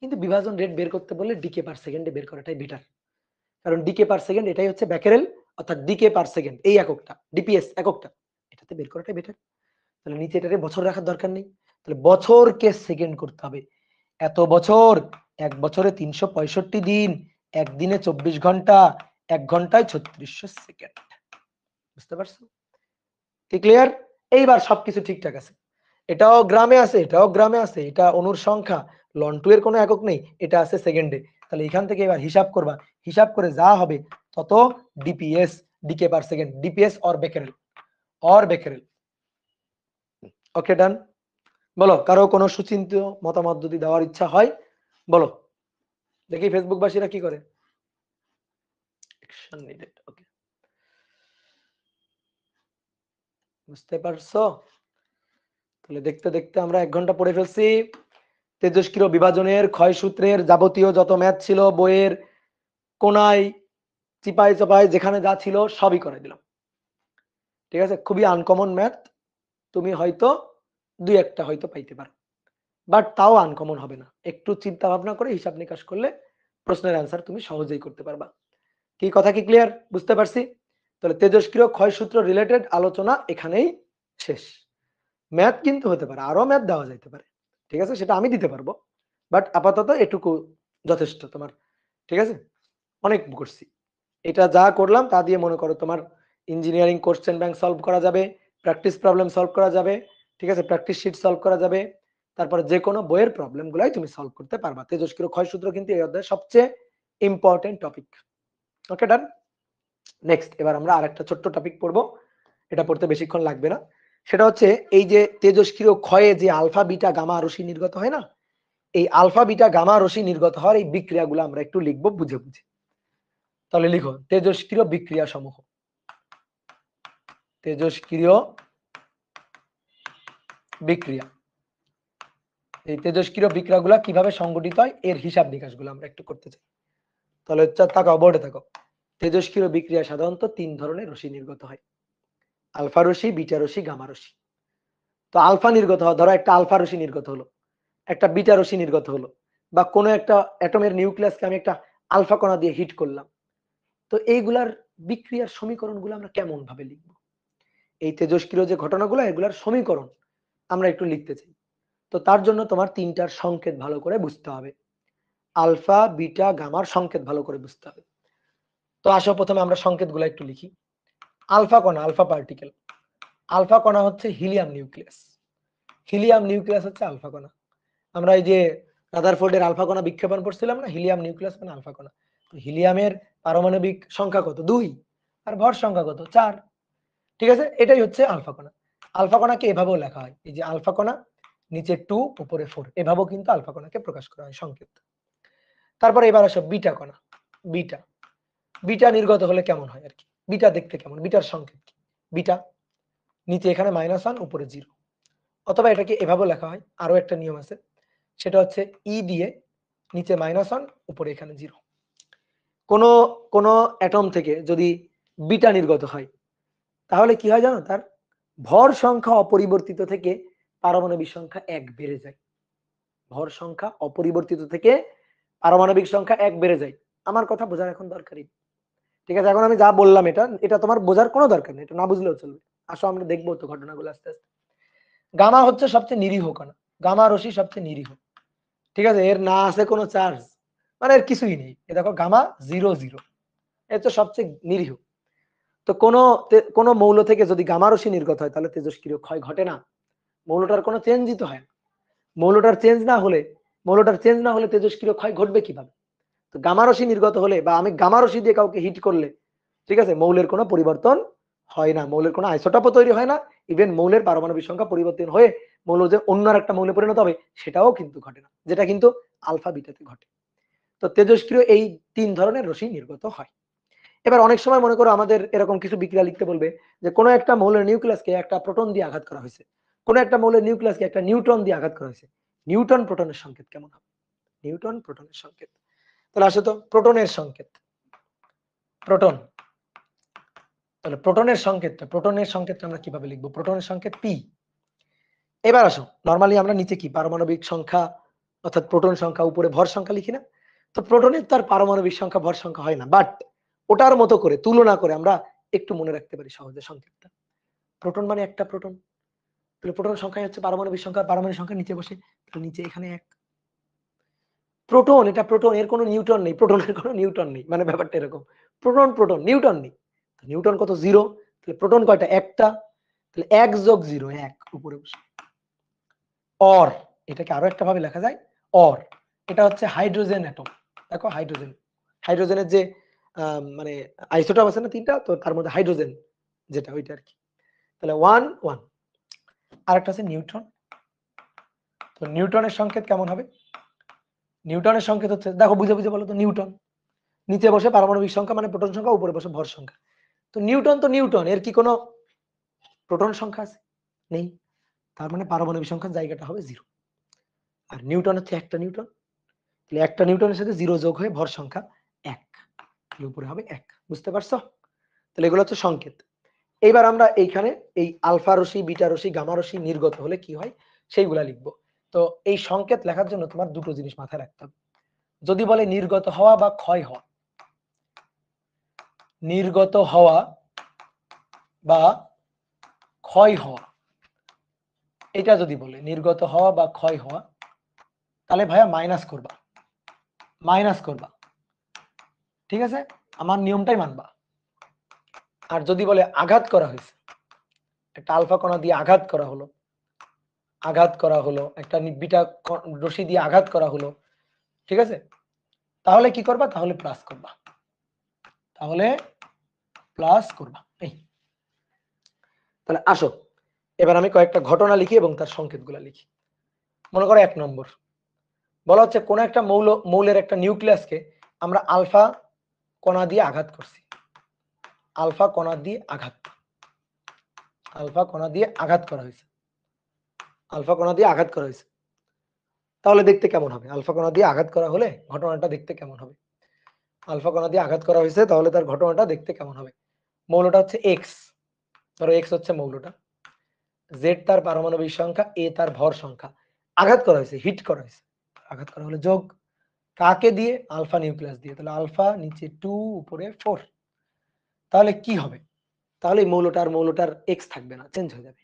কিন্তু বিভাজন রেট বের করতে বললে ডিকে পার সেকেন্ডে বের করাটাই বেটার, কারণ ডিকে পার সেকেন্ড এটাই হচ্ছে ব্যাকেরেল, অর্থাৎ ডিকে পার সেকেন্ড এই এককটা, ডিপিএস এককটা, এটাতে বের করাটাই বেটার। তাহলে নিচে এটারে বছর রাখার দরকার নেই, তাহলে বছরকে সেকেন্ড করতে হবে। এত বছর, এক বছরে 365 দিন, একদিনে 24 ঘন্টা, এক ঘন্টায় 3600 সেকেন্ড। বুঝতে পারছো, কি ক্লিয়ার? এইবার সবকিছু ঠিকঠাক আছে, এটাও গ্রামে আছে, এটা অণুর সংখ্যা, ln 2 এর কোনো একক নেই, এটা আছে সেকেন্ডে। তাহলে এখান থেকে এবার হিসাব করবা, হিসাব করে যা হবে তত DPS, decay per second, DPS or becquerel, okay done. বলো কারো কোনো সুচিন্তিত মতামত যদি দেওয়ার ইচ্ছা হয় বলো, দেখি ফেসবুক বাসীরা কি করে। অ্যাকশন নিডেড, ওকে, বুঝতে পারছো। তাহলে দেখতে দেখতে আমরা 1 ঘন্টা পড়ে ফেলছি। তেজস্ক্রিয় বিভাজনের ক্ষয়সূত্রের যাবতীয় যত ম্যাথ ছিল বইয়ের কোনায় চিপাই চাপাই যেখানে যা ছিল সবই করে দিলাম, ঠিক আছে। খুবই আনকমন ম্যাথ, তুমি হয়তো 2-1টা হয়তো পাইতে পারো, বাট তাও আনকমন হবে না। একটু চিন্তা ভাবনা করে হিসাব নিকাশ করলে প্রশ্নের অ্যান্সার তুমি সহজেই করতে পারবা। কি কথা কি ক্লিয়ার, বুঝতে পারছি। তাহলে তেজস্ক্রিয় ক্ষয়সূত্র রিলেটেড আলোচনা এখানেই শেষ। ম্যাথ কিন্তু হতে পারে, আরো ম্যাথ দেওয়া যাইতে পারে, ঠিক আছে, সেটা আমি দিতে পারবো, বাট আপাতত এটুকু যথেষ্ট তোমার, ঠিক আছে। অনেক করছি। এটা যা করলাম তা দিয়ে মনে করো তোমার ইঞ্জিনিয়ারিং কোশ্চেন ব্যাংক সলভ করা যাবে, প্র্যাকটিস প্রবলেম সলভ করা যাবে, ঠিক আছে, প্র্যাকটিস শিট সলভ করা যাবে, তারপরে যে কোনো বইয়ের প্রবলেম গুলাই তুমি সলভ করতে পারবা। তেজস্ক্রিয় ক্ষয়সূত্র কিন্তু এই অধ্যায়ের সবচেয়ে ইম্পর্টেন্ট টপিক। ওকে, ডান। নেক্সট, এবার আমরা আরেকটা ছোট্ট টপিক পড়বো, এটা পড়তে বেশিক্ষণ লাগবে না। সেটা হচ্ছে এই যে তেজস্ক্রিয় ক্ষয়ে যে আলফা বিটা গামা রশ্মি নির্গত হয় না, এই আলফা বিটা গামা রশ্মি নির্গত হওয়ার এই বিক্রিয়াগুলো আমরা একটু লিখবো বুঝে বুঝে। তাহলে লিখো তেজস্ক্রিয় বিক্রিয়া সমূহ। তেজস্ক্রিয় বিক্রিয়া, এই তেজস্ক্রিয় বিক্রিয়াগুলো কিভাবে সংগঠিত হয় এর হিসাব নিকাশগুলো আমরা একটু করতে চাই। তাহলে তাকাও, বোর্ডে তাকাও। তেজস্ক্রিয় বিক্রিয়া সাধারণত 3 ধরনের রশ্মি নির্গত হয়, আলফা রশ্মি, বিটা রশ্মি, গামা রশ্মি। তো আলফা নির্গত হয়, ধরো একটা আলফা রশ্মি নির্গত হলো, একটা বিটা রশ্মি নির্গত হলো, বা কোনো একটা অ্যাটমের নিউক্লিয়াসকে আমি একটা আলফা কণা দিয়ে হিট করলাম। তো এইগুলার বিক্রিয়ার সমীকরণগুলো আমরা কেমন ভাবে লিখবো? এই তেজস্ক্রিয় যে ঘটনাগুলো এগুলার সমীকরণ আমরা একটু লিখতে চাই। তো তার জন্য তোমার 3টার সংকেত ভালো করে বুঝতে হবে, আলফা বিটা গামার সংকেত ভালো করে বুঝতে হবে। তো আসো প্রথমে আমরা সংকেতগুলো একটু লিখি। আলফা কণা, আলফা পার্টিকেল, আলফা কণা হচ্ছে হিলিয়াম নিউক্লিয়াস, হিলিয়াম নিউক্লিয়াস হচ্ছে আলফা কণা। আমরা এই যে রাদারফোর্ডের আলফা কণা বিক্ষেপণ করছিলাম না, হিলিয়াম নিউক্লিয়াস মানে আলফা কণা। হিলিয়ামের পারমাণবিক সংখ্যা কত? 2, আর ভর সংখ্যা কত? 4। ঠিক আছে, এটাই হচ্ছে আলফা কণা। আলফা কণাকে এভাবেও লেখা হয়, এই যে আলফা কণা, নিচে 2 উপরে 4, এভাবেও কিন্তু আলফা কণাকে প্রকাশ করা হয় সংকেত। তারপরে এবার আসো বিটা কণা। বিটা, বিটা নির্গত হলে কেমন হয় আর কি, বিটা দেখতে কেমন, বিটার সংকেত কি? বিটা, নিচে এখানে -1 উপরে 0। অথবা এটাকে এভাবেও লেখা হয়, আরো একটা নিয়ম আছে, সেটা হচ্ছে ই দিয়ে নিচে -1 উপরে এখানে 0। কোন কোন অ্যাটম থেকে যদি বিটা নির্গত হয় তাহলে কি হয় জানো, তার ভর সংখ্যা অপরিবর্তিত থেকে পারমাণবিক সংখ্যা 1 বেড়ে যায়। ভর সংখ্যা অপরিবর্তিত থেকে পারমাণবিক সংখ্যা 1 বেড়ে যায়। আমার কথা বোঝার এখন দরকারই, ঠিক আছে? এখন আমি যা বললাম এটা এটা তোমার বোঝার কোনো দরকার নেই, এটা না বুঝলেও চলবে। আসো আমরা দেখবো তো ঘটনাগুলো আস্তে আস্তে। গামা হচ্ছে সবচেয়ে নিরীহ কণা, গামা রশ্মি সবচেয়ে নিরীহ, ঠিক আছে? এর না আছে কোনো চার্জ, মানে এর কিছুই নেই। এ দেখো গামা 0 0, এ তো সবচেয়ে নিরীহ। তো কোনো মৌল থেকে যদি গামা রশ্মি নির্গত হয় তাহলে তেজস্ক্রিয় ক্ষয় ঘটে না, মৌলটার কোনো চেঞ্জই তো হয় না। মৌলটার চেঞ্জ না হলে তেজস্ক্রিয় ক্ষয় ঘটবে কিভাবে? তো গামা রশ্মি নির্গত হলে বা আমি গামা রশ্মি দিয়ে কাউকে হিট করলে, ঠিক আছে, মৌলের কোনো পরিবর্তন হয় না, মৌলের কোনো আইসোটোপও তৈরি হয় না, ইভেন মৌলের পারমাণবিক সংখ্যা পরিবর্তন হয়ে মৌল যে অন্য একটা মৌলে পরিণত হবে সেটাও কিন্তু ঘটে না, যেটা কিন্তু আলফা বিটাতে ঘটে। তো তেজস্ক্রিয় এই 3 ধরনের রশ্মি নির্গত হয়। এবার অনেক সময় মনে করো আমাদের এরকম কিছু বিক্রিয়া লিখতে বলবে যে কোনো একটা মৌলের নিউক্লিয়াসকে একটা প্রোটন দিয়ে আঘাত করা হয়েছে, কোনো একটা মৌলের নিউক্লিয়াসকে একটা নিউট্রন দিয়ে আঘাত করা হয়েছে। নিউটন প্রোটনের সংকেত কেমন হবে? নিউটন প্রোটনের সংকেত, তাহলে আসো তো প্রোটনের সংকেত। প্রোটন, তাহলে প্রোটনের সংকেতটা আমরা কিভাবে লিখবো? প্রোটনের সংকেত পি। এবার আসো, নরমালি আমরা নিচে কি পারমাণবিক সংখ্যা অর্থাৎ প্রোটন সংখ্যা, উপরে ভর সংখ্যা লিখি না? তো প্রোটনের তার পারমাণবিক সংখ্যা ভর সংখ্যা হয় না, বাট ওটার মতো করে তুলনা করে আমরা একটু মনে রাখতে পারি সহজে সংকেতটা। প্রোটন মানে একটা প্রোটন, তাহলে প্রোটন সংখ্যা হচ্ছে পারমাণবিক সংখ্যা, পারমাণবিক সংখ্যা নিচে বসে, তাহলে নিচে এখানে 1। প্রোটন, এটা প্রোটন, এর কোনো নিউটন নেই, প্রোটনের কোনো নিউটন নেই, মানে ব্যাপারটা এরকম। প্রোটন প্রোটন, নিউটন নেই, নিউটন কত? 0। তাহলে প্রোটন কয়টা? একটা, তাহলে 1 + 0 1 উপরে বসে। অর, এটাকে আরো একটা ভাবে লেখা যায়, অর, এটা হচ্ছে হাইড্রোজেন অ্যাটম। দেখো হাইড্রোজেন, হাইড্রোজেনের যে মানে আইসোটোপ আছে না 3টা, তো তার মধ্যে হাইড্রোজেন যেটা ওইটা আর কি। তাহলে 1 1। আরেকটা আছে নিউট্রন, তো নিউটনের সংকেত কেমন হবে? নিউটনের সংকেত হচ্ছে, দেখো বুঝে বুঝে বলো তো, নিউটন নিচে বসে পারমাণবিক সংখ্যা মানে প্রোটন সংখ্যা, উপরে বসে ভর সংখ্যা। তো নিউটন, এর কি কোনো প্রোটন সংখ্যা আছে? নেই, তার মানে পারমাণবিক সংখ্যার জায়গাটা হবে 0। আর নিউটন হচ্ছে একটা নিউটন, তাহলে একটা নিউটনের সাথে 0 যোগ হয়ে ভর সংখ্যা 1, উপরে হবে 1। বুঝতে পারছো? তাহলে এগুলো হচ্ছে সংকেত। এইবার আমরা এইখানে এই আলফা রশ্মি, বিটা রশ্মি, গামা রশ্মি নির্গত হলে কি হয় সেইগুলা লিখবো। তো এই সংকেত লেখার জন্য তোমার দুটো জিনিস মাথায় রাখতে হবে। যদি বলে নির্গত হওয়া বা ক্ষয় হওয়া, নির্গত হওয়া বা ক্ষয় হওয়া, এটা যদি বলে নির্গত হওয়া বা ক্ষয় হওয়া, তাহলে ভাইয়া মাইনাস করবা, ঠিক আছে, আমার নিয়মটাই মানবা। আর যদি বলে আঘাত করা হয়েছে, একটা আলফা কণা দিয়ে আঘাত করা হলো, একটা বিটা রশি দিয়ে আঘাত করা হলো, ঠিক আছে, তাহলে কি করবা? তাহলে প্লাস করবা, এই। তাহলে আসো এবার আমি কয়েকটা ঘটনা লিখি এবং তার সংকেতগুলো লিখি। মনে করো 1 নম্বর বলা হচ্ছে কোন একটা মৌলের একটা নিউক্লিয়াসকে আমরা আলফা কণা দিয়ে আঘাত করছি, আলফা কণা দিয়ে আঘাত করা হয়েছে, তাহলে দেখতে কেমন হবে? আলফা কণা দিয়ে আঘাত করা হলে ঘটনাটা দেখতে কেমন হবে? আলফা কণা দিয়ে আঘাত করা হয়েছে, তাহলে তার ঘটনাটা দেখতে কেমন হবে? মৌলটা হচ্ছে এক্স, ধরো এক্স হচ্ছে মৌলটা, জেড তার পারমাণবিক সংখ্যা, এ তার ভর সংখ্যা, আঘাত করা হয়েছে, হিট করা হয়েছে, আঘাত করা হলে যোগ, কাকে দিয়ে? আলফা নিউক্লিয়াস দিয়ে, তাহলে আলফা নিচে 2 উপরে 4, তাহলে কি হবে? তাহলে মৌলটার এক্স থাকবে না, চেঞ্জ হয়ে যাবে।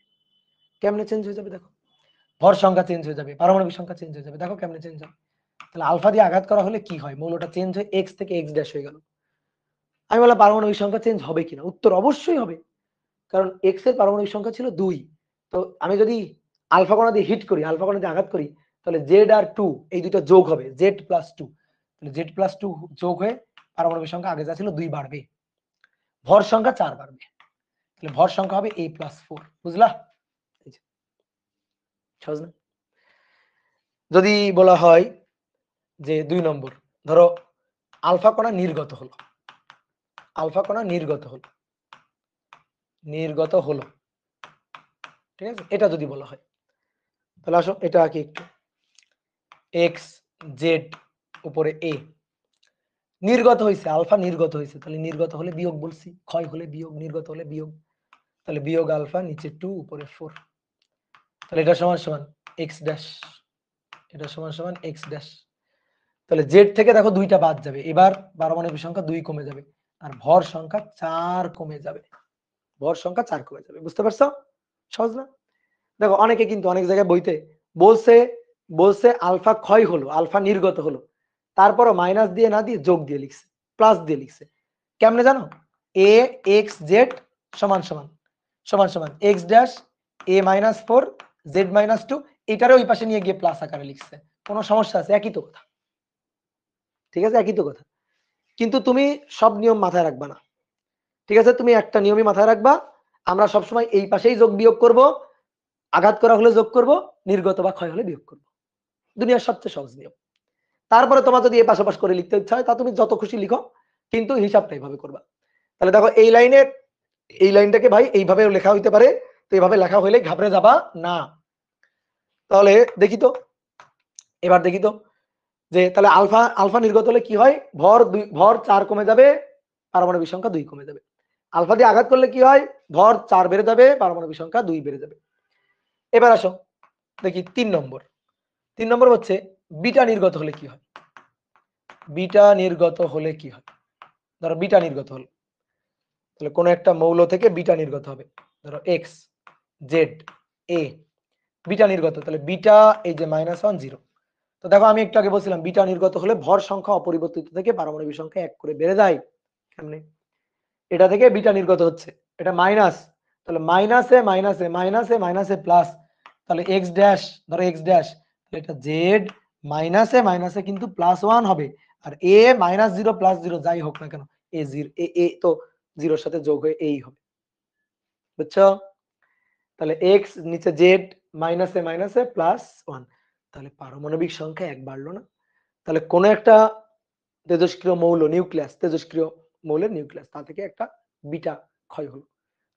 কেমনে চেঞ্জ হয়ে যাবে? দেখো, ভর সংখ্যা চেঞ্জ হয়ে যাবে, পারমাণবিক সংখ্যা চেঞ্জ হয়ে যাবে। দেখো কেমনে চেঞ্জ হয়। তাহলে আলফা দিয়ে আঘাত করা হলে কি হয়? মৌলটা চেঞ্জ হয়ে এক্স থেকে এক্স ড্যাশ হয়ে গেল। আমি বললাম পারমাণবিক সংখ্যা চেঞ্জ হবে কিনা? উত্তর অবশ্যই হবে, কারণ এক্স এর পারমাণবিক সংখ্যা ছিল 2। তো আমি যদি আলফা কণা দিয়ে হিট করি, আলফা কণা দিয়ে আঘাত করি, তাহলে জেড আর 2 এই দুটো যোগ হবে, জেড প্লাস 2, তাহলে জেড প্লাস 2 যোগ হয়ে পারমাণবিক সংখ্যা আগে যা ছিল 2 বাড়বে, ভর সংখ্যা 4 বাড়বে, তাহলে ভর সংখ্যা হবে a প্লাস 4। বুঝলা? সহজ না? যদি বলা হয় যে 2 নম্বর, ধরো আলফা কণা নির্গত হলো, ঠিক আছে, এটা যদি বলা হয়, তাহলে আসো এটা আঁকি একটু। এক্স জেড উপরে এ নির্গত হয়েছে, আলফা নির্গত হয়েছে, তাহলে নির্গত হলে বিয়োগ বলছি, ক্ষয় হলে বিয়োগ, নির্গত হলে বিয়োগ, তাহলে বিয়োগ আলফা নিচে 2 উপরে 4, তাহলে এটা সমান সমান এক্স ড্যাশ, তাহলে জেড থেকে দেখো 2টা বাদ যাবে, এবার পারমাণবিক সংখ্যা 2 কমে যাবে, আর ভর সংখ্যা 4 কমে যাবে, বুঝতে পারছো? সহজ না? দেখো অনেকে কিন্তু অনেক জায়গায় বইতে বলছে আলফা ক্ষয় হলো, আলফা নির্গত হলো, তারপরও মাইনাস দিয়ে না দিয়ে যোগ দিয়ে লিখছে, প্লাস দিয়ে লিখছে। কেমনে জানো? এ এক্স জেড সমান সমান x dash a minus 4 Z minus 2, এটারে ওই পাশে নিয়ে গিয়ে প্লাস আকারে লিখছে। কোনো সমস্যা আছে? একই তো কথা, ঠিক আছে, একই তো কথা। কিন্তু তুমি সব নিয়ম মাথায় রাখবা না, ঠিক আছে, তুমি একটা নিয়মই মাথায় রাখবা, আমরা সবসময় এই পাশেই যোগ বিয়োগ করব, আঘাত করা হলে যোগ করব, নির্গত বা ক্ষয় হলে বিয়োগ করব, দুনিয়ার সবচেয়ে সহজ নিয়ম। তারপরে তোমার যদি এই পাশাপাশি করে লিখতে ইচ্ছা হয় তা তুমি যত খুশি লিখো, কিন্তু হিসাবটা এইভাবে করবা। তাহলে দেখো এই লাইনটাকে ভাই এইভাবে লেখা হইতে পারে, তো এইভাবে লেখা হইলে ঘাবড়ে যাবা না। তাহলে এবার দেখি তো যে তাহলে আলফা নির্গত হলে কি হয়? ভর 4 কমে যাবে, পারমাণবিক সংখ্যা 2 কমে যাবে। আলফা দিয়ে আঘাত করলে কি হয়? ভর 4 বেড়ে যাবে, পারমাণবিক সংখ্যা 2 বেড়ে যাবে। এবার আসো দেখি 3 নম্বর হচ্ছে বিটা নির্গত হলে কি হয়? ধরো বিটা নির্গত হলো, তাহলে কোন একটা মৌল থেকে বিটা নির্গত হবে, ধরো এক্স জেড এ, বিটা নির্গত, তাহলে বিটা এই যে -1 0। তো দেখো আমি একটু আগে বলছিলাম বিটা নির্গত হলে ভর সংখ্যা অপরিবর্তিত থেকে পারমাণবিক সংখ্যা 1 করে বেড়ে যায়। কেমনে? এটা থেকে বিটা নির্গত হচ্ছে, এটা মাইনাস, তাহলে মাইনাসে প্লাস, তাহলে এক্স ড্যাশ, ধরো এক্স ড্যাশ, এটা জেড মাইনাসে কিন্তু +1 হবে, আর এ -0 +0 যাই হোক না কেন, এ জিরো এ তো জিরোর সাথে যোগ হয়ে এই হবে, বুঝছো? তাহলে এক্স নিচে জেড মাইনাসে +1, তাহলে পারমাণবিক সংখ্যা 1 বাড়লো না? তাহলে কোন একটা তেজস্ক্রিয় মৌলের নিউক্লিয়াস তা থেকে একটা বিটা ক্ষয় হলো,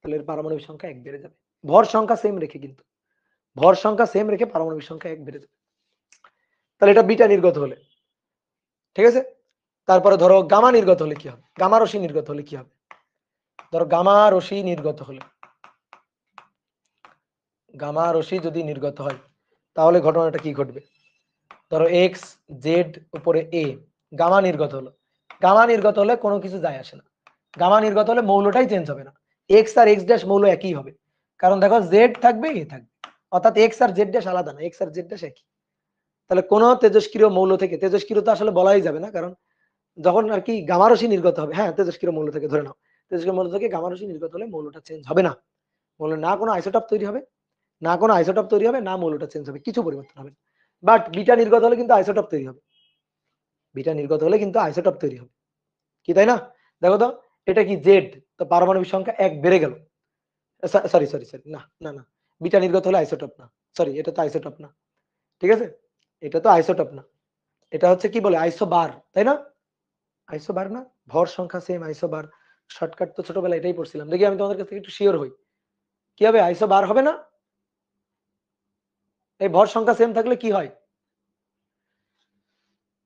তাহলে এর পারমাণবিক সংখ্যা 1 বেড়ে যাবে, ভর সংখ্যা সেম রেখে, কিন্তু ভর সংখ্যা সেম রেখে পারমাণবিক সংখ্যা 1 বেড়ে যাবে। তাহলে এটা বিটা নির্গত হলে, ঠিক আছে। তারপরে ধরো গামা নির্গত হলে কি হবে? গামা রশ্মি নির্গত হলে কি হবে? ধরো গামা রশ্মি যদি নির্গত হয়, তাহলে ঘটনাটা কি ঘটবে? ধরো এক্স জেড উপরে এ, গামা নির্গত হলে কোনো কিছু যায় আসে না, গামা নির্গত হলে মৌলটাই চেঞ্জ হবে না, এক্স আর এক্স ড্যাশ মৌল একই হবে, কারণ দেখো জেড থাকবে এ থাকবে, অর্থাৎ এক্স আর জেড ড্যাশ আলাদা না, এক্স আর জেড ড্যাশ একই। তাহলে কোন তেজস্ক্রিয় মৌল থেকে, তেজস্ক্রিয় তো আসলে বলাই যাবে না, কারণ যখন আর কি গামা রশ্মি নির্গত হবে, হ্যাঁ তেজস্ক্রিয় মৌল থেকে ধরে নাও, তেজস্ক্রিয় মৌল থেকে গামা রশ্মি নির্গত হলে মৌলটা চেঞ্জ হবে না, মৌল না কোনো আইসোটপ তৈরি হবে, না কোনো আইসোটপ তৈরি হবে, না মৌলটা চেঞ্জ হবে, কিছু পরিবর্তন হবে না। বাট বিটা নির্গত হলে কিন্তু আইসোটপ তৈরি হবে, বিটা নির্গত হলে কিন্তু আইসোটপ তৈরি হবে, কি তাই না? দেখো তো এটা কি জেড, তো পারমাণবিক সংখ্যা 1 বেড়ে গেল, সরি সরি সরি, না না না, বিটা নির্গত হলে আইসোটপ না, সরি এটা তো আইসোটপ না, ঠিক আছে, এটা তো আইসোটপ না, এটা হচ্ছে কি বলে আইসোবার, তাই না? আইসোবার না, ভর সংখ্যা সেম আইসোবার, শর্টকাট তো ছোটবেলায় এটাই পড়ছিলাম। দেখি আমি তোমাদের কাছ থেকে একটু শিওর হই, কি হবে আইসোবার হবে না? এই ভর সংখ্যা সেম থাকলে কি হয়?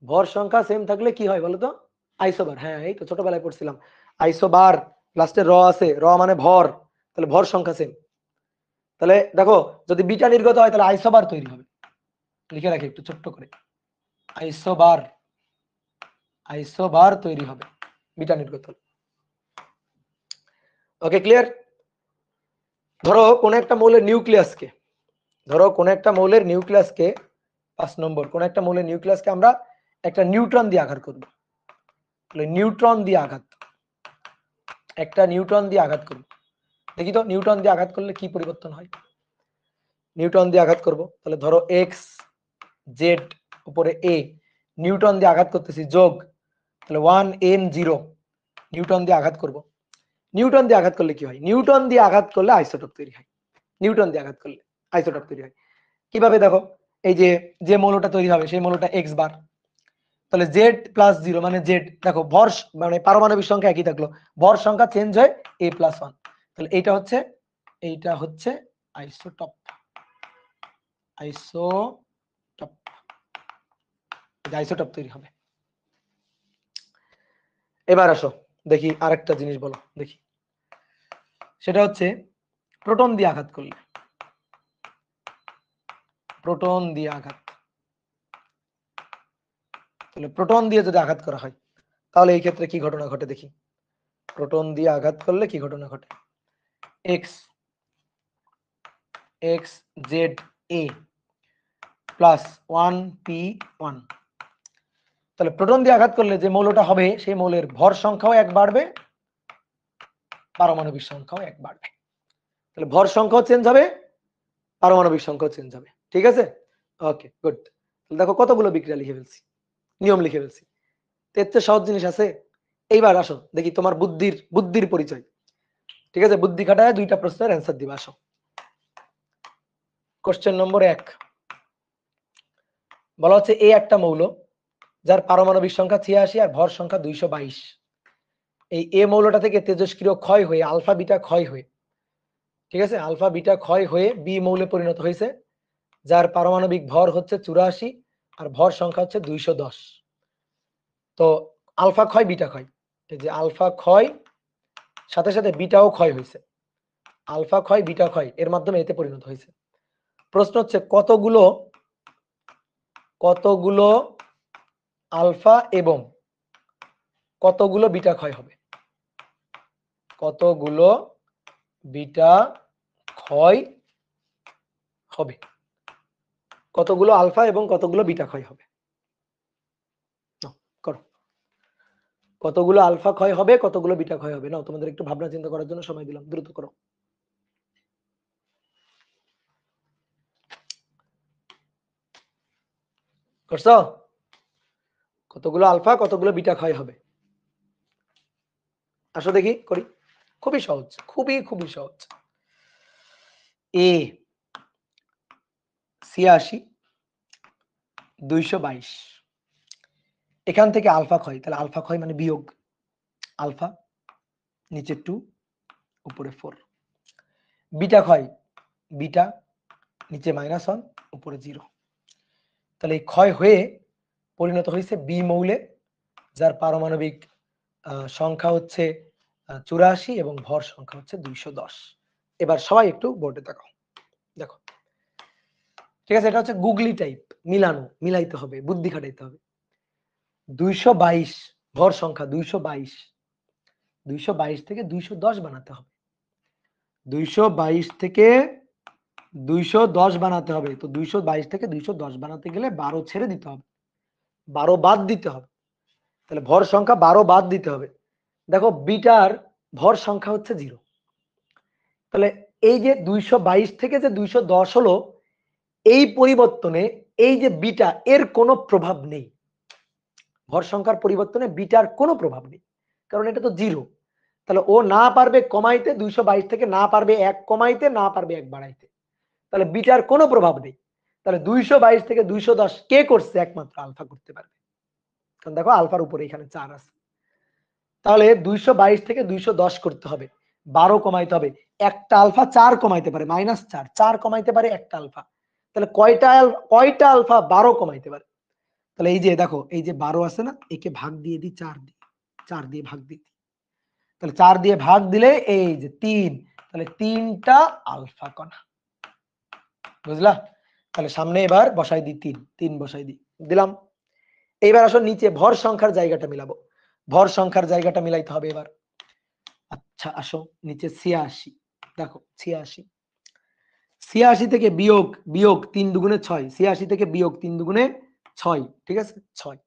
ভর সংখ্যা সেম থাকলে কি হয় বলো তো? আইসোবার, হ্যাঁ এই তো ছোটবেলায় পড়ছিলাম, আইসোবার লাস্টে র আছে, র মানে ভর, তাহলে ভর সংখ্যা সেম, তাহলে দেখো যদি বিটা নির্গত হয় তাহলে আইসোবার তৈরি হবে, লিখে রাখি একটু ছোট্ট করে, আইসোবার, আইসোবার তৈরি হবে বিটা নির্গত হলে। Okay clear? ধরো কোন একটা মৌলের নিউক্লিয়াসকে, ধরো কোন একটা মৌলের নিউক্লিয়াসকে 5 নম্বর, কোন একটা মৌলের নিউক্লিয়াসকে আমরা একটা নিউট্রন দিয়ে আঘাত করব, তাহলে নিউট্রন দিয়ে আঘাত, একটা নিউট্রন দিয়ে আঘাত করব, দেখি তো নিউট্রন দিয়ে আঘাত করলে কি পরিবর্তন হয়। নিউট্রন দিয়ে আঘাত করব, তাহলে ধরো এক্স জেড উপরে এ, নিউট্রন দিয়ে আঘাত করতেছি যোগ, তাহলে 1 m 0 নিউটন দিয়ে আঘাত করব, নিউটন দিয়ে আঘাত করলে কি হয়? নিউটন দিয়ে আঘাত করলে আইসোটোপ তৈরি হয়, নিউটন দিয়ে আঘাত করলে আইসোটোপ তৈরি হয়। কিভাবে দেখো, এই যে যে মৌলটা তৈরি হবে সেই মৌলটা এক্স বার, তাহলে জেড প্লাস 0 মানে জেড, দেখো ভর মানে পারমাণবিক সংখ্যা একই থাকলো, ভর সংখ্যা চেঞ্জ হয় a প্লাস 1, তাহলে এইটা হচ্ছে আইসোটপ, আইসোটপ, আইসোটপ তৈরি হবে। এবার আসো দেখি আরেকটা জিনিস বলো দেখি, সেটা হচ্ছে প্রোটন দিয়ে আঘাত করলে, প্রোটন দিয়ে আঘাত, তাহলে প্রোটন দিয়ে যদি আঘাত করা হয় তাহলে এই ক্ষেত্রে কি ঘটনা ঘটে দেখি, প্রোটন দিয়ে আঘাত করলে কি ঘটনা ঘটে, এক্স এক্স জেড এ প্লাস 1 পি 1, তাহলে প্রোটন দিয়ে আঘাত করলে যে মৌলটা হবে সেই মৌলের ভর সংখ্যাও 1 বাড়বে, পারমাণবিক সংখ্যাও 1 বাড়বে, তাহলে ভর সংখ্যাও চেঞ্জ হবে, পারমাণবিক সংখ্যাও চেঞ্জ হবে, ঠিক আছে? ওকে গুড, তাহলে দেখো কতগুলো বিক্রিয়া লিখে ফেলছি, নিয়ম লিখে ফেলছি, এর চেয়ে সহজ জিনিস আছে? এইবার আসো দেখি তোমার বুদ্ধির পরিচয়, ঠিক আছে, বুদ্ধি খাটায় 2টা প্রশ্নের অ্যান্সার দিবা। আসো কোশ্চেন নম্বর 1, বলা হচ্ছে এই একটা মৌল যার পারমাণবিক সংখ্যা 86 আর ভর সংখ্যা 222, এই এ মৌলটা থেকে তেজস্ক্রিয় ক্ষয় হয়ে আলফা বিটা ক্ষয় হয়ে, ঠিক আছে, আলফা বিটা ক্ষয় হয়ে বি মৌলে পরিণত হয়েছে, যার পারমাণবিক ভর হচ্ছে 84 আর ভর সংখ্যা হচ্ছে 210। তো আলফা ক্ষয় বিটা ক্ষয়, এই যে আলফা ক্ষয় সাথে সাথে বিটাও ক্ষয় হয়েছে, আলফা ক্ষয় বিটা ক্ষয় এর মাধ্যমে এতে পরিণত হয়েছে। প্রশ্ন হচ্ছে কতগুলো আলফা এবং কতগুলো বিটা ক্ষয় হবে, কতগুলো বিটা ক্ষয় হবে, কতগুলো আলফা এবং কতগুলো বিটা ক্ষয় হবে, করো, কতগুলো আলফা ক্ষয় হবে কতগুলো বিটা ক্ষয় হবে, নাও তোমাদের একটু ভাবনা চিন্তা করার জন্য সময় দিলাম, দ্রুত করো। করছো? কতগুলো আলফা কতগুলো বিটা ক্ষয় হবে, আসো দেখি করি, খুবই সহজ, খুবই সহজ, এ 86 222, এখান থেকে আলফা ক্ষয়, তাহলে আলফা ক্ষয় মানে বিয়োগ, আলফা নিচে 2 উপরে 4, বিটা ক্ষয় বিটা নিচে -1 উপরে 0, তাহলে এই ক্ষয় হয়ে পরিণত হয়েছে বি মৌলে, যার পারমাণবিক সংখ্যা হচ্ছে 84 এবং ভর সংখ্যা হচ্ছে 210। এবার সবাই একটু বোর্ডে তাকাও, দেখো, ঠিক আছে, এটা হচ্ছে গুগলি টাইপ, মিলাইতে হবে, বুদ্ধি খাটাইতে হবে। 222 ভর সংখ্যা 222 থেকে 210 বানাতে হবে, 222 থেকে 210 বানাতে হবে, তো 222 থেকে 210 বানাতে গেলে 12 ছেড়ে দিতে হবে, 12 বাদ দিতে হবে, তাহলে ভর সংখ্যা 12 বাদ দিতে হবে। দেখো বিটার ভর সংখ্যা হচ্ছে 0। তাহলে এই যে 222 থেকে যে 210 হলো, এই পরিবর্তনে এই যে বিটা এর কোনো প্রভাব নেই। ভর সংখ্যার পরিবর্তনে বিটার কোনো প্রভাব নেই, কারণ এটা তো 0। তাহলে ও না পারবে কমাইতে 222 থেকে, না পারবে 1 কমাইতে, না পারবে 1 বাড়াইতে। তাহলে বিটার কোনো প্রভাব নেই। তাহলে 222 থেকে 210 কে করছে? একমাত্র আলফা করতে পারবে, কারণ দেখো আলফার উপরে এখানে 4 আছে। তাহলে 222 থেকে 210 করতে হবে, 12 কমাইতে হবে। একটা আলফা 4 কমাইতে পারে, -4, 4 কমাইতে পারে একটা আলফা। তাহলে কয়টা আলফা 12 কমাইতে পারে? তাহলে এই যে দেখো, এই যে 12 আছে না, একে ভাগ দিয়ে দিই 4 দিয়ে, 4 দিয়ে ভাগ দিই। তাহলে 4 দিয়ে ভাগ দিলে এই যে 3, তাহলে 3টা আলফা কণা। বুঝলা? তাহলে সামনে এবার বসাই দিই 3 বসাই দিলাম। এইবার আসো নিচে ভর সংখ্যার জায়গাটা মিলাবো। ভর সংখ্যার জায়গাটা মিলাইতে হবে এবার। আচ্ছা আসো নিচে 86, দেখো 86 থেকে বিয়োগ 3 দুগুণে 6, 86 থেকে বিয়োগ 3 দুগুণে 6, ঠিক আছে 6।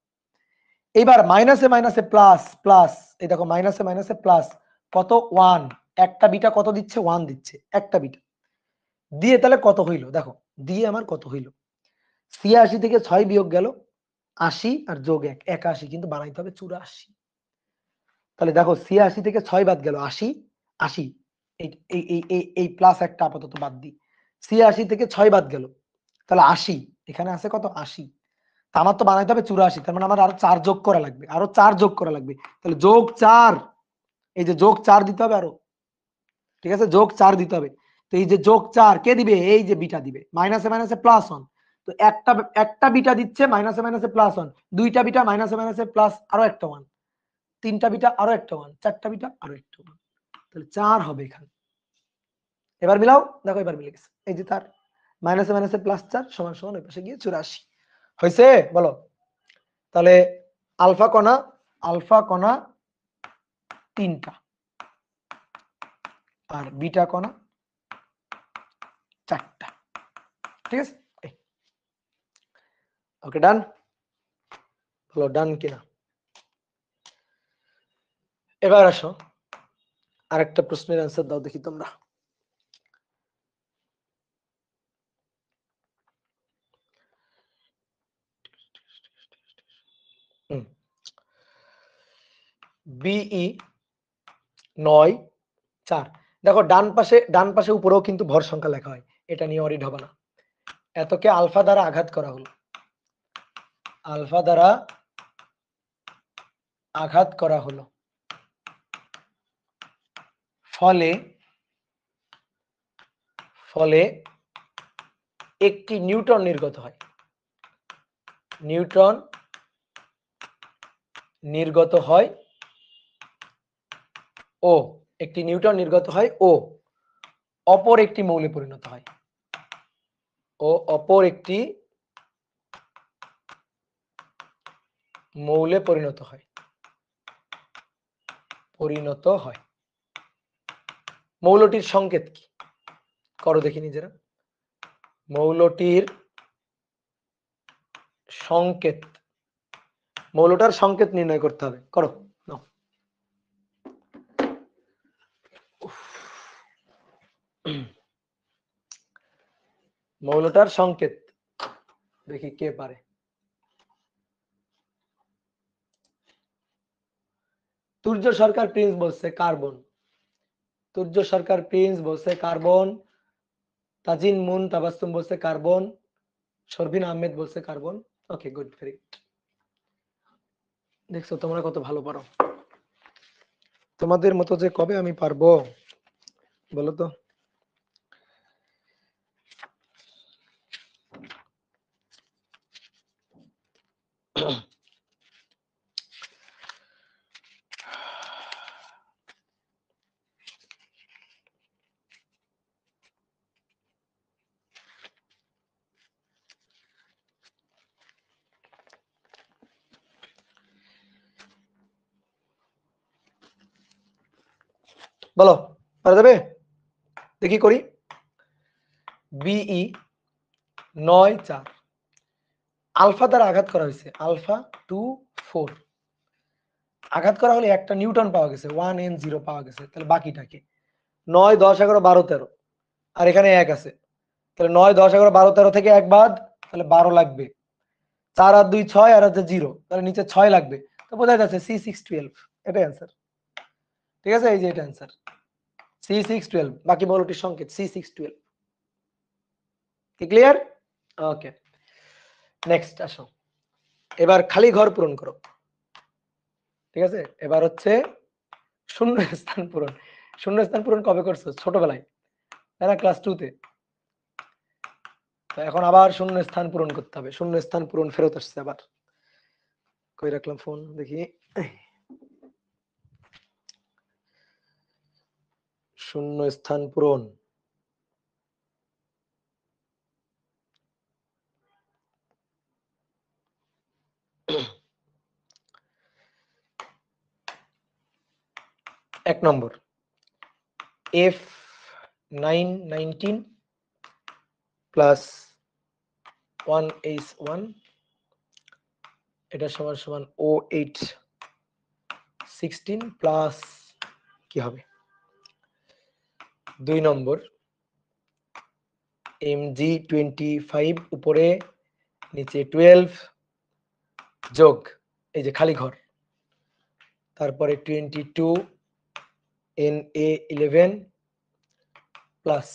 এইবার মাইনাসে মাইনাসে প্লাস প্লাস, এই দেখো মাইনাসে মাইনাসে প্লাস, কত 1, একটা বিটা কত দিচ্ছে? 1 দিচ্ছে একটা বিটা দিয়ে। তাহলে কত হইল? দেখো দিয়ে আমার কত হইল, 86 থেকে 6 বিয়োগ গেল 80 আর যোগ 1, 81, কিন্তু বানাইতে হবে 84। তাহলে দেখো 86 থেকে 6 বাদ গেল 80, 80, এই প্লাস একটা আপাতত বাদ দিই। 86 থেকে 6 বাদ গেল, তাহলে 80, এখানে আছে কত? 80। তা আমার তো বানাইতে হবে 84, তার মানে আমার আরো 4 যোগ করা লাগবে, আরো 4 যোগ করা লাগবে। তাহলে যোগ 4, এই যে যোগ 4 দিতে হবে আরো, ঠিক আছে যোগ 4 দিতে হবে। তো এই যে যোগ 4 কে দিবে? এই যে বিটা দিবে, মাইনাসে মাইনাসে প্লাস 1। তো একটা বিটা দিচ্ছে মাইনাসে মাইনাসে প্লাস 1, দুইটা বিটা মাইনাসে মাইনাসে প্লাস আরো একটা 1, তিনটা বিটা আরো একটা 1, চারটা বিটা আরো একটা 1, তাহলে 4 হবে এখানে। এবার মিলাও, দেখো এবার মিলে গেছে। এই যে তার মাইনাসে মাইনাসে প্লাস 4 সমান সমান ওই পাশে গিয়ে 84 হয়েছে। বলো তাহলে আলফা কণা 3টা আর বিটা কণা 4টা, ঠিক আছে। ওকে ডান, বলো ডান কিনা। এবার আসো আরেকটা প্রশ্নের অ্যান্সার দাও দেখি তোমরা। বিই 9, 4। দেখো ডান পাশে উপরেও কিন্তু ভর সংখ্যা লেখা হয়, এটা নিয়ে অরিড হবে না। এতকে আলফা দ্বারা আঘাত করা হলো, আলফা দ্বারা আঘাত করা হলো, ফলে একটি নিউটন নির্গত হয়, নিউটন নির্গত হয় ও একটি নিউটন নির্গত হয় ও অপর একটি মৌলে পরিণত হয়, ও অপর একটি মৌলে পরিণত হয়, মৌলটির সংকেত কি করো দেখি নিজেরা। মৌলটির সংকেত, মৌলটার সংকেত নির্ণয় করতে হবে, করো নাও। মৌলটার সংকেত দেখি কে পারে। তুর্য সরকার প্রিন্স বলছে কার্বন, তুর্য সরকার প্রিন্স বলছে কার্বন, তাজিন মুন তাবাসসুম বলছে কার্বন, শরবিন আহমেদ বলছে carbon. Okay good, very good. দেখছো তোমরা কত ভালো পারো, তোমাদের মতো যে কবে আমি পারবো বলো তো। বলো পারা যাবে? দেখি করি। বিই 9, 4 আলফা দ্বারা আঘাত করা হয়েছে, আলফা 2, 4। আঘাত করা হলে একটা নিউটন পাওয়া গেছে, 1n0 পাওয়া গেছে, তাহলে বাকিটা কি? 9, 10, 11, 12, 13, আর এখানে 1 আছে, তাহলে 9, 10, 11, 12, 13 থেকে 1 বাদ, তাহলে 12 লাগবে। 4 আর 2 6, আর আছে 0, তাহলে নিচে 6 লাগবে। তো বোঝাই যাচ্ছে C612, এটাই অ্যান্সার। ঠিক আছে, এই যে এটা অ্যান্সার C612, বাকি বলটির সংকেত C612। কি ক্লিয়ার? ওকে, নেক্সট আসো, এবার খালি ঘর পূরণ করো। ঠিক আছে, এবার হচ্ছে শূন্য স্থান পূরণ। শূন্য স্থান পূরণ কবে করছো? ছোটবেলায়, তাই না? ক্লাস 2 তে। তো এখন আবার শূন্য স্থান পূরণ করতে হবে। শূন্য স্থান পূরণ ফেরত আসছে আবার। কই রাখলাম ফোন দেখি। শূন্য স্থান পূরণ, এক নম্বর F919 প্লাস 1H1, এটা সমান সমান O816 প্লাস কি হবে? 2 নম্বর Mg25 উপরে নিচে 12 যোগ এই যে খালি ঘর, তারপরে 22 Na11 প্লাস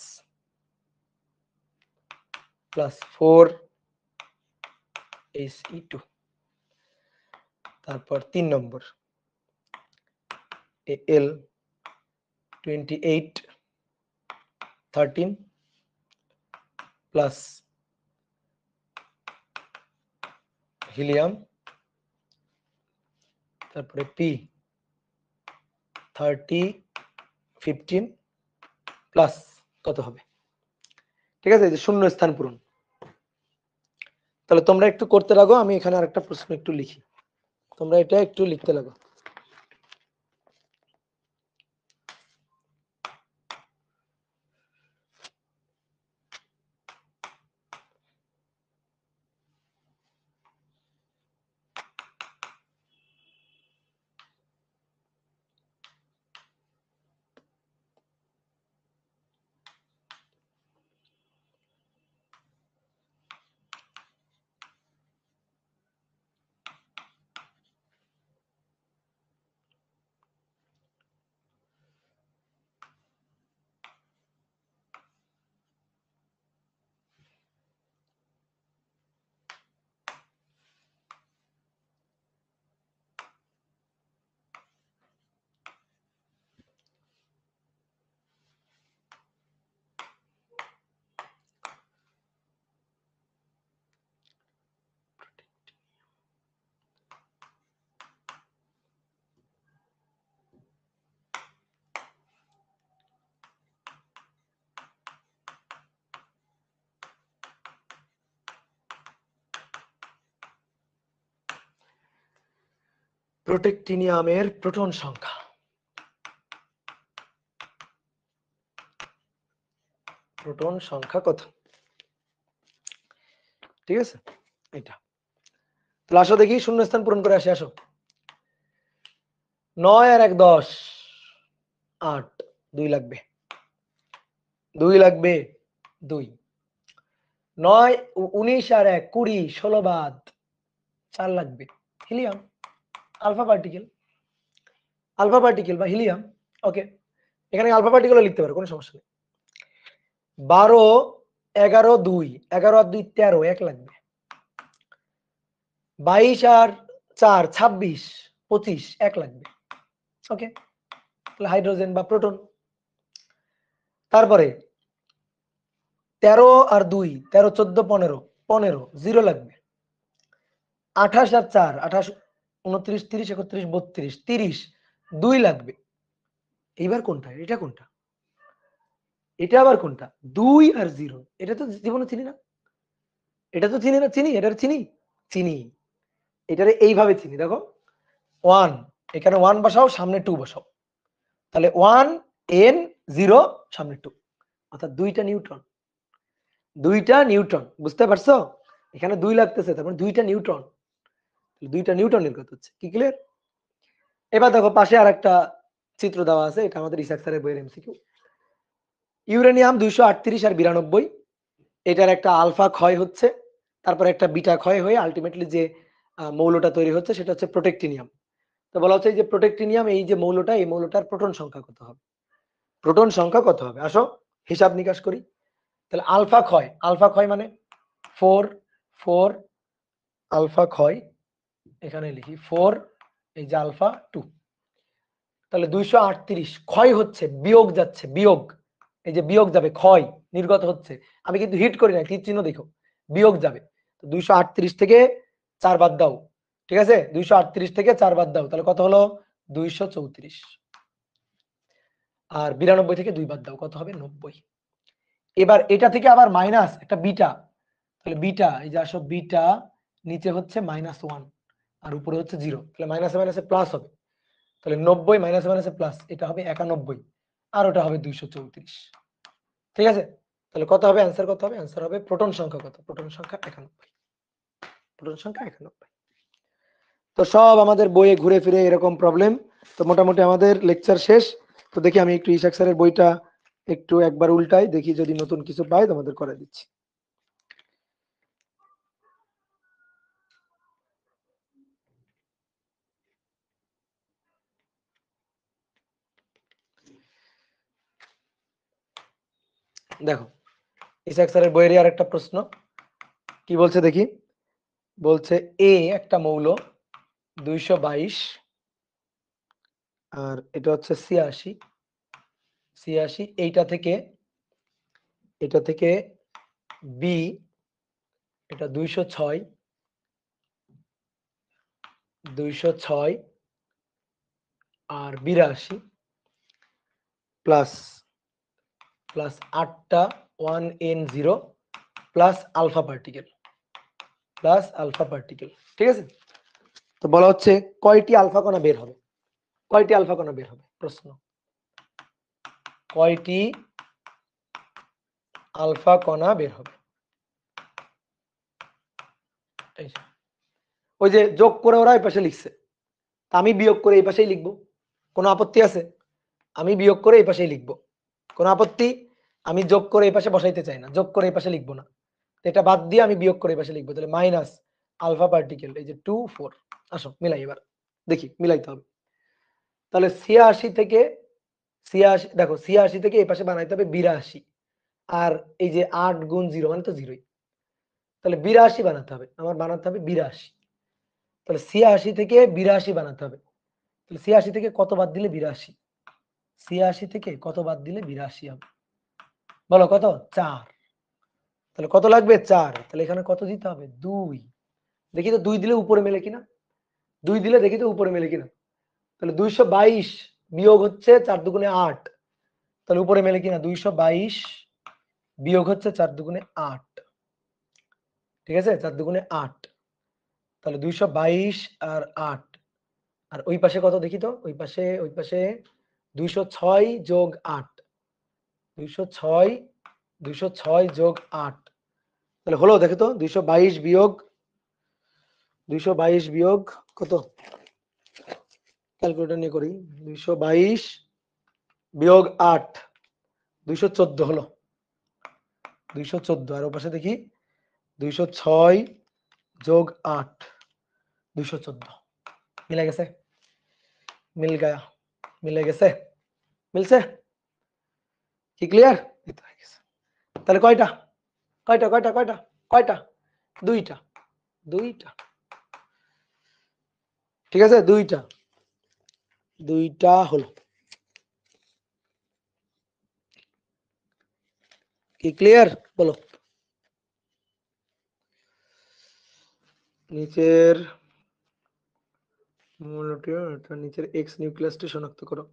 4 He2, তারপর 3 নম্বর Al28 13 প্লাস হিলিয়াম, তারপরে P30 15 প্লাস কত হবে? ঠিক আছে, এই যে শূন্য স্থান পূরণ। তাহলে তোমরা একটু করতে লাগো, আমি এখানে আরেকটা প্রশ্ন একটু লিখি, তোমরা এটা একটু লিখতে লাগো। প্রোটেক্টিনিয়ামের প্রোটন সংখ্যা, প্রোটন সংখ্যা কত? ঠিক আছে, এটা তাহলে আসো দেখি শূন্য স্থান পূরণ করে আসি। আসো, 9 আর 1 10, 8, 2 লাগবে, 2 লাগবে, 2, 9 19 আর 1 20, 16 বাদ 4 লাগবে, helium, alpha particle, alpha particle বা হিলিয়াম। ওকে, এখানে আলফা পার্টিকেলও লিখতে পারো, কোনো সমস্যা নেই। 12 11 2, 11 আর 2 13, 1 লাগবে। 22 আর 4 26, 25, 1 লাগবে। ওকে, তাহলে হাইড্রোজেন বা প্রোটন। তারপরে 13 আর 2 13 14 15, 15, 0 লাগবে। 28 আর 4 28, 29 30 31 32, 30, 2 লাগবে। এইবার কোনটা? এটা কোনটা? এটা আবার কোনটা? 2 আর 0, এটা তো জীবনে চিনি না। এটা তো চিনি না, চিনি, এটার চিনি, চিনি, এটারে এইভাবে চিনি। দেখো 1, এখানে 1 বসাও, সামনে 2 বসাও, তাহলে 1 n 0 সামনে 2, অর্থাৎ 2টা নিউট্রন, 2টা নিউট্রন। বুঝতে পারছো? এখানে 2 লাগতেছে, তারপরে 2টা নিউট্রন, 2টা নিউটন নির্গত হচ্ছে। কি ক্লিয়ার? এবার দেখো পাশে আর একটা চিত্র দেওয়া আছে, এটা আমাদের ইসাক স্যারের বইয়ের এমসিকিউ। ইউরেনিয়াম 238 আর 92, এটার একটা আলফা ক্ষয় হচ্ছে, তারপর একটা বিটা ক্ষয় হয়ে আলটিমেটলি যে মৌলটা তৈরি হচ্ছে সেটা হচ্ছে প্রোটেক্টিনিয়াম। তো বলা হচ্ছে এই যে প্রোটেক্টিনিয়াম, এই যে মৌলটা, এই মৌলটার প্রোটন সংখ্যা কত হবে? প্রোটন সংখ্যা কত হবে? আসো হিসাব নিকাশ করি। তাহলে আলফা ক্ষয় মানে 4 4 আলফা ক্ষয়, এখানে লিখি 4, এই যে আলফা 2, তাহলে 238 ক্ষয় হচ্ছে, বিয়োগ যাচ্ছে, বিয়োগ, এই যে বিয়োগ যাবে, ক্ষয় নির্গত হচ্ছে, আমি কিন্তু হিট করি না, তীর চিহ্ন দেখো, বিয়োগ যাবে। তো 238 থেকে 4 বাদ দাও, ঠিক আছে, 238 থেকে 4 বাদ দাও, তাহলে কত হলো? 234। আর 92 থেকে 2 বাদ দাও, কত হবে? 90। এবার এটা থেকে আবার মাইনাস একটা বিটা, তাহলে বিটা, এই যে আসো বিটা, নিচে হচ্ছে -1 আর উপরে হচ্ছে 0, তাহলে মাইনাসে মাইনাসে প্লাস হবে, তাহলে 90 মাইনাসে মাইনাসে প্লাস, এটা হবে 91 আর ওটা হবে 234। ঠিক আছে, তাহলে কত হবে অ্যান্সার? কত হবে অ্যান্সার? হবে প্রোটন সংখ্যা কত? প্রোটন সংখ্যা 91। প্রোটন সংখ্যা 91। তো সব আমাদের বইয়ে ঘুরে ফিরে এরকম প্রবলেম। তো মোটামুটি আমাদের লেকচার শেষ। তো দেখি আমি একটু ইসাক স্যারের বইটা একটু একবার উল্টাই, দেখি যদি নতুন কিছু পাই তোমাদের করে দিচ্ছি। দেখো ইসাক স্যারের বইয়েরই আর একটা প্রশ্ন, কি বলছে দেখি। বলছে এ একটা মৌল 222, আর এটা হচ্ছে 86, এটা থেকে বি, এটা 206 আর 82 প্লাস 8টা 1n0 প্লাস আলফা পার্টিকেল, ঠিক আছে। তো বলা হচ্ছে কয়টি আলফা কণা বের হবে? কয়টি আলফা কণা বের হবে? প্রশ্ন, কয়টি আলফা কণা বের হবে? ওই যে যোগ করে ওরা এই পাশে লিখছে, আমি বিয়োগ করে এই পাশেই লিখবো, কোনো আপত্তি আছে? আমি বিয়োগ করে এই পাশেই লিখবো, কোনো আপত্তি? আমি যোগ করে এই পাশে বসাইতে চাই না, যোগ করে এই পাশে লিখবো না, এটা বাদ দিয়ে আমি বিয়োগ করে এই পাশে লিখবো, তাহলে মাইনাস আলফা পার্টিকেল, এই যে 2 4। আসো মিলাই, এবার দেখি মিলাইতে হবে। তাহলে 86 থেকে 86, দেখো 86 থেকে এই পাশে বানাইতে হবে 82, আর এই যে 8 গুণ 0 মানে তো 0ই, তাহলে 82 বানাতে হবে, আমার বানাতে হবে 82, তাহলে 86 থেকে 82 বানাতে হবে, তাহলে 86 থেকে কত বাদ দিলে 82? 86 থেকে কত বাদ দিলে 82 হবে? বলো কত? 4। তাহলে কত লাগবে? 4। তাহলে এখানে কত দিতে হবে? 2। দেখি তো 2 দিলে উপরে মেলে কিনা, 2 দিলে দেখি তো উপরে মেলে কিনা। তাহলে 222 বিয়োগ হচ্ছে 4 দুগুণে 8, তাহলে উপরে মেলে কিনা? 222 বিয়োগ হচ্ছে 4 দুগুণে 8, ঠিক আছে, 4 দুগুণে 8, তাহলে 222 আর 8, আর ওই পাশে কত দেখি তো, ওই পাশে 206 যোগ 8, 206 যোগ 8, তাহলে হলো দেখো তো 222 বিয়োগ কত, ক্যালকুলেটর নিয়ে করি, 222 বিয়োগ 8, 214 হলো, 214, আর ওপাশে দেখি 206 যোগ 8, 214, মিলে গেছে, মিল গায়া, মিলে গেছে, মিলছে কি? ক্লিয়ার? তাহলে কয়টা কয়টা কয়টা কয়টা কয়টা? দুইটা, দুইটা, ঠিক আছে, দুইটা, দুইটা হলো। কি ক্লিয়ার? বলো। নিচের মূলটি, নিচের এক্স নিউক্লিয়াসটি শনাক্ত করো।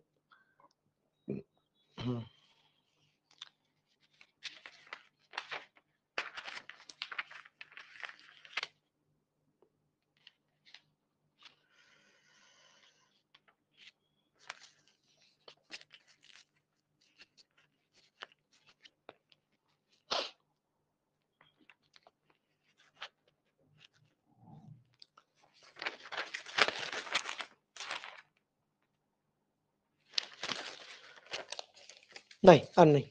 নাই, আর নাই,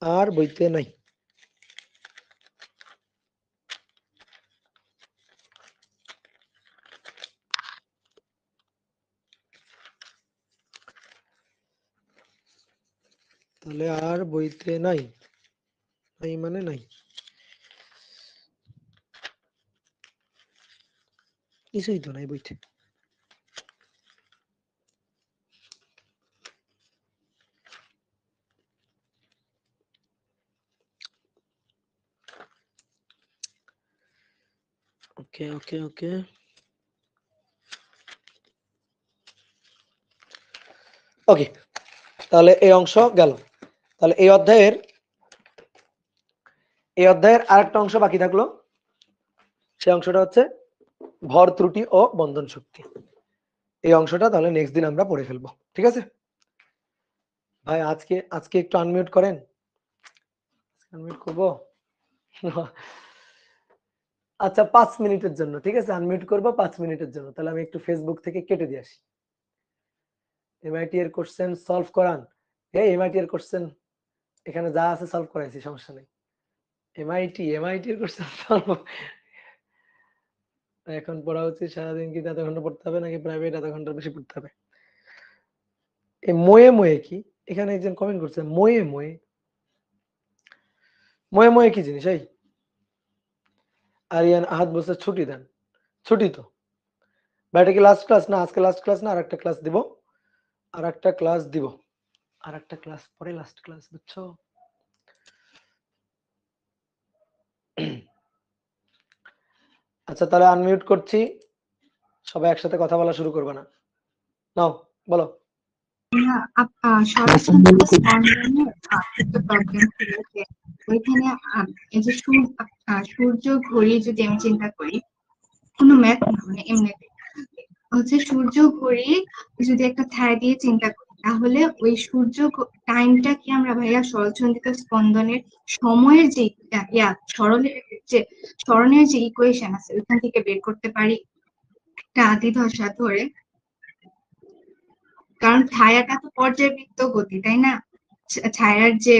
আর বইতে নাই। তাহলে আর বইতে নাই, নাই মানে নাই, কিছুই তো নাই বইতে। ওকে ওকে ওকে, ওকে, তাহলে এই অংশ গেল। তাহলে এই অধ্যায়ের আরেকটা অংশ বাকি থাকলো, সেই অংশটা হচ্ছে ভর ত্রুটি ও বন্ধন শক্তি। এই অংশটা তাহলে নেক্সট দিন আমরা পড়ে ফেলবো, ঠিক আছে ভাই? আজকে একটু আনমিউট করেন, আনমিউট করবো। আচ্ছা 5 মিনিটের জন্য, ঠিক আছে, আনমিউট করবো 5 মিনিটের জন্য। তাহলে আমি একটু ফেসবুক থেকে কেটে দিয়ে আসি। এমআইটি এর কোশ্চেন সলভ করান। এই এমআইটি এর কোশ্চেন এখানে যা আছে সলভ করাইছি, সমস্যা নেই। এমআইটি এর কোশ্চেন সলভ এখন পড়া উচিত সারাদিন কি এত ঘন্টা পড়তে হবে নাকি প্রাইভেট এত ঘন্টার বেশি পড়তে হবে? এই মোয়ে মোয়ে কি, এখানে একজন কমেন্ট করছে মোয়ে মোয়ে, মোয়ে মোয়ে কি জিনিস? এই আরিয়ান আহাদ বলছে ছুটি দেন, ছুটি তো ভাই, এটা কি লাস্ট ক্লাস না? আজকে লাস্ট ক্লাস না, আরেকটা ক্লাস দিব, আরেকটা ক্লাস দিব, আরেকটা ক্লাস পরে লাস্ট ক্লাস, বুঝছো? আচ্ছা তাহলে আনমিউট করছি, সবাই একসাথে কথা বলা শুরু করবে না, নাও বলো। ওইখানে এই যে সূর্য ঘড়ি যদি আমি চিন্তা করি, কোনো ম্যাথ না, মানে এমনিতে হচ্ছে সূর্য ঘড়ি যদি একটা ছায়া দিয়ে চিন্তা করি, তাহলে ওই সূর্য টাইমটা কি আমরা ভাইয়া সরলসন্ধিত স্পন্দনের সময়ের যে সরণের যে ইকুয়েশন আছে ওইখান থেকে বের করতে পারি একটা আদি দশা ধরে? কারণ ছায়াটা তো পর্যায়বৃত্ত গতি, তাই না? ছায়ার যে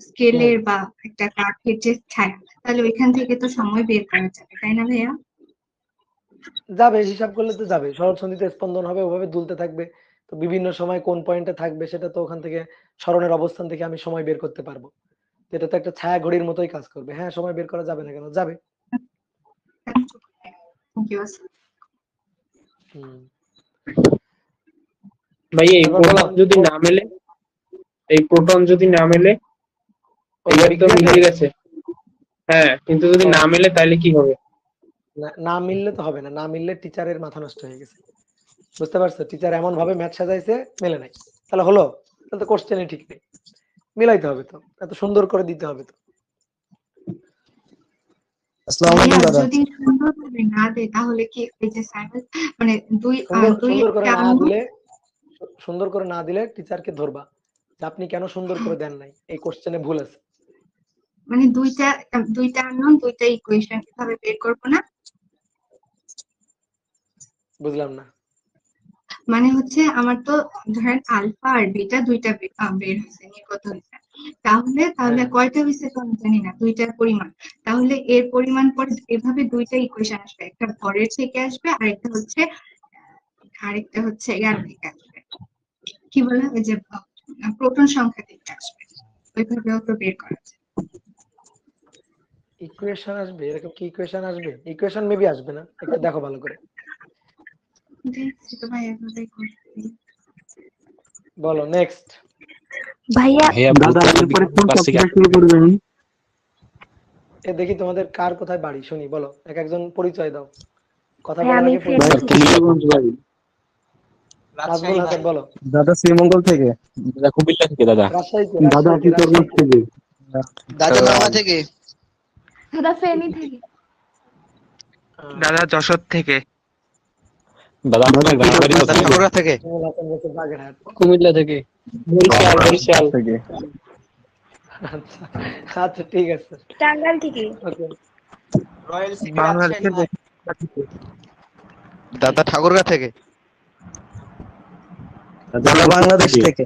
স্কেলের বা একটা কাঠের যে ছায়া, তাহলে ওইখান থেকে তো সময় বের করা যাবে, তাই না ভাইয়া? যাবে, হিসাব করলে তো যাবে, সরলসন্ধিতে স্পন্দন হবে, ওভাবে দুলতে থাকবে, তো বিভিন্ন সময় কোন পয়েন্টে থাকবে সেটা তো ওখান থেকে সরণের অবস্থান থেকে আমি সময় বের করতে পারবো। এটা তো একটা ছায়া ঘড়ির মতোই কাজ করবে। হ্যাঁ, সময় বের করা যাবে না কেন? যাবে। ভাই এই প্রোটন যদি না মেলে, এই প্রোটন যদি না মেলে, এবার তো মিলে গেছে। হ্যাঁ, কিন্তু যদি না মেলে তাহলে কি হবে? না মিললে তো হবে না, না মিললে টিচারের মাথা নষ্ট হয়ে গেছে, বুঝতে পারছো? টিচার এমন ভাবে ম্যাথ সাজাইছে, মেলে নাই, তাহলে হলো? তাহলে তো কোশ্চেনই ঠিক নেই, মিলাইতে হবে তো, এত সুন্দর করে দিতে হবে তো। যদি সুন্দর করে না দেয় তাহলে কি এই যে মানে সুন্দর করে না দিলে টিচারকে ধরবা যে আপনি কেন সুন্দর করে দেন নাই, এই কোশ্চেনে ভুল আছে। মানে দুইটা আননোন, দুইটা ইকুয়েশন কিভাবে বের করব না? বুঝলাম না। মানে হচ্ছে আমার তো ধরেন আলফা আর বিটা দুইটা বের হয়েছে, নির্গত হয়েছে, তাহলে কয়টা হয়েছে তো আমি জানি না, দুইটার পরিমাণ, তাহলে এর পরিমাণ পরে এভাবে দুইটা ইকুয়েশন আসবে, একটা ভরের থেকে আসবে আরেকটা হচ্ছে ইয়ার থেকে আসবে, কি বলে ওই যে প্রোটন সংখ্যা থেকে আসবে, ওইভাবেও তো বের করা যায়। ইকুয়েশন আসবে? এরকম কি ইকুয়েশন আসবে? ইকুয়েশন মেবি আসবে না, একটু দেখো ভালো করে। দেখছি তো ভাই, এভাবেই করছি। বলো নেক্সট। ভাইয়া দাদা এরপরে কোন টপিকটা শুরু করবেন? এ দেখি তোমাদের কার কোথায় বাড়ি শুনি, বলো, একজন পরিচয় দাও, কথা হ্যাঁ, বলার আমি আগে ফেনী পরিচয় থেকে। নাজমুল হাসান, বলো। দাদা শ্রীমঙ্গল থেকে। দাদা কুমিল্লা থেকে। দাদা রাজশাহী দাদা কিশোরগঞ্জ থেকে। দাদা মামা থেকে। দাদা ফেনী থেকে। দাদা যশোর থেকে। দাদা ঠাকুরগাঁ থেকে। বাগেরহাট। কুমিল্লা থেকে। বরিশাল থেকে। আচ্ছা আচ্ছা, ঠিক আছে। টাঙ্গাইল থেকে। ওকে। বাংলাদেশের দাদা ঠাকুরগাঁ থেকে। দাদা বাংলাদেশ থেকে।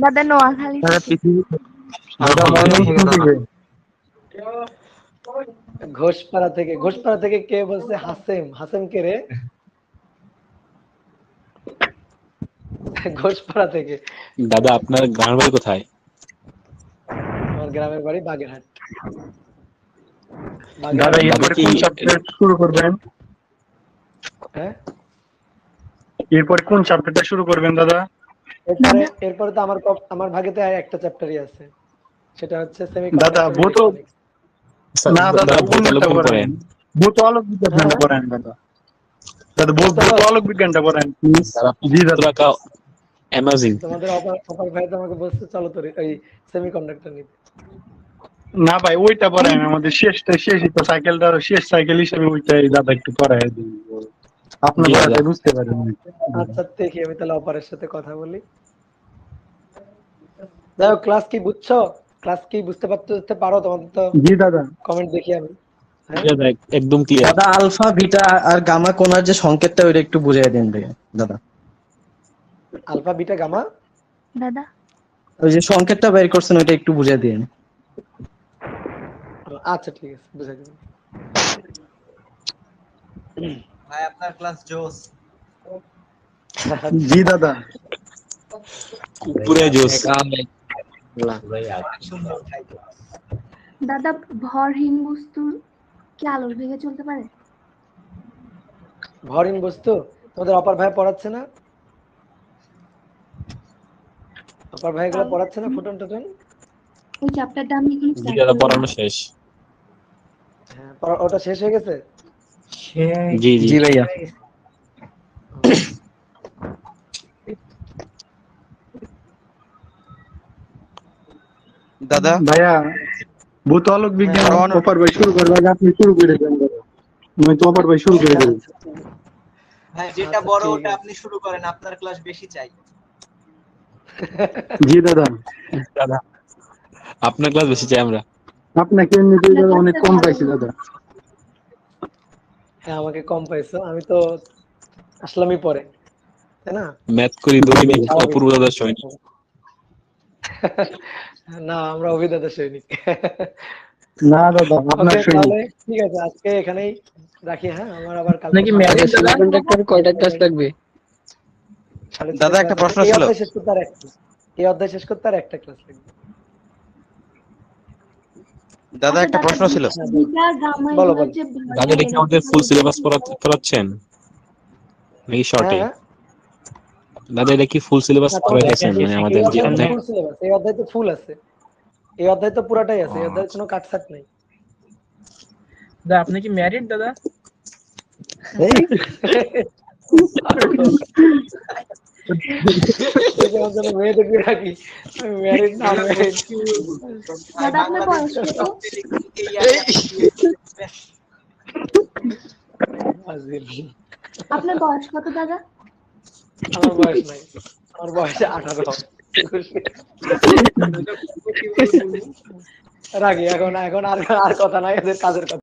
দাদা নোয়াখালী দাদা থেকে। পৃথিবী দাদা ময়মনসিংহ থেকে। ঘোষপাড়া থেকে। ঘোষপাড়া থেকে কে বলছে? হাসেম। হাসেম কে রে? ঘোষপাড়া থেকে। দাদা আপনার গ্রামের বাড়ি কোথায়? আমার গ্রামের বাড়ি বাগেরহাট। দাদা বাগেরহাট। এরপরে কোন চ্যাপ্টার শুরু করবেন? হ্যাঁ, এরপরে কোন চ্যাপ্টারটা শুরু করবেন দাদা? এরপরে তো আমার ভাগেতে আর একটা চ্যাপ্টারই আছে, সেটা হচ্ছে দাদা ভূত না দাদা কোনটা পড়েন? ভূত আলোক বিজ্ঞানটা পড়েন দাদা। দাদা ভূত আলোক বিজ্ঞানটা পড়েন প্লিজ। জি দাদা। অ্যামেজিং। তোমাদের অপার ভাই তো আমাকে বলছে চলো তোর ওই সেমিকন্ডাক্টর নিতে। না ভাই ওইটা পড়েন, আমাদের শেষই তো সাইকেলটার শেষ সাইকেল হিসেবে ওইটাই দাদা একটু পড়ায় দিন, আপনার ভাষায় বুঝতে পারেন। আচ্ছা দেখি আমি তাহলে অপারের সাথে কথা বলি। যাই হোক, ক্লাস কি বুঝছো? ক্লাস কি বুঝতে পারো? তোমাদের তো জি দাদা। কমেন্ট দেখি আমি। হ্যাঁ? একদম ক্লিয়ার। দাদা আলফা বিটা আর গামা কোণার যে সংকেতটা ওইটা একটু বুঝিয়ে দিন দাদা। আলফা বিটা গামা দাদা ওই যে সংকেতটা বের করছেন ওইটা একটু বুঝিয়ে দিন। আচ্ছা ঠিক আছে, বুঝাই দেব। ভাই আপনার ক্লাস জোস। জি দাদা। পুরো জোস। দাদা ভরহীন বস্তু কি আলোর বেগে চলতে পারে? ভরহীন বস্তু তোমাদের অপার ভাই পড়াচ্ছে না? অপার ভাই গুলো পড়াচ্ছে না? ফুটন টুটন ওই চ্যাপ্টারটা আমি এখন দাদা পড়ানো শেষ। হ্যাঁ, ওটা শেষ হয়ে গেছে। জি জি জি ভাইয়া। দাদা ভাইয়া ভূত আলোক বিজ্ঞান অপার ভাই শুরু করবেন, আপনি শুরু করে দেন দাদা। আমি তো অপার ভাই শুরু করে দেব। ভাই যেটা বড় ওটা আপনি শুরু করেন, আপনার ক্লাস বেশি চাই। জি দাদা। দাদা আপনার ক্লাস বেশি চাই আমরা। আপনাকে এমনিতেই দাদা অনেক কম পাইছি দাদা। হ্যাঁ, আমাকে কম পাইছো, আমি তো আসলামই পরে, তাই না? ম্যাথ করি দৈনিক অপূর্ব দাদা সৈনিক। না, আমরা অভিদাতা সৈনিক। না দাদা আপনার Okay, সৈনিক। তাহলে ঠিক আছে, আজকে এখানেই রাখি। হ্যাঁ, আমার আবার কালকে নাকি ম্যারেজ কন্ট্রাক্টর কয়টা ক্লাস লাগবে? দাদা একটা প্রশ্ন ছিল। এই অধ্যায় শেষ করতে আর একটা ক্লাস লাগবে। দাদা একটা প্রশ্ন ছিল। বলো। দাদা দেখি আমাদের ফুল সিলেবাস পড়াচ্ছেন নাকি শর্টে? দাদা এটা কি ফুল সিলেবাস পড়াচ্ছেন? মানে আমাদের যে অধ্যায় ফুল সিলেবাস, এই অধ্যায় তো ফুল আছে, এই অধ্যায় তো পুরাটাই আছে, এই অধ্যায়ে কোনো কাটছাট নাই। দাদা আপনি কি ম্যারিড দাদা? মেয়েদেরকে রাখি, আমি ম্যারিড না ম্যারিড। দাদা আপনার বয়স কত? আপনার বয়স কত দাদা? আমার বয়স নাই, আমার বয়স 18। রাখি এখন আর কথা নাই, এদের কাজের কথা।